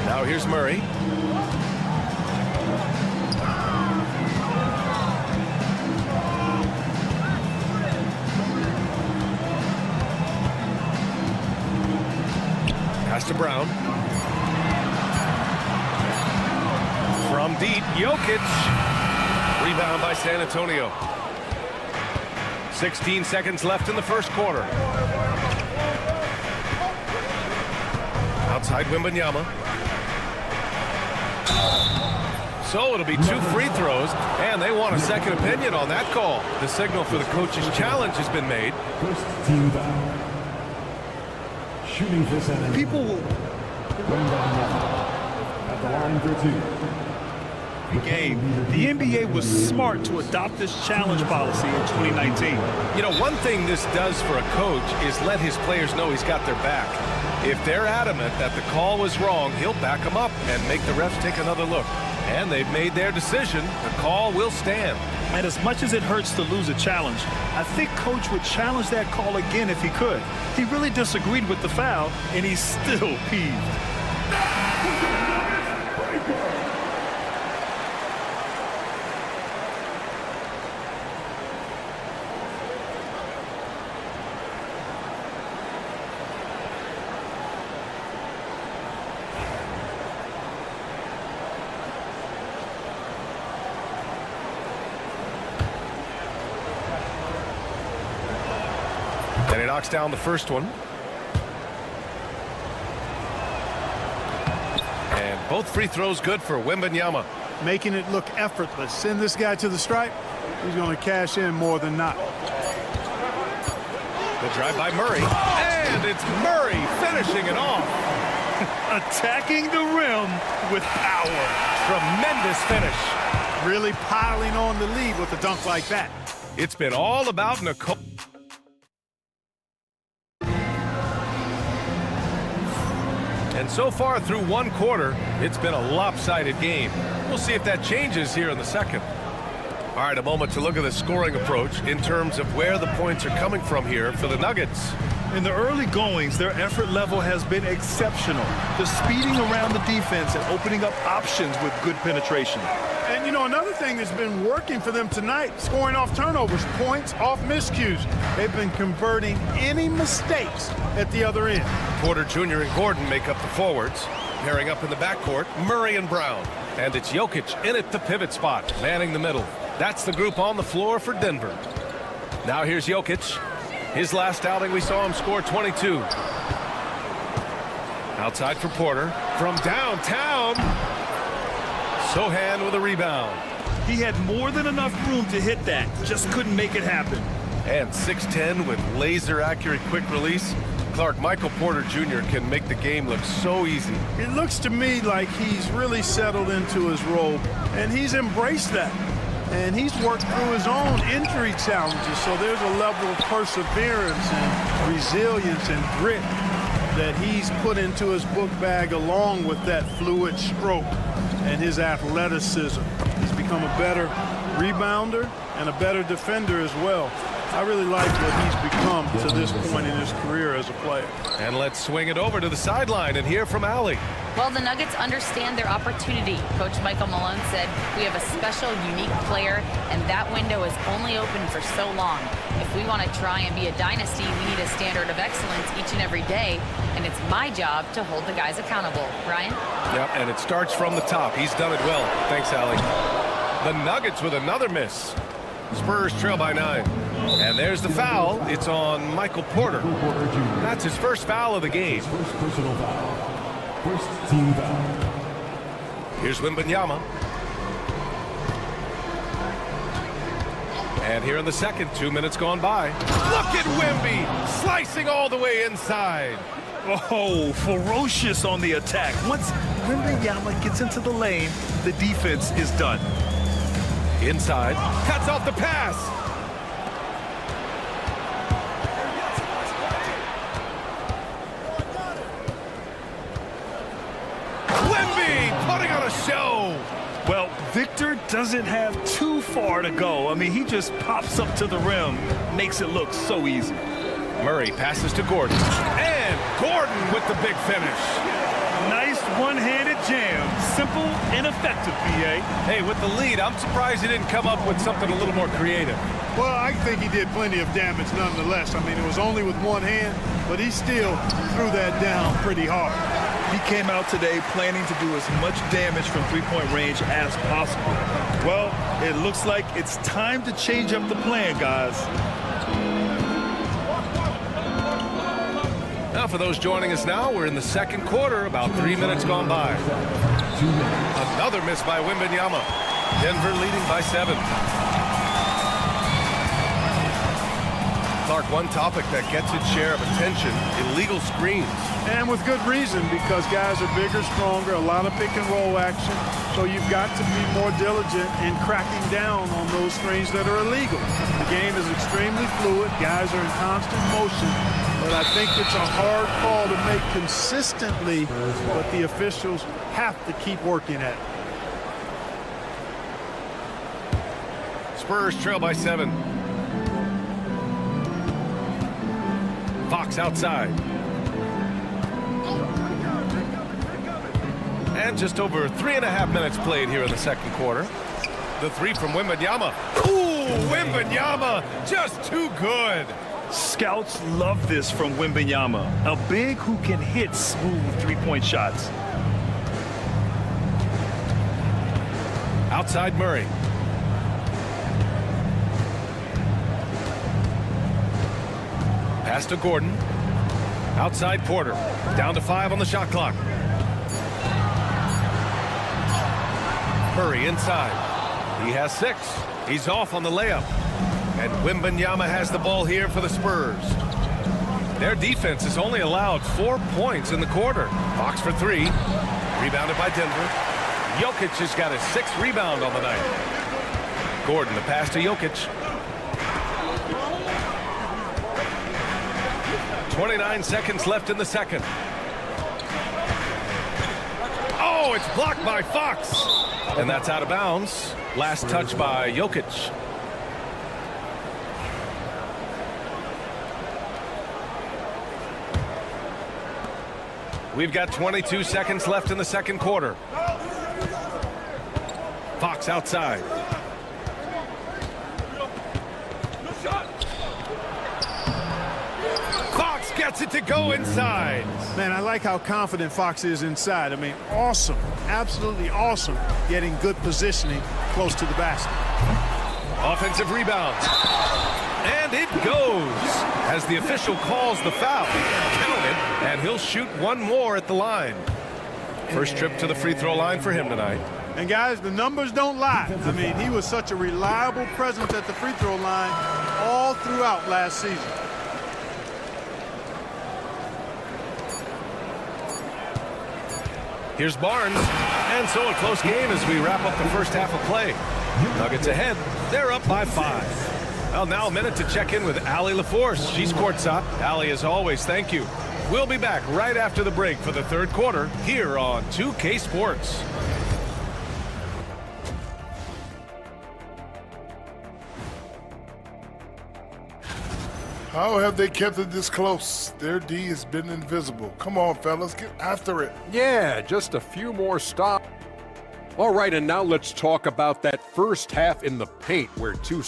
Now here's Murray. Pass to Brown. From deep, Jokic. Rebound by San Antonio. 16 seconds left in the first quarter. Outside Wembanyama. So it'll be 2 free throws, and they want a second opinion on that call. The signal for the coach's challenge has been made. First team foul. Shooting for San Antonio. People will at the line for 2. Game. The NBA was smart to adopt this challenge policy in 2019. You know, one thing this does for a coach is let his players know he's got their back. If they're adamant that the call was wrong, he'll back them up and make the refs take another look. And they've made their decision. The call will stand. And as much as it hurts to lose a challenge, I think Coach would challenge that call again if he could. He really disagreed with the foul, and he's still peeved. And he knocks down the first one. And both free throws good for Wembanyama. Making it look effortless. Send this guy to the stripe. He's going to cash in more than not. The drive by Murray. And it's Murray finishing it off. Attacking the rim with power. Tremendous finish. Really piling on the lead with a dunk like that. It's been all about Nicole. And so far through one quarter, it's been a lopsided game. We'll see if that changes here in the second. All right, a moment to look at the scoring approach in terms of where the points are coming from here for the Nuggets. In the early goings, their effort level has been exceptional. The speeding around the defense and opening up options with good penetration. And, you know, another thing that's been working for them tonight, scoring off turnovers, points off miscues. They've been converting any mistakes at the other end. Porter Jr. and Gordon make up the forwards. Pairing up in the backcourt, Murray and Brown. And it's Jokic in at the pivot spot, manning the middle. That's the group on the floor for Denver. Now here's Jokic. His last outing, we saw him score 22. Outside for Porter. From downtown. Sohan with a rebound. He had more than enough room to hit that. Just couldn't make it happen. And 6'10" with laser-accurate quick release. Clark, Michael Porter Jr. can make the game look so easy. It looks to me like he's really settled into his role, and he's embraced that. And he's worked through his own injury challenges, so there's a level of perseverance and resilience and grit that he's put into his book bag along with that fluid stroke and his athleticism. He's become a better rebounder and a better defender as well. I really like what he's become to this point in his career as a player. And let's swing it over to the sideline and hear from Allie. Well, the Nuggets understand their opportunity. Coach Michael Malone said, we have a special, unique player, and that window is only open for so long. If we want to try and be a dynasty, we need a standard of excellence each and every day, and it's my job to hold the guys accountable. Ryan? Yep, and it starts from the top. He's done it well. Thanks, Allie. The Nuggets with another miss. Spurs trail by 9. And there's the foul. It's on Michael Porter. That's his first foul of the game. First personal foul. First team foul. Here's Wembanyama. And here in the second, 2 minutes gone by. Look at Wemby slicing all the way inside. Oh, ferocious on the attack. Once Wembanyama gets into the lane, the defense is done. Inside, cuts off the pass. Wemby putting on a show. Well, Victor doesn't have too far to go. I mean, he just pops up to the rim, makes it look so easy. Murray passes to Gordon. And Gordon with the big finish. Nice one-handed jam. Simple and effective, PA. Hey, with the lead, I'm surprised he didn't come up with something a little more creative. Well, I think he did plenty of damage nonetheless. I mean, it was only with one hand, but he still threw that down pretty hard. He came out today planning to do as much damage from three-point range as possible. Well, it looks like it's time to change up the plan, guys. Now, for those joining us now, we're in the second quarter, about 3 minutes gone by. Another miss by Wembanyama. Denver leading by 7. Clark, one topic that gets its share of attention, illegal screens. And with good reason, because guys are bigger, stronger, a lot of pick and roll action. So you've got to be more diligent in cracking down on those screens that are illegal. The game is extremely fluid. Guys are in constant motion. But I think it's a hard call to make consistently, but the officials have to keep working at it. Spurs trail by 7. Fox outside. And just over 3.5 minutes played here in the second quarter. The three from Wembanyama. Ooh, Wembanyama, just too good. Scouts love this from Wembanyama, a big who can hit smooth three-point shots. Outside Murray. Pass to Gordon. Outside Porter. Down to 5 on the shot clock. Murray inside. He has 6. He's off on the layup. And Wembanyama has the ball here for the Spurs. Their defense has only allowed 4 points in the quarter. Fox for 3. Rebounded by Denver. Jokic has got his 6th rebound on the night. Gordon, the pass to Jokic. 29 seconds left in the second. Oh, it's blocked by Fox. And that's out of bounds. Last touch by Jokic. We've got 22 seconds left in the second quarter. Fox outside. Fox gets it to go inside. Man, I like how confident Fox is inside. I mean, awesome, absolutely awesome, getting good positioning close to the basket. Offensive rebound. And it goes as the official calls the foul. Count it, and he'll shoot one more at the line. First trip to the free throw line for him tonight. And guys, the numbers don't lie. I mean, he was such a reliable presence at the free throw line all throughout last season. Here's Barnes. And so a close game as we wrap up the first half of play. Nuggets ahead. They're up by 5. Well, now a minute to check in with Allie LaForce. She's courtside. Allie, as always, thank you. We'll be back right after the break for the third quarter here on 2K Sports. How have they kept it this close? Their D has been invisible. Come on, fellas, get after it. Yeah, just a few more stops. All right, and now let's talk about that first half in the paint where two...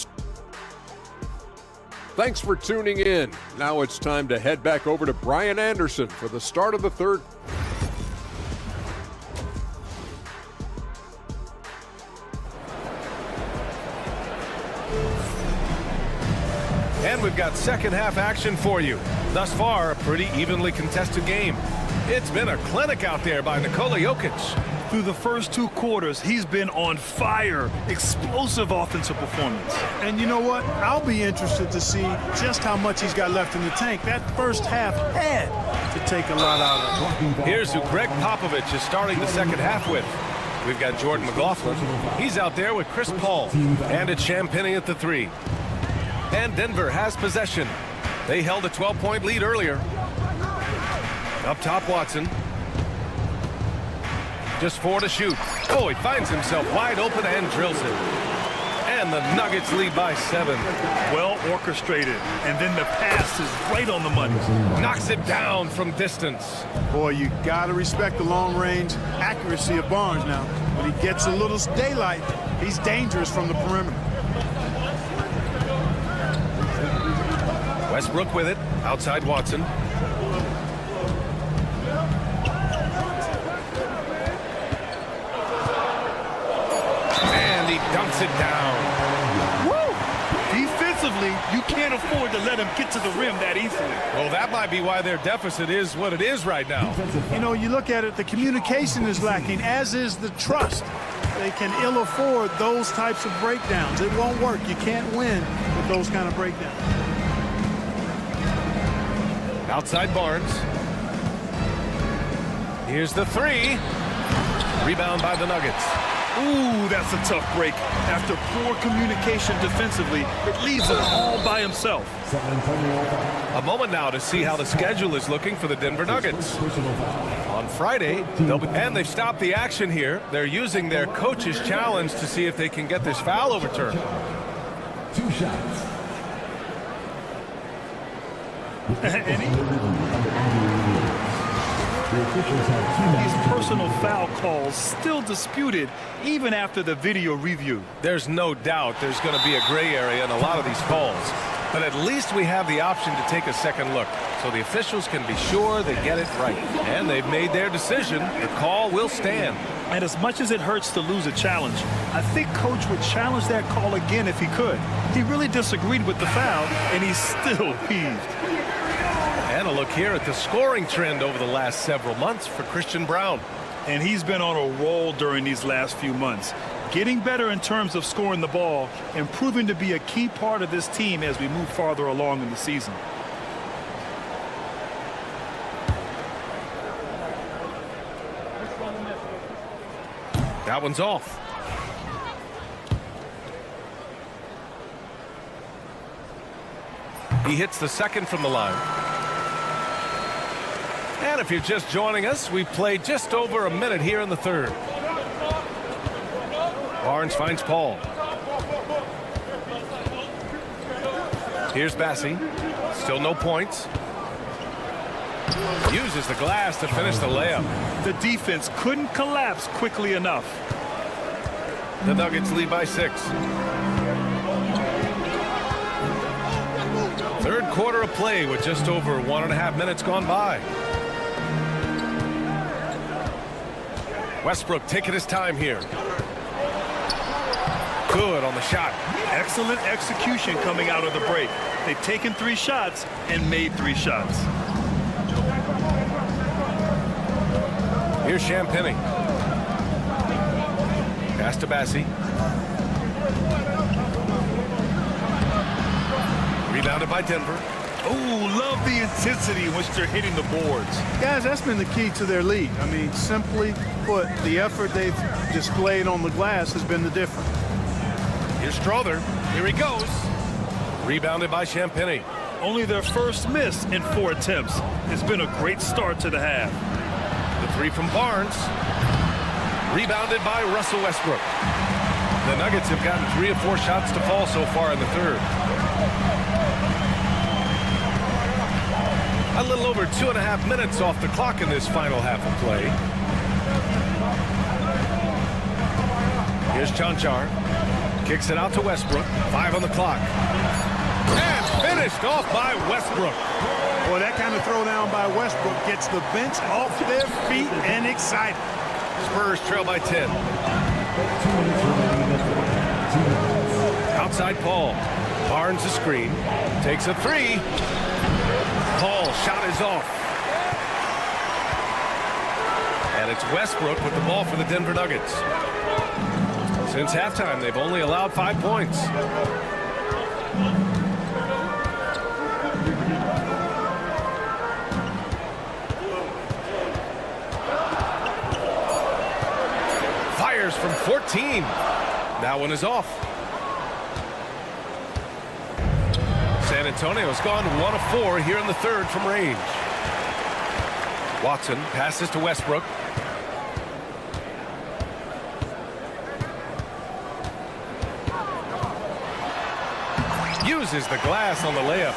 Thanks for tuning in. Now it's time to head back over to Brian Anderson for the start of the third. And we've got second half action for you. Thus far, a pretty evenly contested game. It's been a clinic out there by Nikola Jokic. Through the first 2 quarters, he's been on fire. Explosive offensive performance. And you know what? I'll be interested to see just how much he's got left in the tank. That first half had to take a lot out of him. Here's who Greg Popovich is starting the second half with. We've got Jordan McLaughlin. He's out there with Chris Paul. And it's Champagnie at the 3. And Denver has possession. They held a 12-point lead earlier. Up top, Watson. Just 4 to shoot. Oh, he finds himself wide open and drills it. And the Nuggets lead by 7. Well orchestrated. And then the pass is right on the money. Knocks it down from distance. Boy, you got to respect the long-range accuracy of Barnes now. When he gets a little daylight, he's dangerous from the perimeter. Westbrook with it. Outside Watson. Dunks it down. Woo! Defensively, you can't afford to let him get to the rim that easily. Well, that might be why their deficit is what it is right now. You know, you look at it, the communication is lacking, as is the trust. They can ill afford those types of breakdowns. It won't work. You can't win with those kind of breakdowns. Outside Barnes. Here's the 3. Rebound by the Nuggets. Ooh, that's a tough break. After poor communication defensively, it leaves him all by himself. A moment now to see how the schedule is looking for the Denver Nuggets. On Friday, they've stopped the action here. They're using their coach's challenge to see if they can get this foul overturned. 2 shots. These personal foul calls still disputed even after the video review. There's no doubt there's going to be a gray area in a lot of these calls. But at least we have the option to take a second look, so the officials can be sure they get it right. And they've made their decision. The call will stand. And as much as it hurts to lose a challenge, I think Coach would challenge that call again if he could. He really disagreed with the foul, and he's still peeved. And a look here at the scoring trend over the last several months for Christian Braun. And he's been on a roll during these last few months. Getting better in terms of scoring the ball and proving to be a key part of this team as we move farther along in the season. That one's off. He hits the second from the line. And if you're just joining us, we've played just over a minute here in the third. Barnes finds Paul. Here's Bassie. Still no points. Uses the glass to finish the layup. The defense couldn't collapse quickly enough. The Nuggets lead by 6. Third quarter of play with just over 1.5 minutes gone by. Westbrook taking his time here. Good on the shot. Excellent execution coming out of the break. They've taken 3 shots and made 3 shots. Here's Champagnie. Pass to Bassie. Rebounded by Denver. Oh, love the intensity in which they're hitting the boards. Guys, that's been the key to their lead. I mean, simply put, the effort they've displayed on the glass has been the difference. Here's Strother. Here he goes. Rebounded by Champagnie. Only their first miss in 4 attempts. It's been a great start to the half. The 3 from Barnes. Rebounded by Russell Westbrook. The Nuggets have gotten 3 of 4 shots to fall so far in the third. A little over 2.5 minutes off the clock in this final half of play. Here's Chanchar. Kicks it out to Westbrook. 5 on the clock. And finished off by Westbrook. Boy, that kind of throwdown by Westbrook gets the bench off their feet and excited. Spurs trail by 10. Outside Paul. Barnes a screen. Takes a 3. Paul shot is off. And And it's Westbrook with the ball for the Denver Nuggets. Since halftime, they've only allowed 5 points. Fires from 14. That one is off. San Antonio's gone 1 of 4 here in the third from range. Watson passes to Westbrook. Uses the glass on the layup.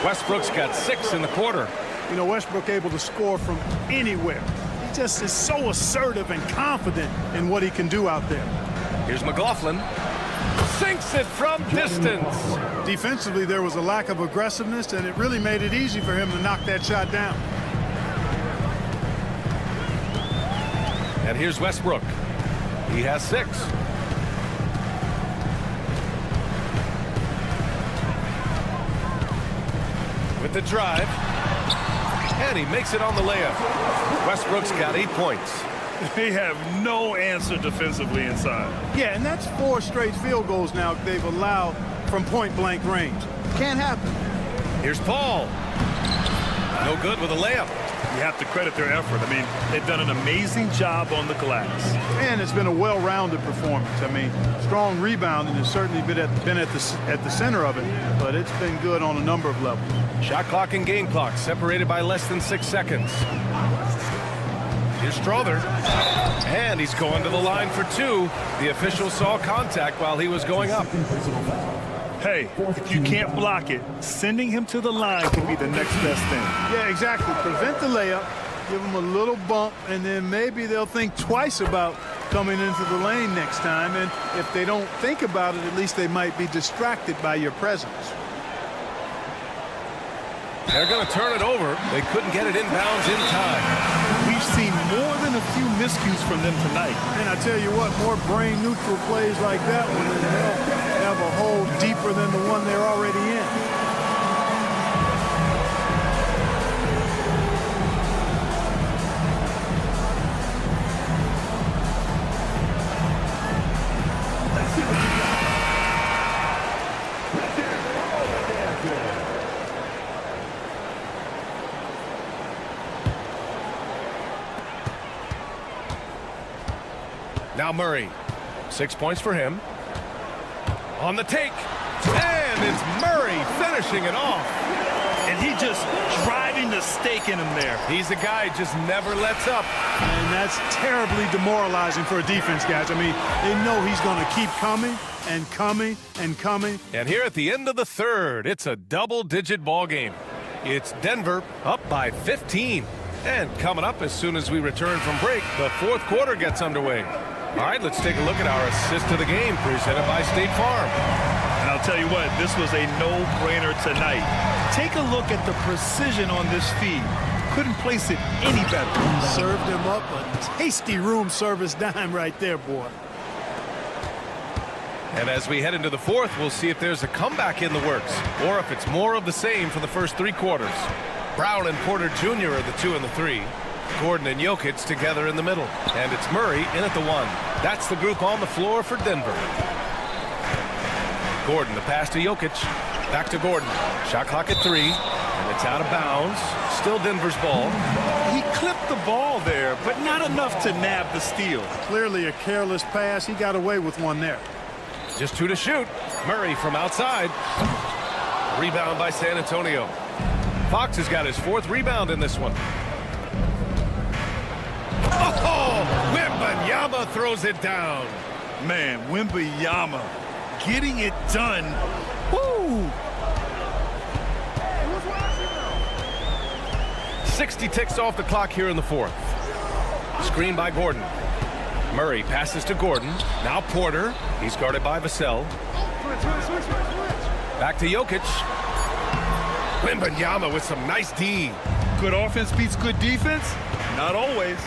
Westbrook's got 6 in the quarter. You know, Westbrook able to score from anywhere. He just is so assertive and confident in what he can do out there. Here's McLaughlin. Sinks it from distance. Defensively, there was a lack of aggressiveness, and it really made it easy for him to knock that shot down. And here's Westbrook. He has 6. With the drive. And he makes it on the layup. Westbrook's got 8 points. They have no answer defensively inside. Yeah, and that's 4 straight field goals now they've allowed from point-blank range. Can't happen. Here's Paul. No good with a layup. You have to credit their effort. I mean, they've done an amazing job on the glass. And it's been a well-rounded performance. I mean, strong rebounding has certainly been at the center of it, but it's been good on a number of levels. Shot clock and game clock separated by less than 6 seconds. Here's Strother. And he's going to the line for 2. The official saw contact while he was going up. Hey, if you can't block it, sending him to the line can be the next best thing. Yeah, exactly. Prevent the layup, give him a little bump, and then maybe they'll think twice about coming into the lane next time. And if they don't think about it, at least they might be distracted by your presence. They're going to turn it over. They couldn't get it inbounds in time. We've seen more than a few miscues from them tonight. And I tell you what, more brain-neutral plays like that one, and they'll have a hole deeper than the one they're already in. Now Murray. 6 points for him. On the take. And it's Murray finishing it off. And he just driving the stake in him there. He's the guy who just never lets up. And that's terribly demoralizing for a defense, guys. I mean, they know he's going to keep coming and coming and coming. And here at the end of the third, it's a double-digit ball game. It's Denver up by 15. And coming up as soon as we return from break, the fourth quarter gets underway. All right, let's take a look at our assist of the game presented by State Farm. And I'll tell you what, this was a no-brainer tonight. Take a look at the precision on this feed. Couldn't place it any better. Served him up a tasty room service dime right there, boy. And as we head into the fourth, we'll see if there's a comeback in the works or if it's more of the same for the first 3 quarters. Brown and Porter Jr. are the 2 and the 3. Gordon and Jokic together in the middle. And it's Murray in at the 1. That's the group on the floor for Denver. Gordon, the pass to Jokic. Back to Gordon. Shot clock at 3. And it's out of bounds. Still Denver's ball. He clipped the ball there, but not enough to nab the steal. Clearly a careless pass. He got away with one there. Just 2 to shoot. Murray from outside. Rebound by San Antonio. Fox has got his 4th rebound in this one. Oh, Wembanyama throws it down. Man, Wembanyama getting it done. Woo! 60 ticks off the clock here in the fourth. Screen by Gordon. Murray passes to Gordon. Now Porter. He's guarded by Vassell. Back to Jokic. Wembanyama with some nice D. Good offense beats good defense? Not always.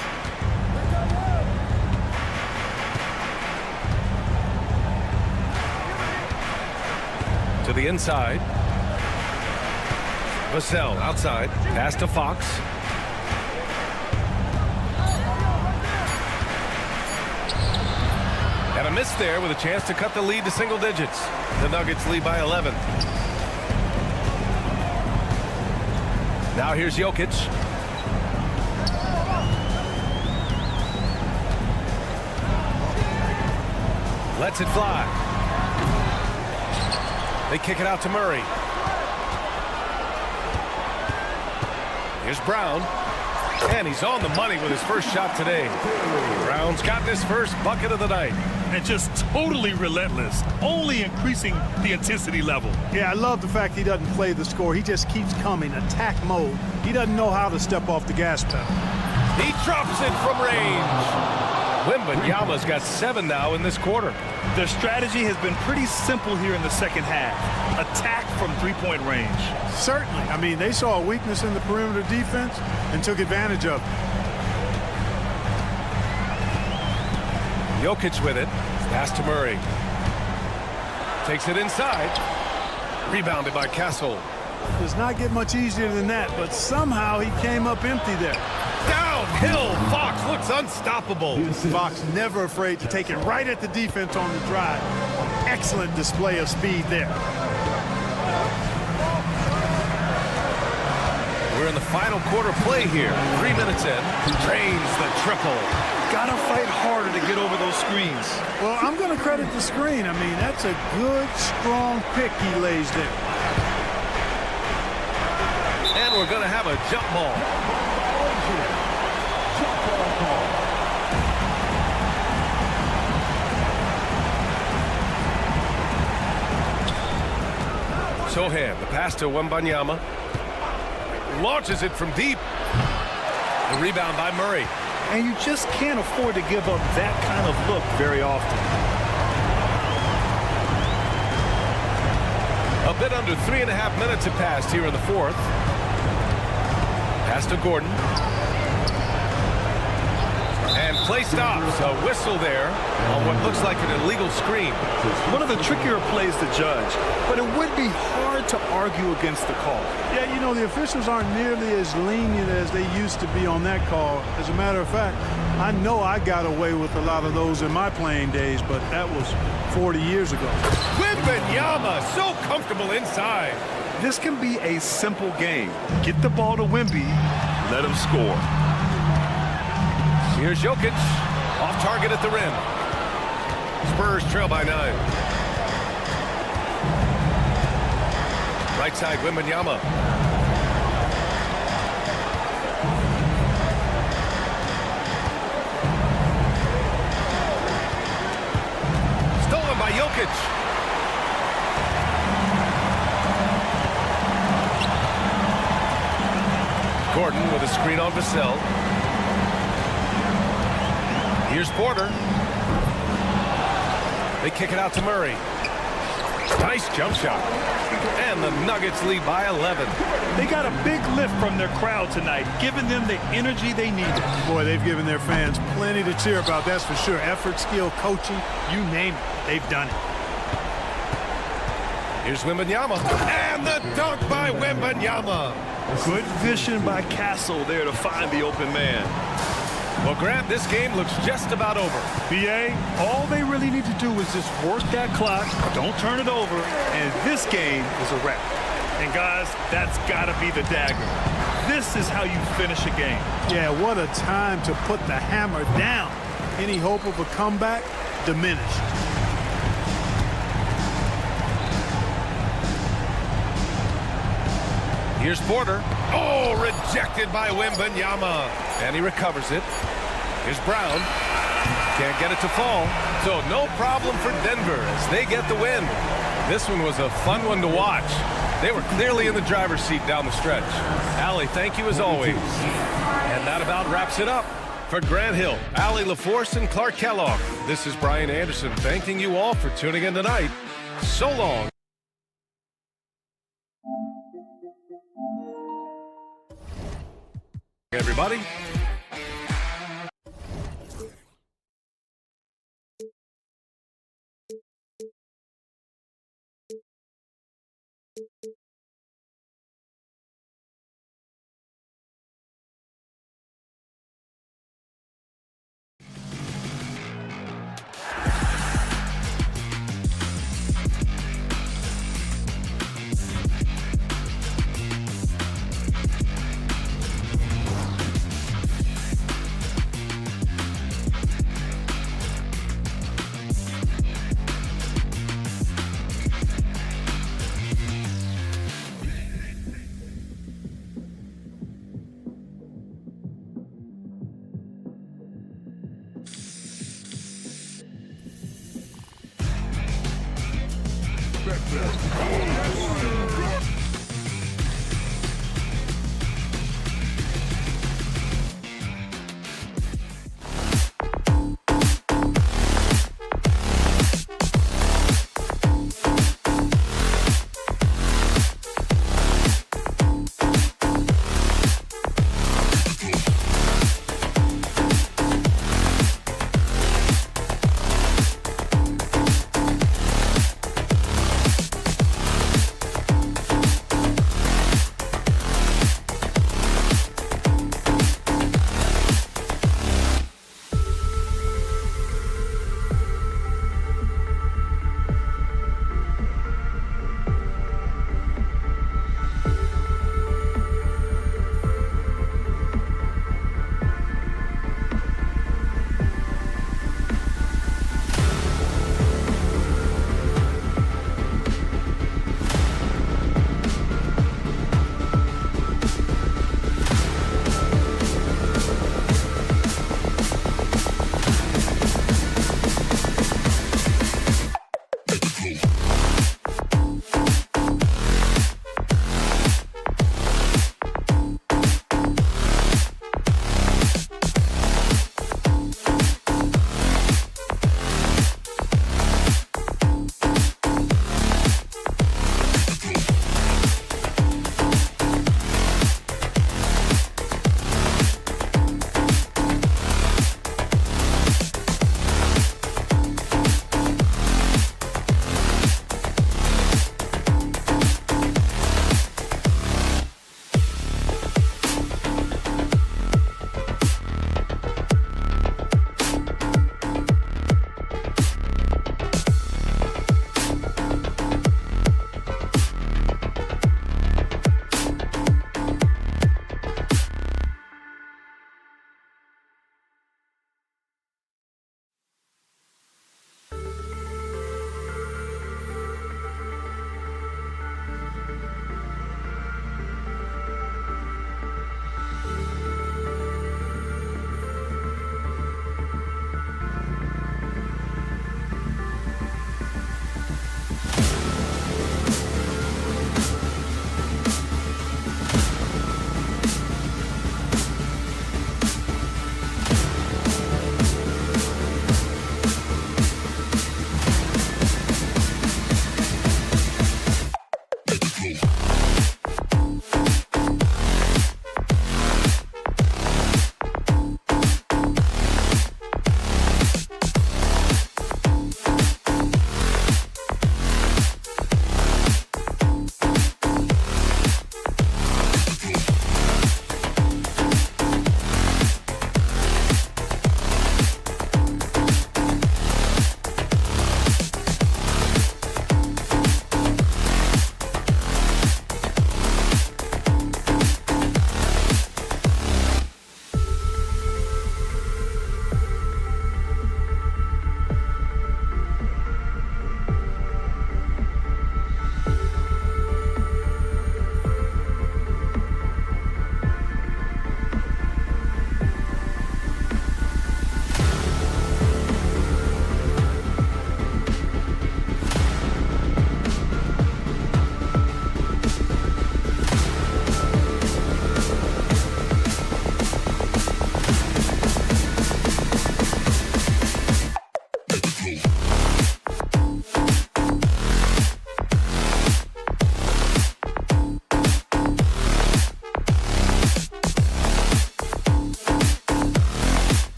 To the inside. Vassell outside. Pass to Fox. a miss there with a chance to cut the lead to single digits. The Nuggets lead by 11. Now here's Jokic. Lets it fly. They kick it out to Murray. Here's Brown. And he's on the money with his first shot today. Brown's gotten his first bucket of the night. And just totally relentless, only increasing the intensity level. Yeah, I love the fact he doesn't play the score. He just keeps coming, attack mode. He doesn't know how to step off the gas pedal. He drops it from range. Wembanyama's got 7 now in this quarter. The strategy has been pretty simple here in the second half. Attack from three-point range. Certainly. I mean, they saw a weakness in the perimeter defense and took advantage of it. Jokic with it. Pass to Murray. Takes it inside. Rebounded by Castle. Does not get much easier than that, but somehow he came up empty there. Downhill. Fox looks unstoppable. Fox never afraid to take it right at the defense on the drive. Excellent display of speed there. We're in the final quarter play here. 3 minutes in. Drains the triple. Gotta fight harder to get over those screens. Well, I'm going to credit the screen. I mean, that's a good, strong pick he lays there. And we're going to have a jump ball. Sohan, the pass to Wembanyama. Launches it from deep. The rebound by Murray. And you just can't afford to give up that kind of look very often. A bit under 3.5 minutes have passed here in the fourth. Pass to Gordon. And play stops. A whistle there on what looks like an illegal screen. One of the trickier plays to judge, but it would be hard to argue against the call. Yeah, you know, the officials aren't nearly as lenient as they used to be on that call. As a matter of fact, I know I got away with a lot of those in my playing days, but that was 40 years ago. Wembanyama, so comfortable inside. This can be a simple game. Get the ball to Wemby, let him score. Here's Jokic, off target at the rim. Spurs trail by 9. Right side, Wembanyama. Stolen by Jokic. Gordon with a screen on Vassell. Here's Porter. They kick it out to Murray. Nice jump shot. And the Nuggets lead by 11. They got a big lift from their crowd tonight, giving them the energy they needed. Boy, they've given their fans plenty to cheer about, that's for sure. Effort, skill, coaching, you name it, they've done it. Here's Wembanyama. And the dunk by Wembanyama. Good vision by Castle there to find the open man. Well, Grant, this game looks just about over. BA, all they really need to do is just work that clock, don't turn it over, and this game is a wrap. And guys, that's got to be the dagger. This is how you finish a game. Yeah, what a time to put the hammer down. Any hope of a comeback diminished. Here's Porter. Oh, rejected by Wembanyama. And he recovers it. Here's Brown. Can't get it to fall. So no problem for Denver as they get the win. This one was a fun one to watch. They were clearly in the driver's seat down the stretch. Allie, thank you as always. And that about wraps it up. For Grant Hill, Allie LaForce, and Clark Kellogg, this is Brian Anderson thanking you all for tuning in tonight. So long. Everybody.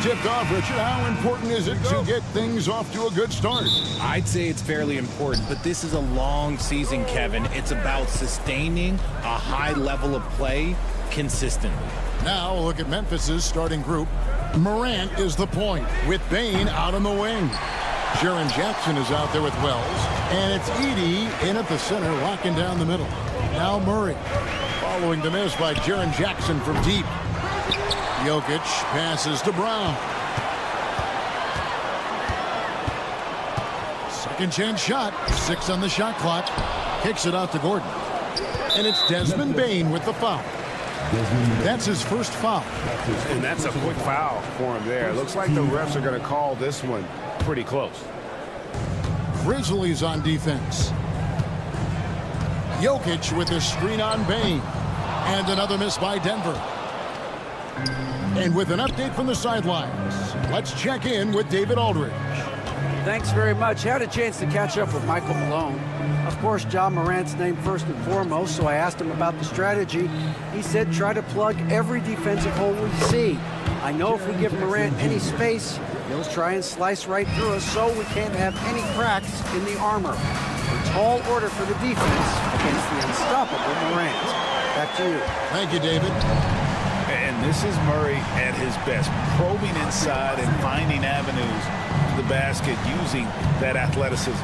tipped off, Richard. How important is it to get things off to a good start? I'd say it's fairly important, but this is a long season, Kevin. It's about sustaining a high level of play consistently. Now look at Memphis's starting group. Morant is the point with Bain out on the wing. Jaren Jackson is out there with Wells. And it's Edey in at the center, locking down the middle. Now Murray, following the miss by Jaren Jackson from deep. Jokic passes to Brown. Second chance shot. 6 on the shot clock. Kicks it out to Gordon. And it's Desmond Bain with the foul. That's his first foul. And that's a quick foul for him there. Looks like the refs are going to call this one pretty close. Grizzlies on defense. Jokic with his screen on Bain. And another miss by Denver. And with an update from the sidelines, let's check in with David Aldridge. Thanks very much. Had a chance to catch up with Michael Malone. Of course, John Morant's named first and foremost, so I asked him about the strategy. He said try to plug every defensive hole we see. I know if we give Morant any space, he'll try and slice right through us, so we can't have any cracks in the armor. A tall order for the defense against the unstoppable Morant. Back to you. Thank you, David. And this is Murray at his best, probing inside and finding avenues to the basket using that athleticism.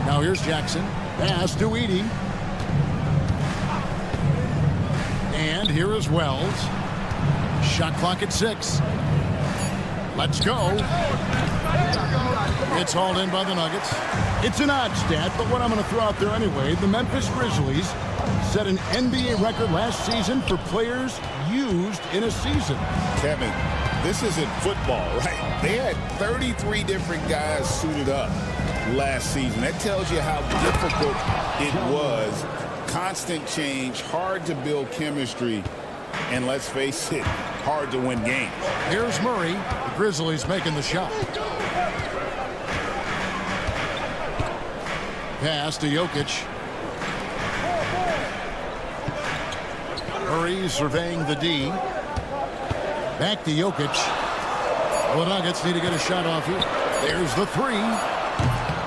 Now here's Jackson. Pass to Edey. And here is Wells. Shot clock at 6. Let's go. It's hauled in by the Nuggets. It's an odd stat, but what I'm going to throw out there anyway, the Memphis Grizzlies set an NBA record last season for players used in a season. Kevin, this isn't football, right? They had 33 different guys suited up last season. That tells you how difficult it was. Constant change, hard to build chemistry, and let's face it, hard to win games. Here's Murray. The Grizzlies making the shot. Pass to Jokic. Murray surveying the D. Back to Jokic. The Nuggets need to get a shot off here. There's the 3.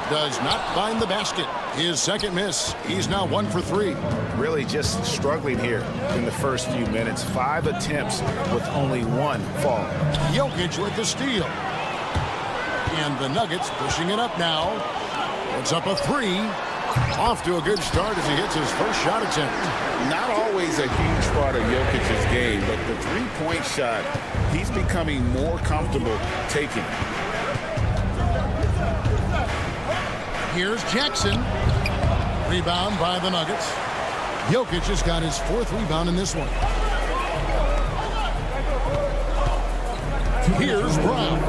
Does not find the basket. His second miss. He's now 1 for 3. Really just struggling here in the first few minutes. 5 attempts with only 1 fall. Jokic with the steal. And the Nuggets pushing it up now. It's up a 3. Off to a good start as he hits his first shot attempt. Not always a huge part of Jokic's game, but the three-point shot, he's becoming more comfortable taking. Here's Jackson. Rebound by the Nuggets. Jokic has got his 4th rebound in this one. Here's Brown.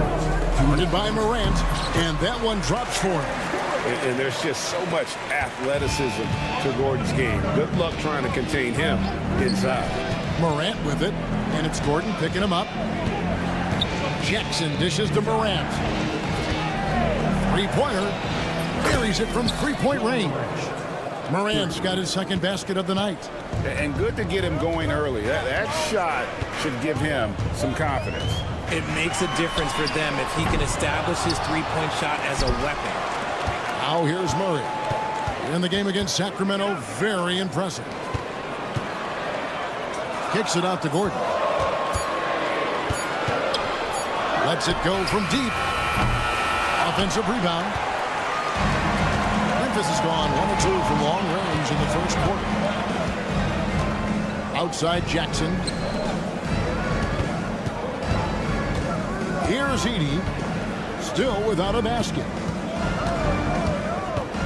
Guarded by Morant, and that one drops for him. And there's just so much athleticism to Gordon's game. Good luck trying to contain him inside. Morant with it, and it's Gordon picking him up. Jackson dishes to Morant. 3-pointer. Buries it from 3-point range. Morant's got his second basket of the night. And good to get him going early. That shot should give him some confidence. It makes a difference for them if he can establish his three-point shot as a weapon. Now here's Murray. In the game against Sacramento, very impressive. Kicks it out to Gordon. Lets it go from deep. Offensive rebound. Memphis has gone 1 or 2 from long range in the first quarter. Outside Jackson. Here's Edey. Still without a basket.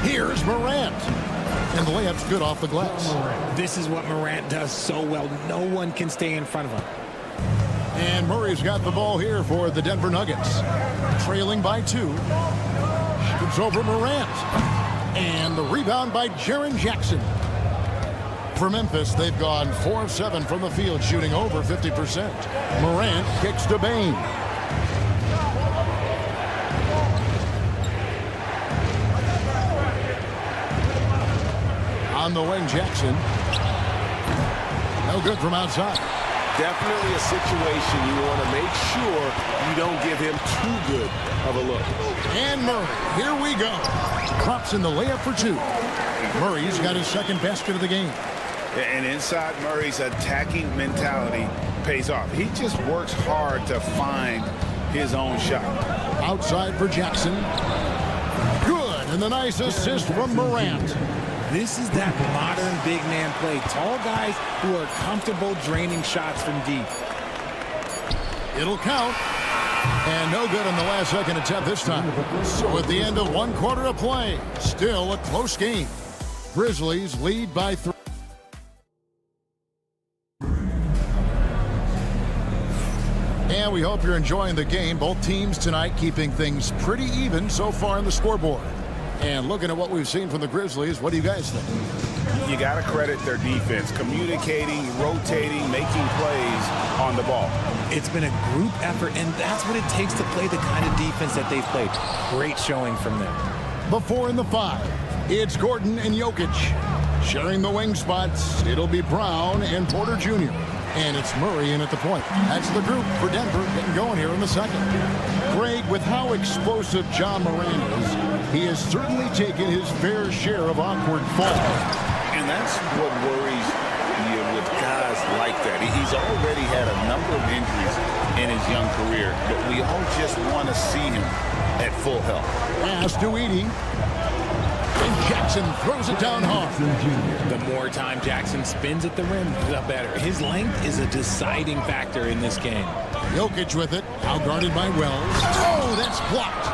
Here's Morant. And the layup's good off the glass. This is what Morant does so well. No one can stay in front of him. And Murray's got the ball here for the Denver Nuggets. Trailing by 2. Shoots over Morant. And the rebound by Jaren Jackson. For Memphis, they've gone 4 of 7 from the field, shooting over 50%. Morant kicks to Bain. On the wing, Jackson. No good from outside. definitely a situation you want to make sure you don't give him too good of a look. And Murray, here we go. Drops in the layup for two. Murray's got his second basket of the game. And inside Murray's attacking mentality pays off. He just works hard to find his own shot. Outside for Jackson. Good, and the nice assist from Morant. This is that modern big man play. Tall guys who are comfortable draining shots from deep. It'll count. And no good on the last second attempt this time. So at the end of 1 quarter of play, still a close game. Grizzlies lead by 3. And we hope you're enjoying the game. Both teams tonight keeping things pretty even so far on the scoreboard. And looking at what we've seen from the Grizzlies, what do you guys think? You got to credit their defense, communicating, rotating, making plays on the ball. It's been a group effort, and that's what it takes to play the kind of defense that they've played. Great showing from them. Before in the 5, it's Gordon and Jokic. Sharing the wing spots, it'll be Brown and Porter Jr. And it's Murray in at the point. That's the group for Denver getting going here in the second. Greg, with how explosive Ja Morant is, he has certainly taken his fair share of awkward falls. And that's what worries you with guys like that. He's already had a number of injuries in his young career, but we all just want to see him at full health. Pass to Edey. And Jackson throws it down hard. The more time Jackson spins at the rim, the better. His length is a deciding factor in this game. Jokic with it, now guarded by Wells. Oh, that's blocked.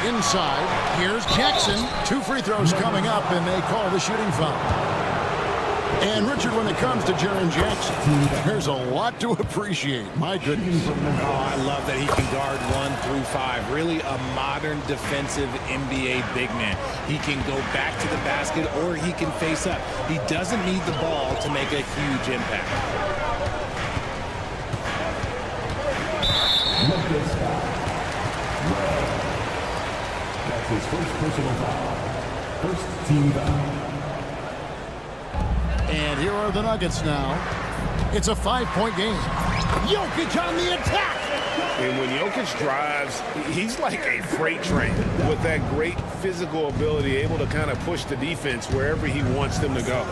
Inside, here's Jackson. 2 free throws coming up, and they call the shooting foul. And Richard, when it comes to Jaren Jackson, there's a lot to appreciate. My goodness. Oh, I love that he can guard 1 through 5. Really a modern defensive NBA big man. He can go back to the basket or he can face up. He doesn't need the ball to make a huge impact. Memphis foul. That's his first personal foul. First team foul. And here are the Nuggets now. It's a 5-point game. Jokic on the attack. And when Jokic drives, he's like a freight train with that great physical ability, able to kind of push the defense wherever he wants them to go.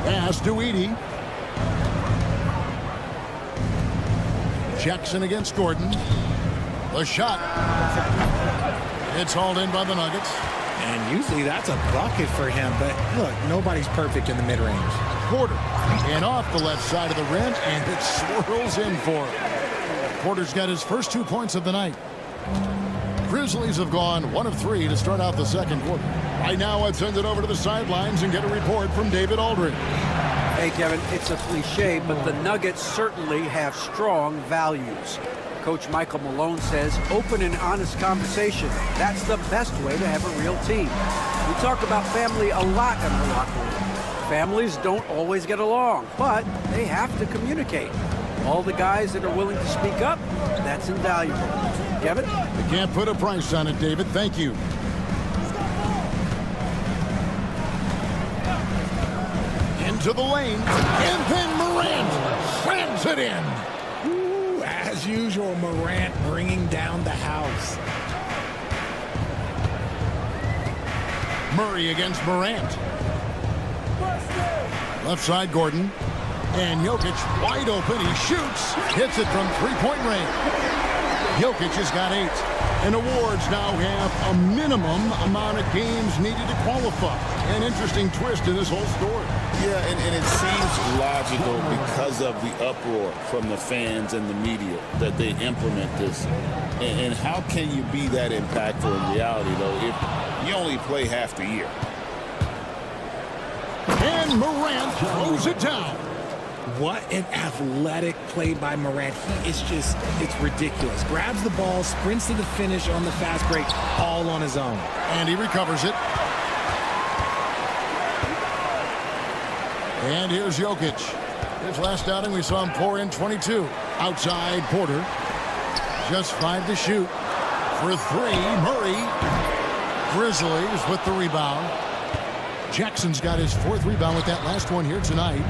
Pass to Edey. Jackson against Gordon. The shot. It's hauled in by the Nuggets. And usually that's a bucket for him, but look, nobody's perfect in the mid-range. Porter, and off the left side of the rim, and it swirls in for him. Porter's got his first 2 points of the night. Grizzlies have gone 1 of 3 to start out the second quarter. Right now, let's send it over to the sidelines and get a report from David Aldridge. Hey, Kevin, it's a cliche, but the Nuggets certainly have strong values. Coach Michael Malone says open and honest conversation. That's the best way to have a real team. We talk about family a lot in our locker room. Families don't always get along, but they have to communicate. All the guys that are willing to speak up, that's invaluable. Kevin? You can't put a price on it, David. Thank you. Into the lane, and then Morant slams it in. As usual, Morant bringing down the house. Murray against Morant. Left side, Gordon. And Jokic wide open. He shoots. Hits it from 3-point range. Jokic has got 8. And awards now have a minimum amount of games needed to qualify. An interesting twist in this whole story. Yeah, and it seems logical because of the uproar from the fans and the media that they implement this. And how can you be that impactful in reality, though, if you only play half the year? And Morant throws it down. What an athletic play by Morant. He is just, it's ridiculous. Grabs the ball, sprints to the finish on the fast break, all on his own. And he recovers it. And here's Jokic. His last outing, we saw him pour in 22. Outside, Porter. Just 5 to shoot. For 3, Murray. Grizzlies with the rebound. Jackson's got his 4th rebound with that last one here tonight.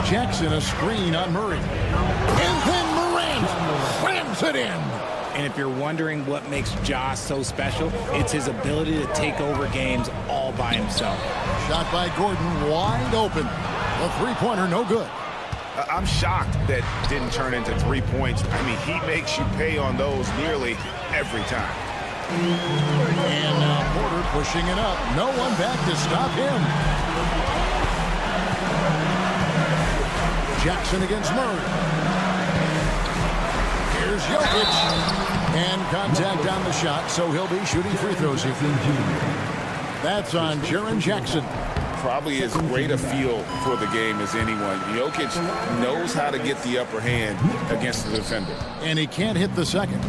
Jackson a screen on Murray. And then Morant slams it in. And if you're wondering what makes Ja so special, it's his ability to take over games all by himself. Shot by Gordon, wide open. The three-pointer no good. I'm shocked that didn't turn into 3 points. I mean, he makes you pay on those nearly every time. And now Porter pushing it up. No one back to stop him. Jackson against Murray. Here's Jokic. And contact on the shot, so he'll be shooting free throws here. That's on Jaren Jackson. Probably as great a feel for the game as anyone. Jokic knows how to get the upper hand against the defender. And he can't hit the second.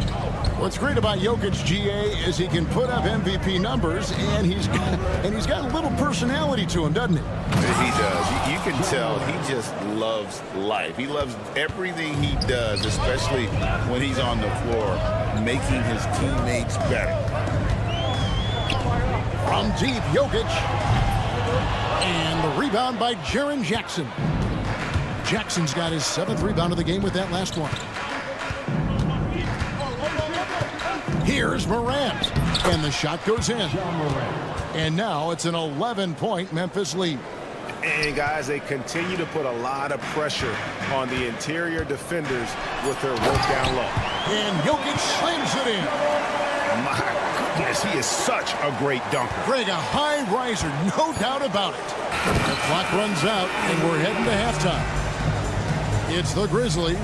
What's great about Jokic, GA, is he can put up MVP numbers, and he's got a little personality to him, doesn't he? He does. You can tell he just loves life. He loves everything he does, especially when he's on the floor, making his teammates better. From deep, Jokic. And the rebound by Jaren Jackson. Jackson's got his 7th rebound of the game with that last one. Here's Morant. And the shot goes in. And now it's an 11-point Memphis lead. And guys, they continue to put a lot of pressure on the interior defenders with their work down low. And Jokic slams it in. My goodness, he is such a great dunker. Greg, a high riser, no doubt about it. The clock runs out, and we're heading to halftime. It's the Grizzlies.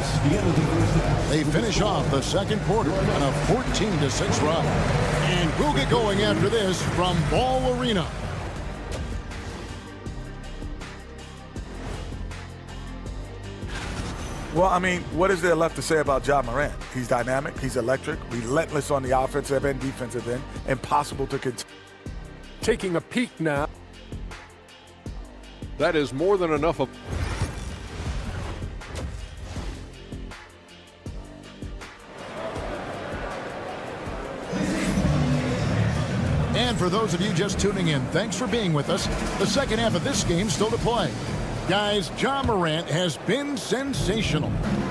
They finish off the second quarter on a 14-6 run. And we'll get going after this from Ball Arena. Well, I mean, what is there left to say about Ja Morant? He's dynamic, he's electric, relentless on the offensive and defensive end, impossible to continue. Taking a peek now. That is more than enough of... And for those of you just tuning in, thanks for being with us. The second half of this game still to play. Guys, Ja Morant has been sensational.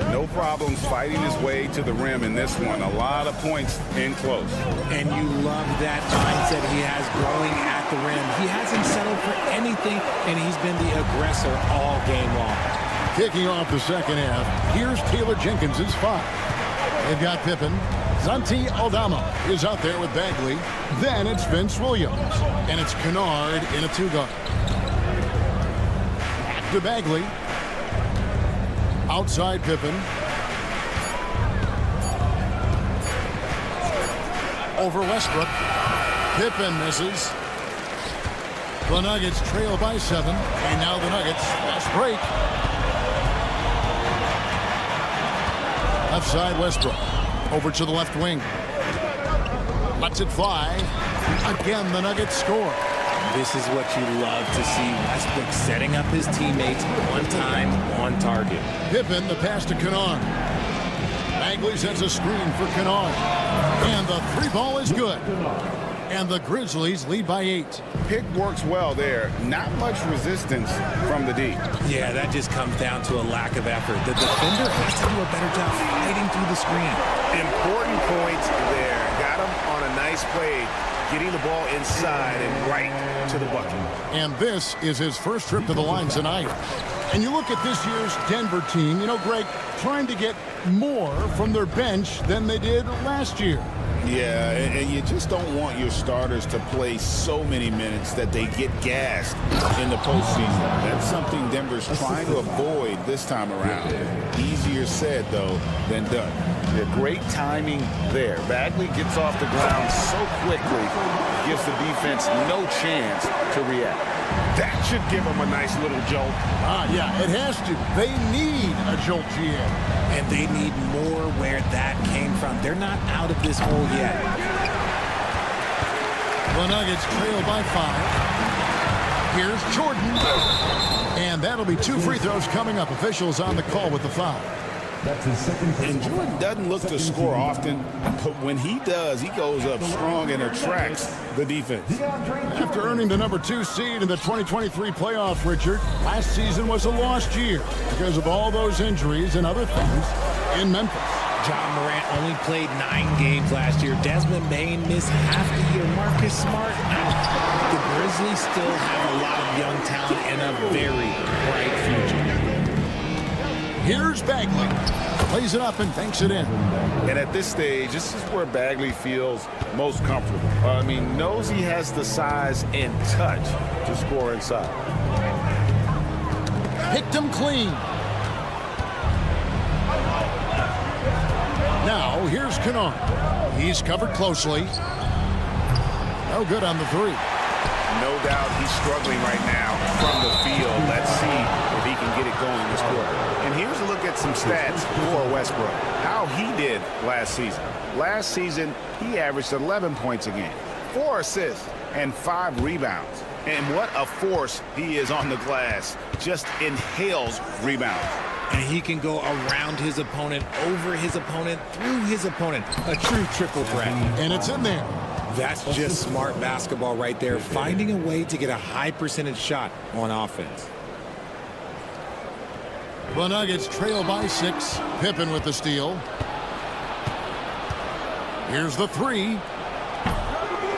No problems fighting his way to the rim in this one. A lot of points in close. And you love that mindset he has growing at the rim. He hasn't settled for anything, and he's been the aggressor all game long. Kicking off the second half, here's Taylor Jenkins' 5. They've got Pippen. Santi Aldama is out there with Bagley. Then it's Vince Williams. And it's Kennard in a 2-guard. To Bagley. Outside Pippen. Over Westbrook. Pippen misses. The Nuggets trail by 7. And now the Nuggets fast break. Left side Westbrook. Over to the left wing. Lets it fly. Again, the Nuggets score. This is what you love to see. Westbrook setting up his teammates one time, on target. Pippen, the pass to Kennard. Bagley sets a screen for Kennard. And the 3-ball is good. And the Grizzlies lead by 8. Pick works well there. Not much resistance from the D. Yeah, that just comes down to a lack of effort. The defender has to do a better job fighting through the screen. Important points there. Got him on a nice play, getting the ball inside and right to the bucket. And this is his first trip to the line tonight. And you look at this year's Denver team, you know, Greg, trying to get more from their bench than they did last year. Yeah, and you just don't want your starters to play so many minutes that they get gassed in the postseason. That's something Denver's trying to avoid this time around. Easier said, though, than done. Yeah, great timing there. Bagley gets off the ground so quickly, gives the defense no chance to react. That should give them a nice little jolt. Yeah, it has to. They need a jolt, GM. And they need more where that came from. They're not out of this hole yet. The Nuggets trail by 5. Here's Jordan. And that'll be 2 free throws coming up. Officials on the call with the foul. That's his second personal And Jordan doesn't look to score often, but when he does, he goes up strong and attracts the defense. After earning the #2 seed in the 2023 playoffs, Richard, last season was a lost year because of all those injuries and other things in Memphis. John Morant only played 9 games last year. Desmond Bain missed half the year. Marcus Smart out. The Grizzlies still have a lot of young talent and a very bright future. Here's Bagley. Plays it up and banks it in. And at this stage, this is where Bagley feels most comfortable. Knows he has the size and touch to score inside. Picked him clean. Now, here's Kennard. He's covered closely. No good on the 3. No doubt he's struggling right now from the field. Let's see if he can get it going this quarter. And here's a look at some stats for Westbrook. How he did last season. Last season, he averaged 11 points a game, 4 assists, and 5 rebounds. And what a force he is on the glass. Just inhales rebounds. And he can go around his opponent, over his opponent, through his opponent. A true triple threat. And it's in there. That's just smart basketball right there, finding a way to get a high percentage shot on offense. The Nuggets trail by 6. Pippen with the steal. Here's the 3.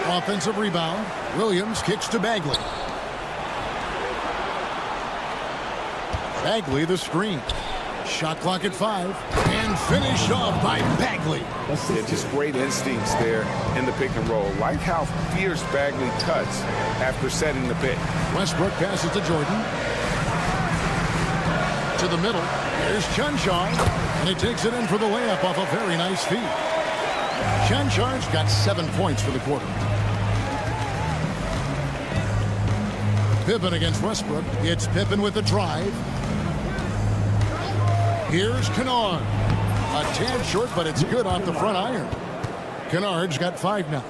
Offensive rebound. Williams kicks to Bagley. Bagley the screen. Shot clock at 5. And finished off by Bagley. Yeah, just great instincts there in the pick and roll. Like how fierce Bagley cuts after setting the pick. Westbrook passes to Jordan. To the middle. Here's Chanchan. And he takes it in for the layup off a very nice feed. Chanchan's got 7 points for the quarter. Pippen against Westbrook. It's Pippen with the drive. Here's Kennard. A tad short, but it's good off the front iron. Kennard's got 5 now.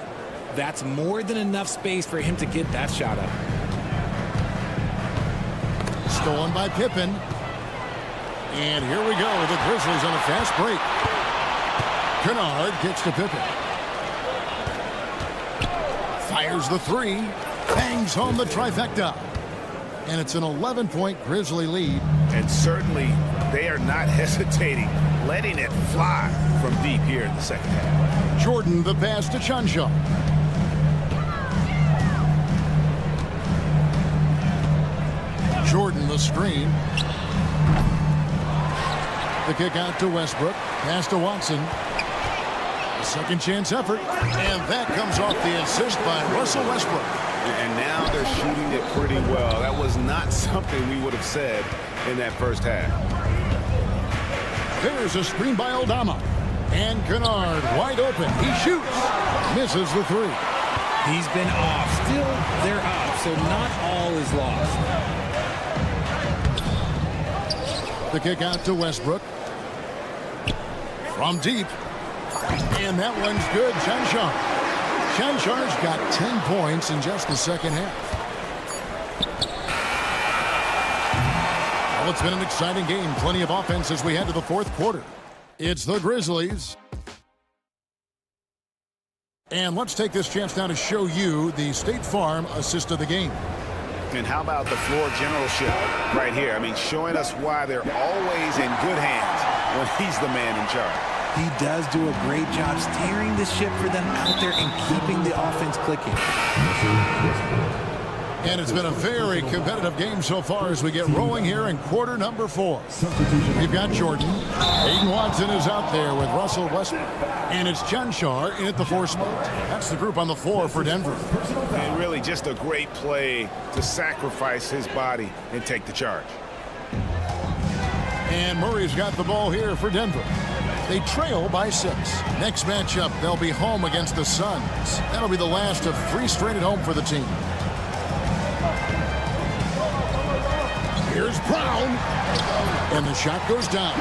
That's more than enough space for him to get that shot up. Stolen by Pippen. And here we go. The Grizzlies on a fast break. Kennard kicks to Pippen. Fires the 3. Bangs home the trifecta. And it's an 11-point Grizzly lead. And certainly they are not hesitating, letting it fly from deep here in the second half. Jordan the pass to Chanchan. Jordan the screen. The kick out to Westbrook. Pass to Watson. A second chance effort. And that comes off the assist by Russell Westbrook. And now they're shooting it pretty well. That was not something we would have said in that first half. There's a screen by Aldama. And Kennard wide open. He shoots. Misses the 3. He's been off. Still, they're up, so not all is lost. The kick out to Westbrook. From deep. And that one's good. Chanchan. Chanchan's got 10 points in just the second half. Well, it's been an exciting game. Plenty of offense as we head to the 4th quarter. It's the Grizzlies. And let's take this chance now to show you the State Farm assist of the game. And how about the floor generalship right here? Showing us why they're always in good hands when he's the man in charge. He does do a great job steering the ship for them out there and keeping the offense clicking. And it's been a very competitive game so far as we get rolling here in quarter number 4. We've got Jordan. Aiden Watson is out there with Russell Westbrook. And it's Chanchan in at the 4 spot. That's the group on the floor for Denver. And really just a great play to sacrifice his body and take the charge. And Murray's got the ball here for Denver. They trail by 6. Next matchup, they'll be home against the Suns. That'll be the last of 3 straight at home for the team. Here's Brown. And the shot goes down.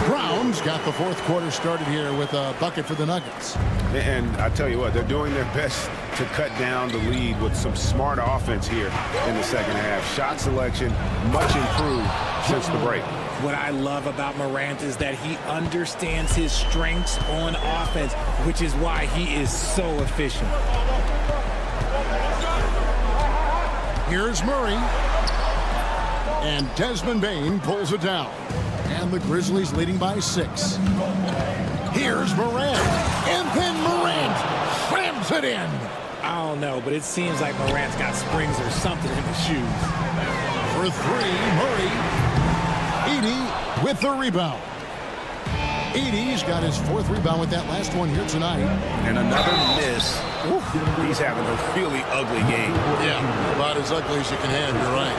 Brown's got the 4th quarter started here with a bucket for the Nuggets. And I tell you what, they're doing their best to cut down the lead with some smart offense here in the second half. Shot selection much improved since the break. What I love about Morant is that he understands his strengths on offense, which is why he is so efficient. Here's Murray. And Desmond Bane pulls it down. And the Grizzlies leading by 6. Here's Morant. And then Morant slams it in. I don't know, but it seems like Morant's got springs or something in his shoes. For 3, Murray. Edey with the rebound. Edey's got his 4th rebound with that last one here tonight. And another miss. He's having a really ugly game. Yeah, about as ugly as you can have, you're right.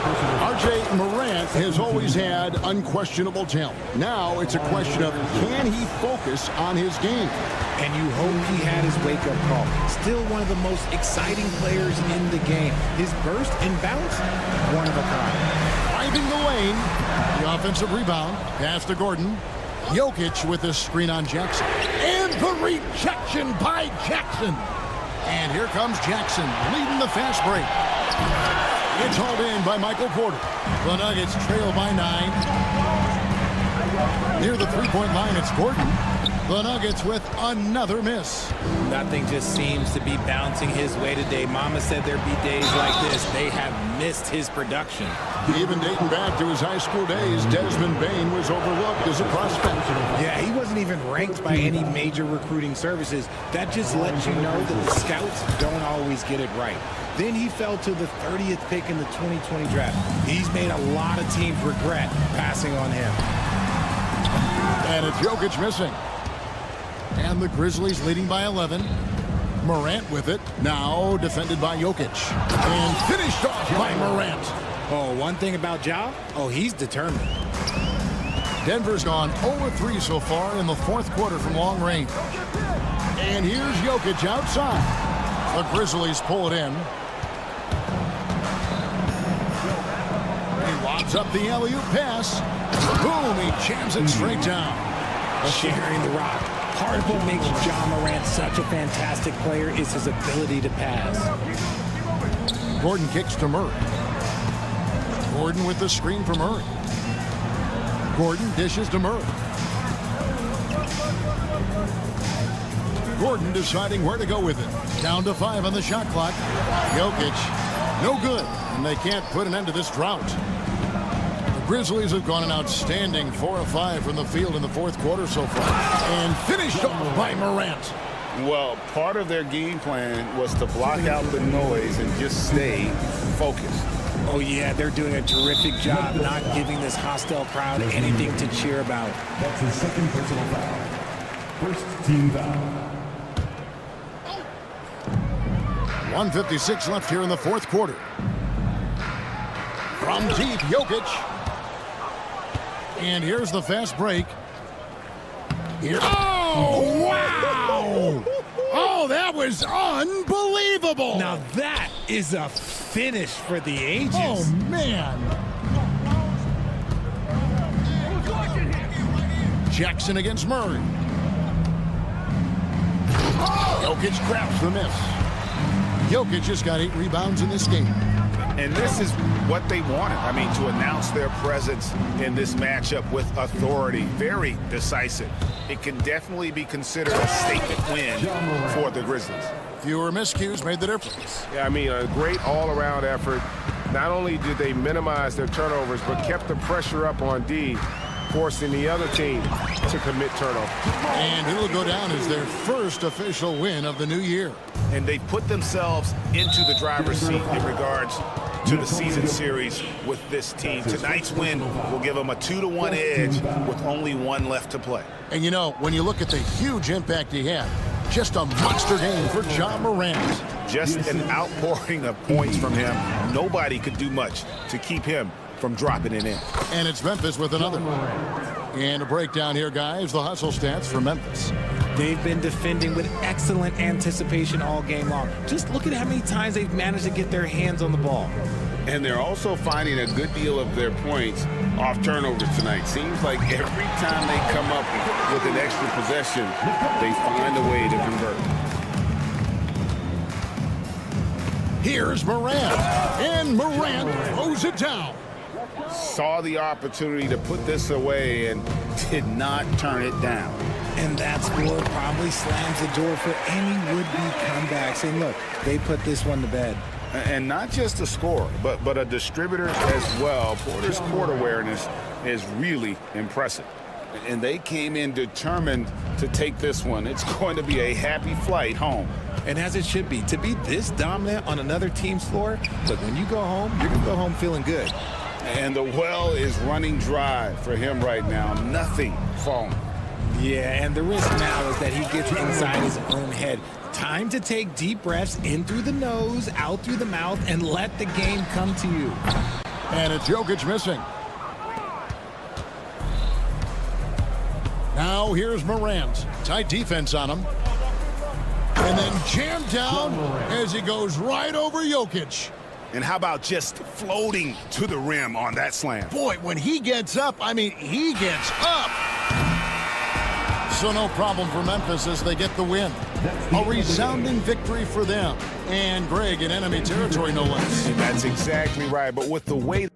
R.J. Morant has always had unquestionable talent. Now it's a question of, can he focus on his game? And you hope he had his wake-up call. Still one of the most exciting players in the game. His burst and bounce, one of a kind. Driving the lane, the offensive rebound, pass to Gordon. Jokic with this screen on Jackson. And the rejection by Jackson. And here comes Jackson leading the fast break. It's hauled in by Michael Porter. The Nuggets trail by 9. Near the three-point line, it's Gordon. The Nuggets with another miss. Nothing just seems to be bouncing his way today. Mama said there'd be days like this. They have missed his production. Even dating back to his high school days, Desmond Bane was overlooked as a prospect. Yeah, he wasn't even ranked by any major recruiting services. That just lets you know that the scouts don't always get it right. Then he fell to the 30th pick in the 2020 draft. He's made a lot of teams regret passing on him. And it's Jokic missing. And the Grizzlies leading by 11. Morant with it. Now defended by Jokic. And finished off by Morant. Oh, one thing about Ja? Oh, he's determined. Denver's gone 0-3 so far in the 4th quarter from long range. And here's Jokic outside. The Grizzlies pull it in. He lobs up the alley-oop pass. Boom, he jams it straight down. Sharing the rock. Part of what makes Ja Morant such a fantastic player is his ability to pass. Gordon kicks to Murray. Gordon with the screen for Murray. Gordon dishes to Murray. Gordon deciding where to go with it. Down to 5 on the shot clock. Jokic, no good, and they can't put an end to this drought. The Grizzlies have gone an outstanding 4 of 5 from the field in the 4th quarter so far. And finished off by Morant. Well, part of their game plan was to block out the noise and just stay focused. Oh, yeah, they're doing a terrific job not giving this hostile crowd anything to cheer about. That's his 2nd personal foul. First team foul. 1:56 left here in the 4th quarter. From deep, Jokic. And here's the fast break. Here. Oh, wow! Oh, that was unbelievable! Now that is a finish for the ages. Oh, man. Jackson against Murray. Jokic grabs the miss. Jokic just got 8 rebounds in this game. And this is what they wanted. I mean, to announce their presence in this matchup with authority. Very decisive. It can definitely be considered a statement win for the Grizzlies. Fewer miscues made the difference. Yeah, I mean, a great all-around effort. Not only did they minimize their turnovers, but kept the pressure up on D, forcing the other team to commit turnovers. And it'll go down as their first official win of the new year. And they put themselves into the driver's seat in regards to the season series with this team. Tonight's win will give them a 2-1 edge with only 1 left to play. And you know, when you look at the huge impact he had, just a monster game for Ja Morant. Just an outpouring of points from him. Nobody could do much to keep him from dropping it in. And it's Memphis with another. And a breakdown here, guys. The hustle stats for Memphis. They've been defending with excellent anticipation all game long. Just look at how many times they've managed to get their hands on the ball. And they're also finding a good deal of their points off turnovers tonight. Seems like every time they come up with an extra possession, they find a way to convert. Here's Morant. And Morant throws it down. saw the opportunity to put this away and did not turn it down. And that score probably slams the door for any would-be comebacks. And look, they put this one to bed. And not just a scorer, but a distributor as well. Porter's court awareness is really impressive. And they came in determined to take this one. It's going to be a happy flight home. And as it should be, to be this dominant on another team's floor, look, when you go home, you're going to go home feeling good. And the well is running dry for him right now. Nothing falling. Yeah, and the risk now is that he gets inside his own head. Time to take deep breaths in through the nose, out through the mouth, and let the game come to you. And it's Jokic missing. Now here's Morant. Tight defense on him. And then jammed down as he goes right over Jokic. And how about just floating to the rim on that slam? Boy, when he gets up, I mean, he gets up. So no problem for Memphis as they get the win. A resounding victory for them. And Greg in enemy territory, no less. That's exactly right. But with the way